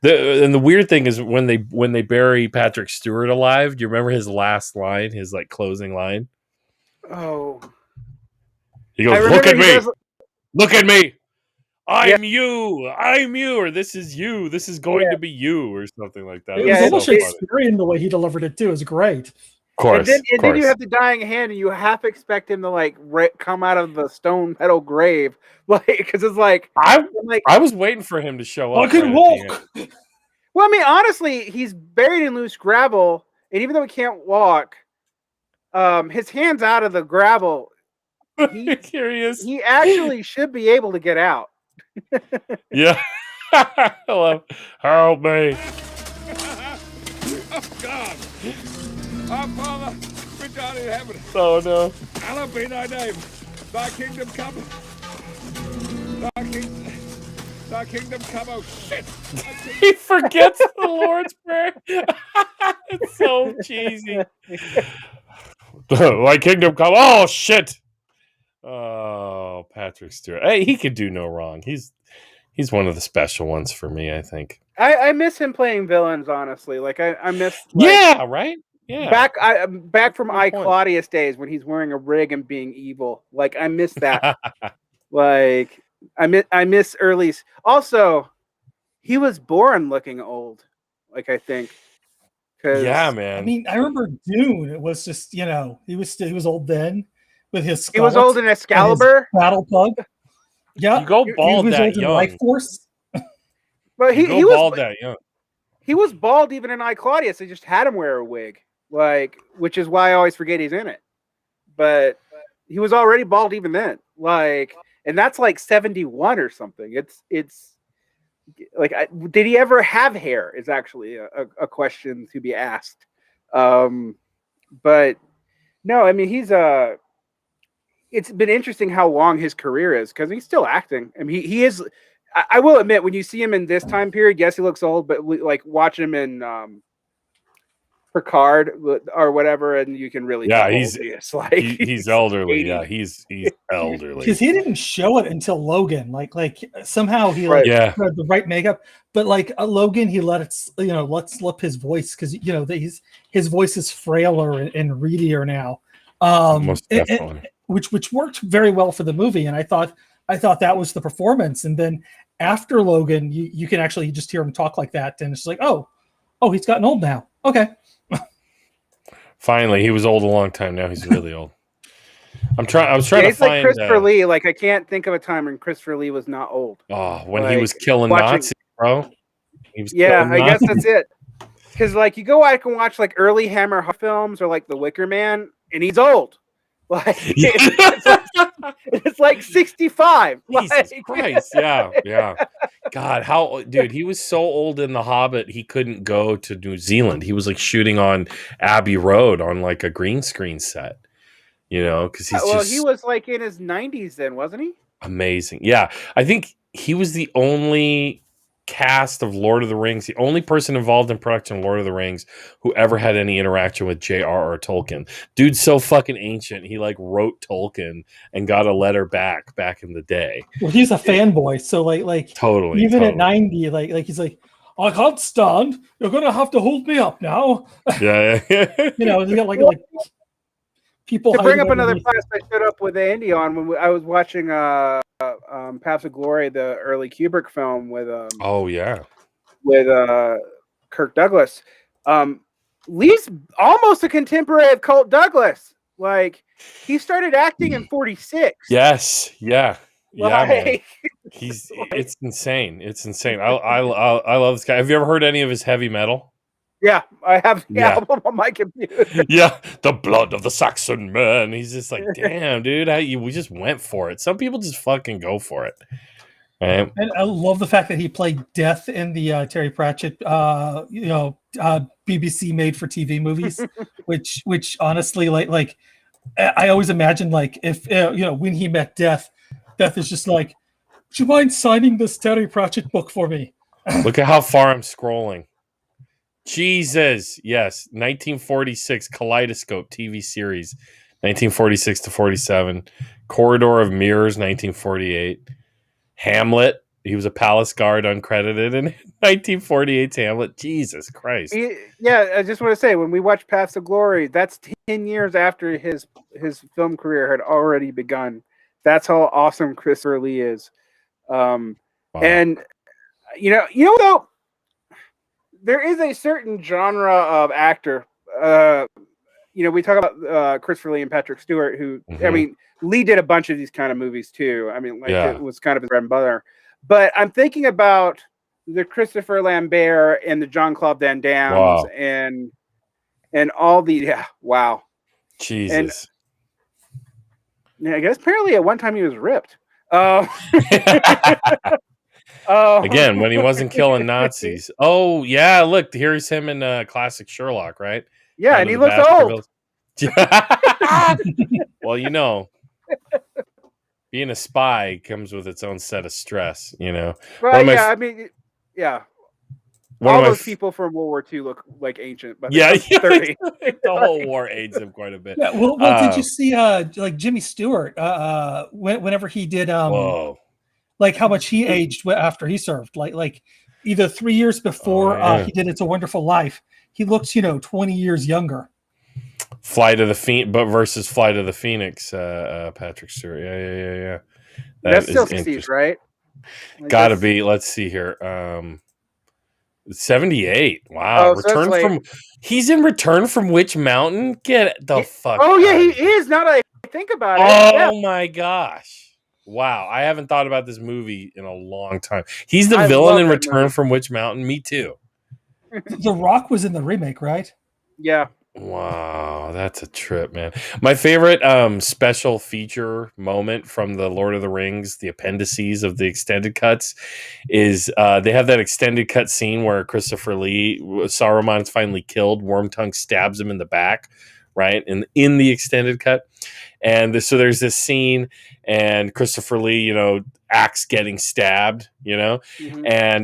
the weird thing is when they bury Patrick Stewart alive. Do you remember his last line? His like closing line. Oh. He goes, "Look at me, look at me. I'm you, or this is you. This is going to be you," or something like that. It was almost Shakespearean the way he delivered it too. It was great. course, and then you have the dying hand, and you half expect him to like come out of the stone metal grave, like because it's like I was waiting for him to show up. I can right walk. Well, I mean, honestly, he's buried in loose gravel, and even though he can't walk, his hands out of the gravel. Here he is. He actually should be able to get out. Yeah. Hello. Help me. Oh, God. Our Father, which art in heaven, Oh, no. hallowed be thy name. Thy kingdom come. Thy kingdom come, oh shit. He forgets the Lord's Prayer. It's so cheesy. Thy kingdom come. Oh, shit. Oh, Patrick Stewart. Hey, he could do no wrong. He's one of the special ones for me, I think. I miss him playing villains, honestly. Like I miss yeah, right? Yeah. Back from I point. Claudius days when he's wearing a rig and being evil. Like I miss that. Like I miss early. Also, he was born looking old. Like I think. Yeah, man. I mean, I remember Dune. It was just he was old then with his. He was old in Excalibur. Battle Pug. Yeah, you go bald he was that old young. In Life Force. But he was bald that young. He was bald even in I Claudius. They just had him wear a wig, like, which is why I always forget he's in it. But he was already bald even then, like, and that's like 71 or something. It's like, did he ever have hair? Is actually a question to be asked. But no, I mean it's been interesting how long his career is because he's still acting. I mean, he is. I will admit, when you see him in this time period, yes, he looks old, but like watching him in Picard or whatever, and you can really tell he's like he's elderly. 80. Yeah, he's elderly because he didn't show it until Logan. Like somehow he right. had the right makeup, but like Logan, he let slip his voice because his voice is frailer and reedier now. Most definitely. Which worked very well for the movie, and I thought that was the performance. And then after Logan, you can actually just hear him talk like that, and it's like, oh, he's gotten old now. Okay. Finally, he was old a long time. Now he's really old. I was trying to find. It's like Christopher Lee. Like I can't think of a time when Christopher Lee was not old. Oh, when he was killing Nazis, bro. He was I guess that's it. Because like you go back and watch like early Hammer films or like The Wicker Man, and he's old. Like it's like 65. Jesus Christ. Yeah. God, dude, he was so old in The Hobbit, he couldn't go to New Zealand. He was like shooting on Abbey Road on like a green screen set, because he was like in his 90s then, wasn't he? Amazing. Yeah. I think he was the only cast of Lord of the Rings, the only person involved in production of Lord of the Rings who ever had any interaction with J.R.R. Tolkien. Dude's so fucking ancient. He like wrote Tolkien and got a letter back in the day. Well, he's a fanboy, so like totally even at 90, like he's like, I can't stand. You're gonna have to hold me up now. Yeah. You got like people. To bring up another class I showed up with Andy on when I was watching Paths of Glory, the early Kubrick film with Kirk Douglas. Lee's almost a contemporary of Colt Douglas. Like he started acting in 46. Yes, yeah. Yeah, man. It's insane. It's insane. I love this guy. Have you ever heard any of his heavy metal? Yeah, I have the album on my computer. Yeah, the blood of the Saxon man. He's just like, damn, dude, we just went for it. Some people just fucking go for it. Right? And I love the fact that he played Death in the Terry Pratchett, BBC made for TV movies, which honestly, like, I always imagined like if when he met Death is just like, would you mind signing this Terry Pratchett book for me? Look at how far I'm scrolling. Jesus. Yes. 1946 Kaleidoscope TV series. 1946 to 47. Corridor of Mirrors, 1948. Hamlet. He was a palace guard uncredited in 1948's Hamlet. Jesus Christ. I just want to say, when we watch Paths of Glory, that's 10 years after his film career had already begun. That's how awesome Christopher Lee is. Wow. And, though, there is a certain genre of actor, we talk about Christopher Lee and Patrick Stewart, who, I mean, Lee did a bunch of these kind of movies too. I mean, like it was kind of his bread and butter. But I'm thinking about the Christopher Lambert and the Jean-Claude Van Dammes and all the Jesus. And I guess apparently at one time he was ripped. Again, when he wasn't killing Nazis. Oh yeah, look, here's him in classic Sherlock, right? Yeah, and he looks old. Well, being a spy comes with its own set of stress, Right, I mean, all those people from World War II look like ancient, but 30. The whole war aids him quite a bit. Yeah, well, did you see like Jimmy Stewart whenever he did like how much he aged after he served, like either 3 years before he did It's a Wonderful Life, he looks 20 years younger. Flight of the versus Flight of the Phoenix, Patrick Stewart. Yeah. That's still 60s, right? Gotta be. Let's see here. 78. Wow. He's in Return from Witch Mountain. Get the fuck. Oh yeah, he is. Now that I think about it. Oh my gosh. Wow. I haven't thought about this movie in a long time. He's the villain in Return from Witch Mountain. Me too. The Rock was in the remake, right? Yeah. Wow, that's a trip, man. My favorite special feature moment from the Lord of the Rings, the appendices of the extended cuts, is they have that extended cut scene where Christopher Lee, Saruman's finally killed, Wormtongue stabs him in the back, right? In the extended cut. And so there's this scene, and Christopher Lee, acts getting stabbed, and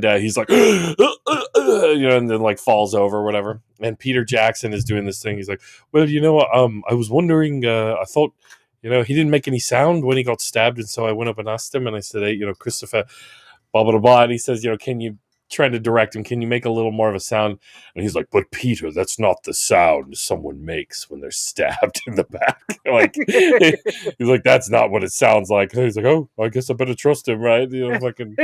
he's like, and then like falls over or whatever. And Peter Jackson is doing this thing. He's like, well, I was wondering, I thought, he didn't make any sound when he got stabbed. And so I went up and asked him, and I said, hey, Christopher, blah, blah, blah. And he says, can you, trying to direct him, can you make a little more of a sound? And he's like, but Peter, that's not the sound someone makes when they're stabbed in the back. Like, he's like, that's not what it sounds like. And he's like, oh, I guess I better trust him, right? Fucking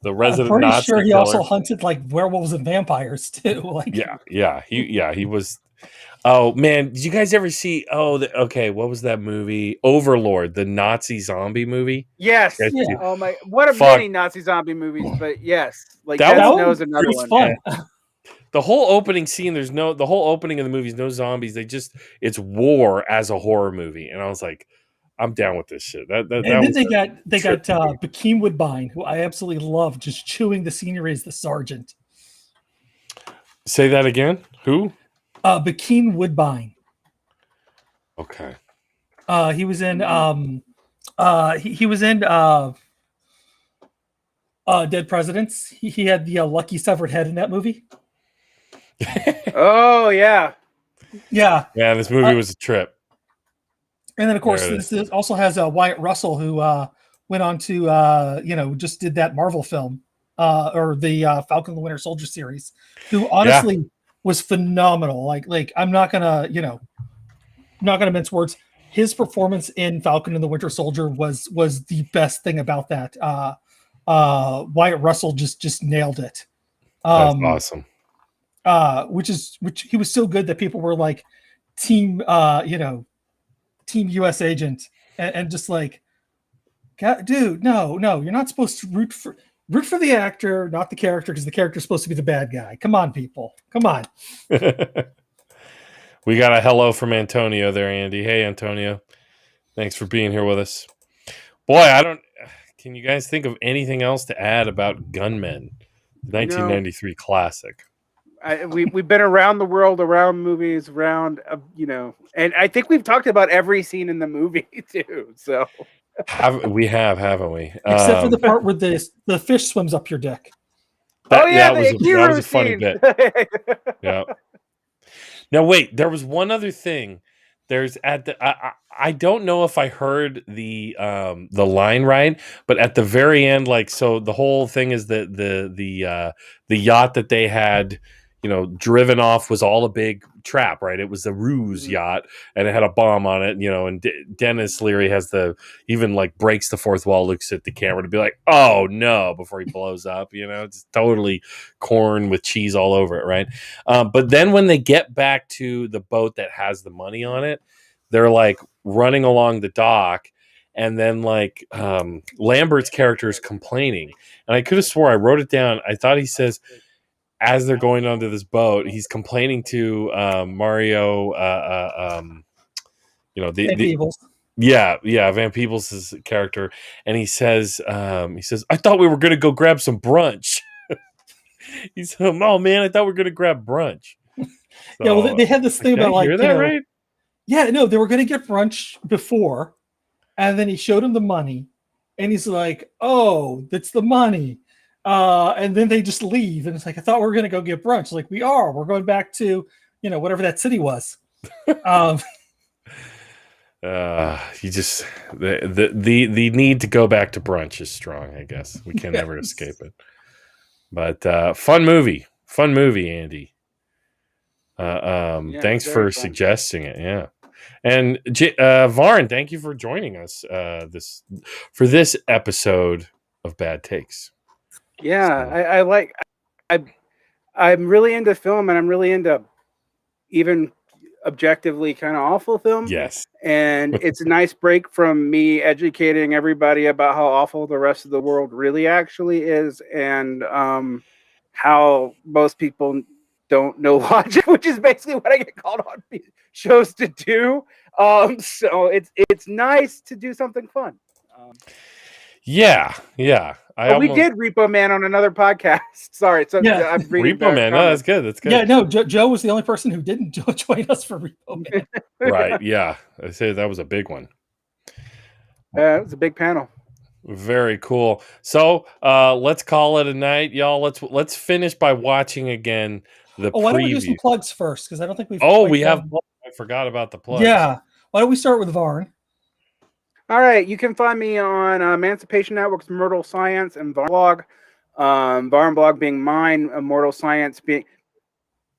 the resident Nazi. I'm pretty sure he also hunted like werewolves and vampires too. Like, he was. Oh man, did you guys ever see? What was that movie? Overlord, the Nazi zombie movie. Yes. Yeah. Oh my! What a many Nazi zombie movies, but yes, like that knows another one. Fun. The whole opening scene, the whole opening of the movie is no zombies. It's war as a horror movie, and I was like, I'm down with this shit. And then they got Kadeem Woodbine, who I absolutely love, just chewing the scenery as the sergeant. Say that again. Who? Kadeem Woodbine. Okay. He was in he was in Dead Presidents. He had the lucky severed head in that movie. Oh yeah. Yeah. Yeah, this movie was a trip. And then of course this also has Wyatt Russell, who went on to just did that Marvel film or the Falcon and the Winter Soldier series, who honestly was phenomenal. Like I'm not gonna mince words. His performance in Falcon and the Winter Soldier was the best thing about that. Wyatt Russell just nailed it. That's awesome. Which he was so good that people were like team Team US Agent and just like, dude, no, you're not supposed to root for the actor, not the character, because the character's supposed to be the bad guy. Come on, people. Come on. We got a hello from Antonio there, Andy. Hey, Antonio. Thanks for being here with us. Boy, can you guys think of anything else to add about Gunmen, the 1993 classic? We've been around the world, around movies, around, and I think we've talked about every scene in the movie too. So haven't we? Except for the part where the fish swims up your dick. That was a funny bit. Yeah. Now wait, there was one other thing. There's I don't know if I heard the line right, but at the very end, like, so the whole thing is the yacht that they had, driven off was all a big trap, right? It was a ruse yacht, and it had a bomb on it, and Dennis Leary even like breaks the fourth wall, looks at the camera to be like, oh no, before he blows up, it's totally corn with cheese all over it, right? But then when they get back to the boat that has the money on it, they're like running along the dock, and then like Lambert's character is complaining, and I could have swore I wrote it down. I thought he says, as they're going onto this boat, he's complaining to Mario, Van Peebles. Van Peebles' character, and he says, I thought we were going to go grab some brunch. He said, oh man, I thought we were going to grab brunch. So, yeah, well, they had this thing about like, hear that right? Yeah, no, they were going to get brunch before, and then he showed him the money, and he's like, oh, that's the money. And then they just leave, and it's like, I thought we were going to go get brunch. Like, we're going back to, whatever that city was. You just the need to go back to brunch is strong, I guess. We can never escape it. But fun movie, Andy. Thanks for suggesting it. Yeah. And Varn, thank you for joining us for this episode of Bad Takes. Yeah, so. I'm really into film, and I'm really into even objectively kind of awful film. Yes. And it's a nice break from me educating everybody about how awful the rest of the world really actually is, and how most people don't know logic, which is basically what I get called on shows to do. So it's nice to do something fun. Yeah. We did Repo Man on another podcast. Sorry, I'm reading Repo Man. No, that's good. Yeah, no, Joe was the only person who didn't join us for Repo Man. Right? Yeah, I say that was a big one. It was a big panel. Very cool. So let's call it a night, y'all. Let's finish by watching again the preview. Why don't we do some plugs first? Because I don't think we've. We have. I forgot about the plugs. Yeah. Why don't we start with Varn? All right, you can find me on Emancipation Network's Mortal Science and Varn Blog. Varn Blog being mine, Mortal Science being...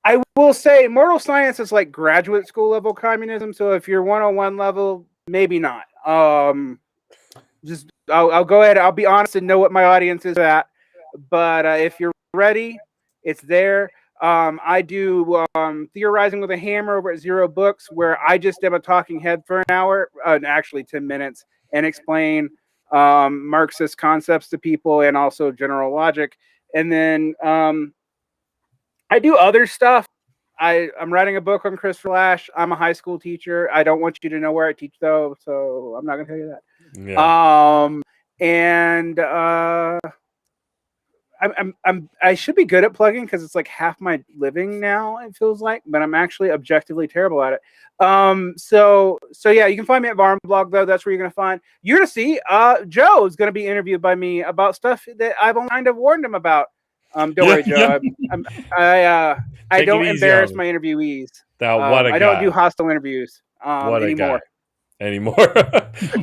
I will say Mortal Science is like graduate school level communism, so if you're 101 level, maybe not. I'll go ahead, I'll be honest and know what my audience is at. But if you're ready, it's there. I do Theorizing with a Hammer over at Zero Books, where I just am a talking head for an hour, actually 10 minutes, and explain Marxist concepts to people and also general logic. And then I do other stuff. I'm writing a book on Christopher Lash. I'm a high school teacher. I don't want you to know where I teach, though, so I'm not going to tell you that. Yeah. I should be good at plugging because it's like half my living now, it feels like, but I'm actually objectively terrible at it. So yeah, you can find me at Varn Blog, though. That's where you're going to see Joe is going to be interviewed by me about stuff that I've kind of warned him about. Don't worry, Joe. I don't embarrass my interviewees. I don't do hostile interviews anymore.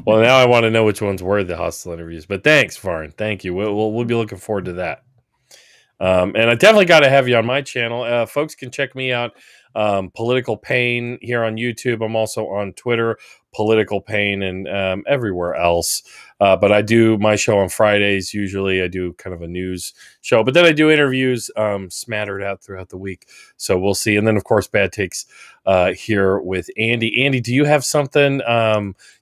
Well, now I want to know which ones were the hostile interviews. But thanks, Varn. Thank you. We'll be looking forward to that. And I definitely got to have you on my channel. Folks can check me out, Political Pain, here on YouTube. I'm also on Twitter, Political Pain, and everywhere else. But I do my show on Fridays. Usually I do kind of a news show, but then I do interviews smattered out throughout the week. So we'll see. And then, of course, Bad Takes here with Andy. Andy, do you have something?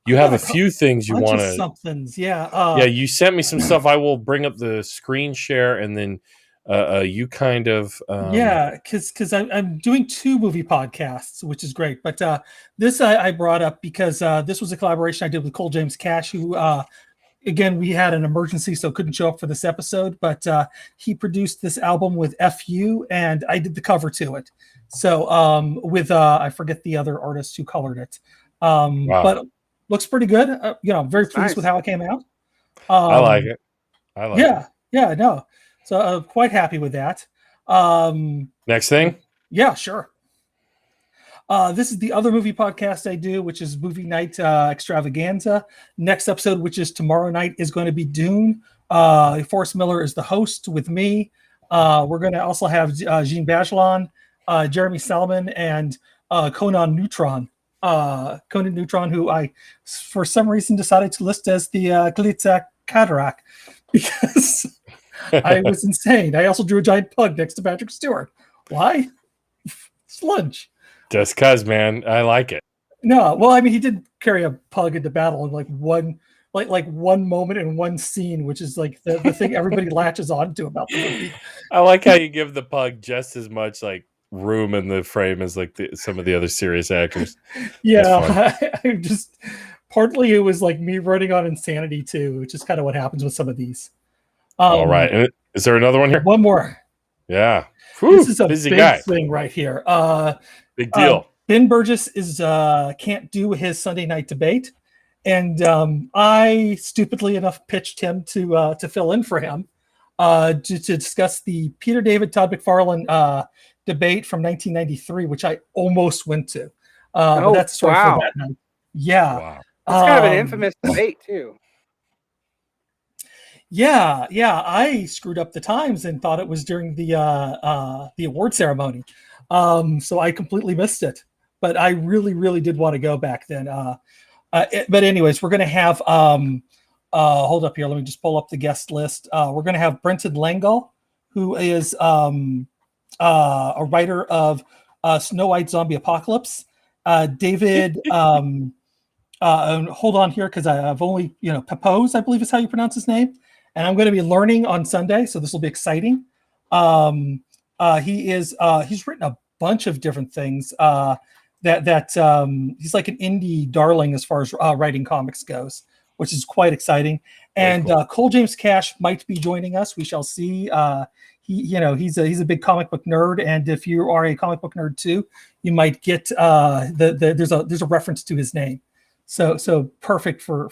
You have a few things you want to... Somethings, yeah. Yeah, you sent me some stuff. I will bring up the screen share, and then you kind of... because I'm doing 2 movie podcasts, which is great. But this I brought up because this was a collaboration I did with Cole James Cash, who... Again, we had an emergency, so couldn't show up for this episode, but he produced this album with FU, and I did the cover to it. So with, I forget the other artist who colored it. Wow. But looks pretty good. Very pleased with how it came out. I like it. Yeah, no. So quite happy with that. Next thing? Yeah, sure. This is the other movie podcast I do, which is Movie Night Extravaganza. Next episode, which is tomorrow night, is going to be Dune. Forrest Miller is the host with me. We're going to also have Jean Bajlan, Jeremy Salmon, and Conan Neutron. Conan Neutron, who I, for some reason, decided to list as the Glitza Kadarak because I was insane. I also drew a giant pug next to Patrick Stewart. Why? Sludge. Just cause, man, I like it. No, well, I mean, he did carry a pug into battle in like one moment in one scene, which is like the thing everybody latches onto about the movie. I like how you give the pug just as much like room in the frame as like some of the other serious actors. Yeah, I just partly it was like me running on insanity too, which is kind of what happens with some of these. All right, and is there another one here? One more. Yeah, whew, this is a busy big guy. thing right here. Big deal. Ben Burgess is can't do his Sunday night debate, and I stupidly enough pitched him to fill in for him to discuss the Peter David Todd McFarlane debate from 1993, which I almost went to. But that's the story for that night. Yeah, Wow. It's kind of an infamous debate too. Yeah, I screwed up the times and thought it was during the award ceremony, so I completely missed it. But I really, really did want to go back then. But anyways, we're going to have hold up here. Let me just pull up the guest list. We're going to have Brenton Langell, who is a writer of Snow White Zombie Apocalypse. David, hold on here because I've only Pepose, I believe is how you pronounce his name. And I'm going to be learning on Sunday, so this will be exciting. He's written a bunch of different things. He's like an indie darling as far as writing comics goes, which is quite exciting. And cool. Cole James Cash might be joining us. We shall see. He's a big comic book nerd, and if you are a comic book nerd too, you might get there's a reference to his name. So perfect for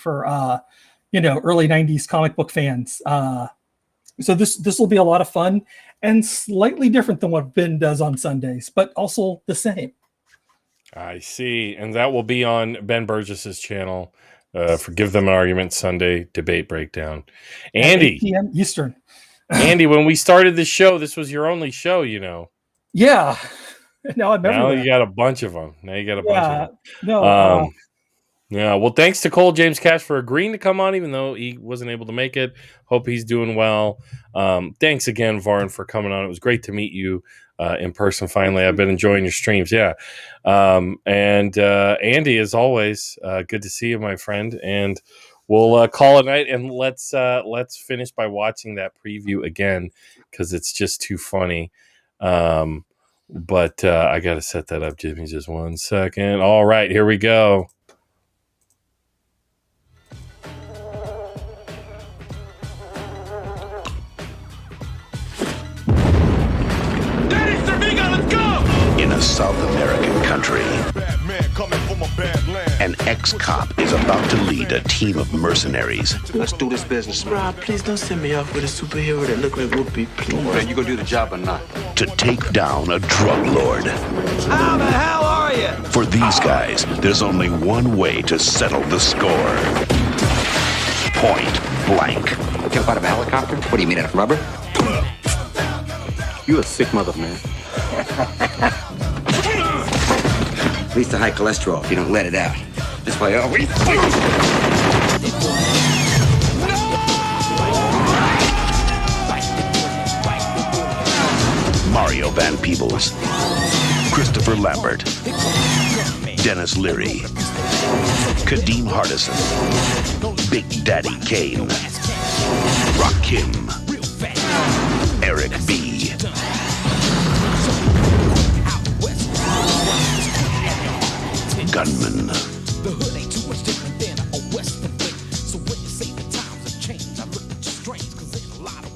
early 90s comic book fans. So this will be a lot of fun and slightly different than what Ben does on Sundays, but also the same. I see. And that will be on Ben Burgess's channel for Give Them an Argument Sunday Debate Breakdown. Andy. 8 p.m. Eastern. Andy, when we started the show, this was your only show, Yeah. Now you got a bunch of them. Bunch of them. No. Yeah, well, thanks to Cole James Cash for agreeing to come on, even though he wasn't able to make it. Hope he's doing well. Thanks again, Varn, for coming on. It was great to meet you in person finally. I've been enjoying your streams, yeah. And Andy, as always, good to see you, my friend. And we'll call it a night, and let's finish by watching that preview again because it's just too funny. But I got to set that up. Give me just 1 second. All right, here we go. In a South American country, an ex-cop is about to lead a team of mercenaries. Let's do this business. Rob, please don't send me off with a superhero that look like Whoopi, please. Man, you gonna do the job or not? To take down a drug lord. How the hell are you? For these guys, there's only one way to settle the score. Point blank. Jump out of a helicopter? What do you mean, out of rubber? You a sick mother, man. Leads to high cholesterol if you don't let it out. That's why I always... Mario Van Peebles, Christopher Lambert, Dennis Leary, Kadeem Harrison, Big Daddy Kane, Rakim, Eric B., Gunmen.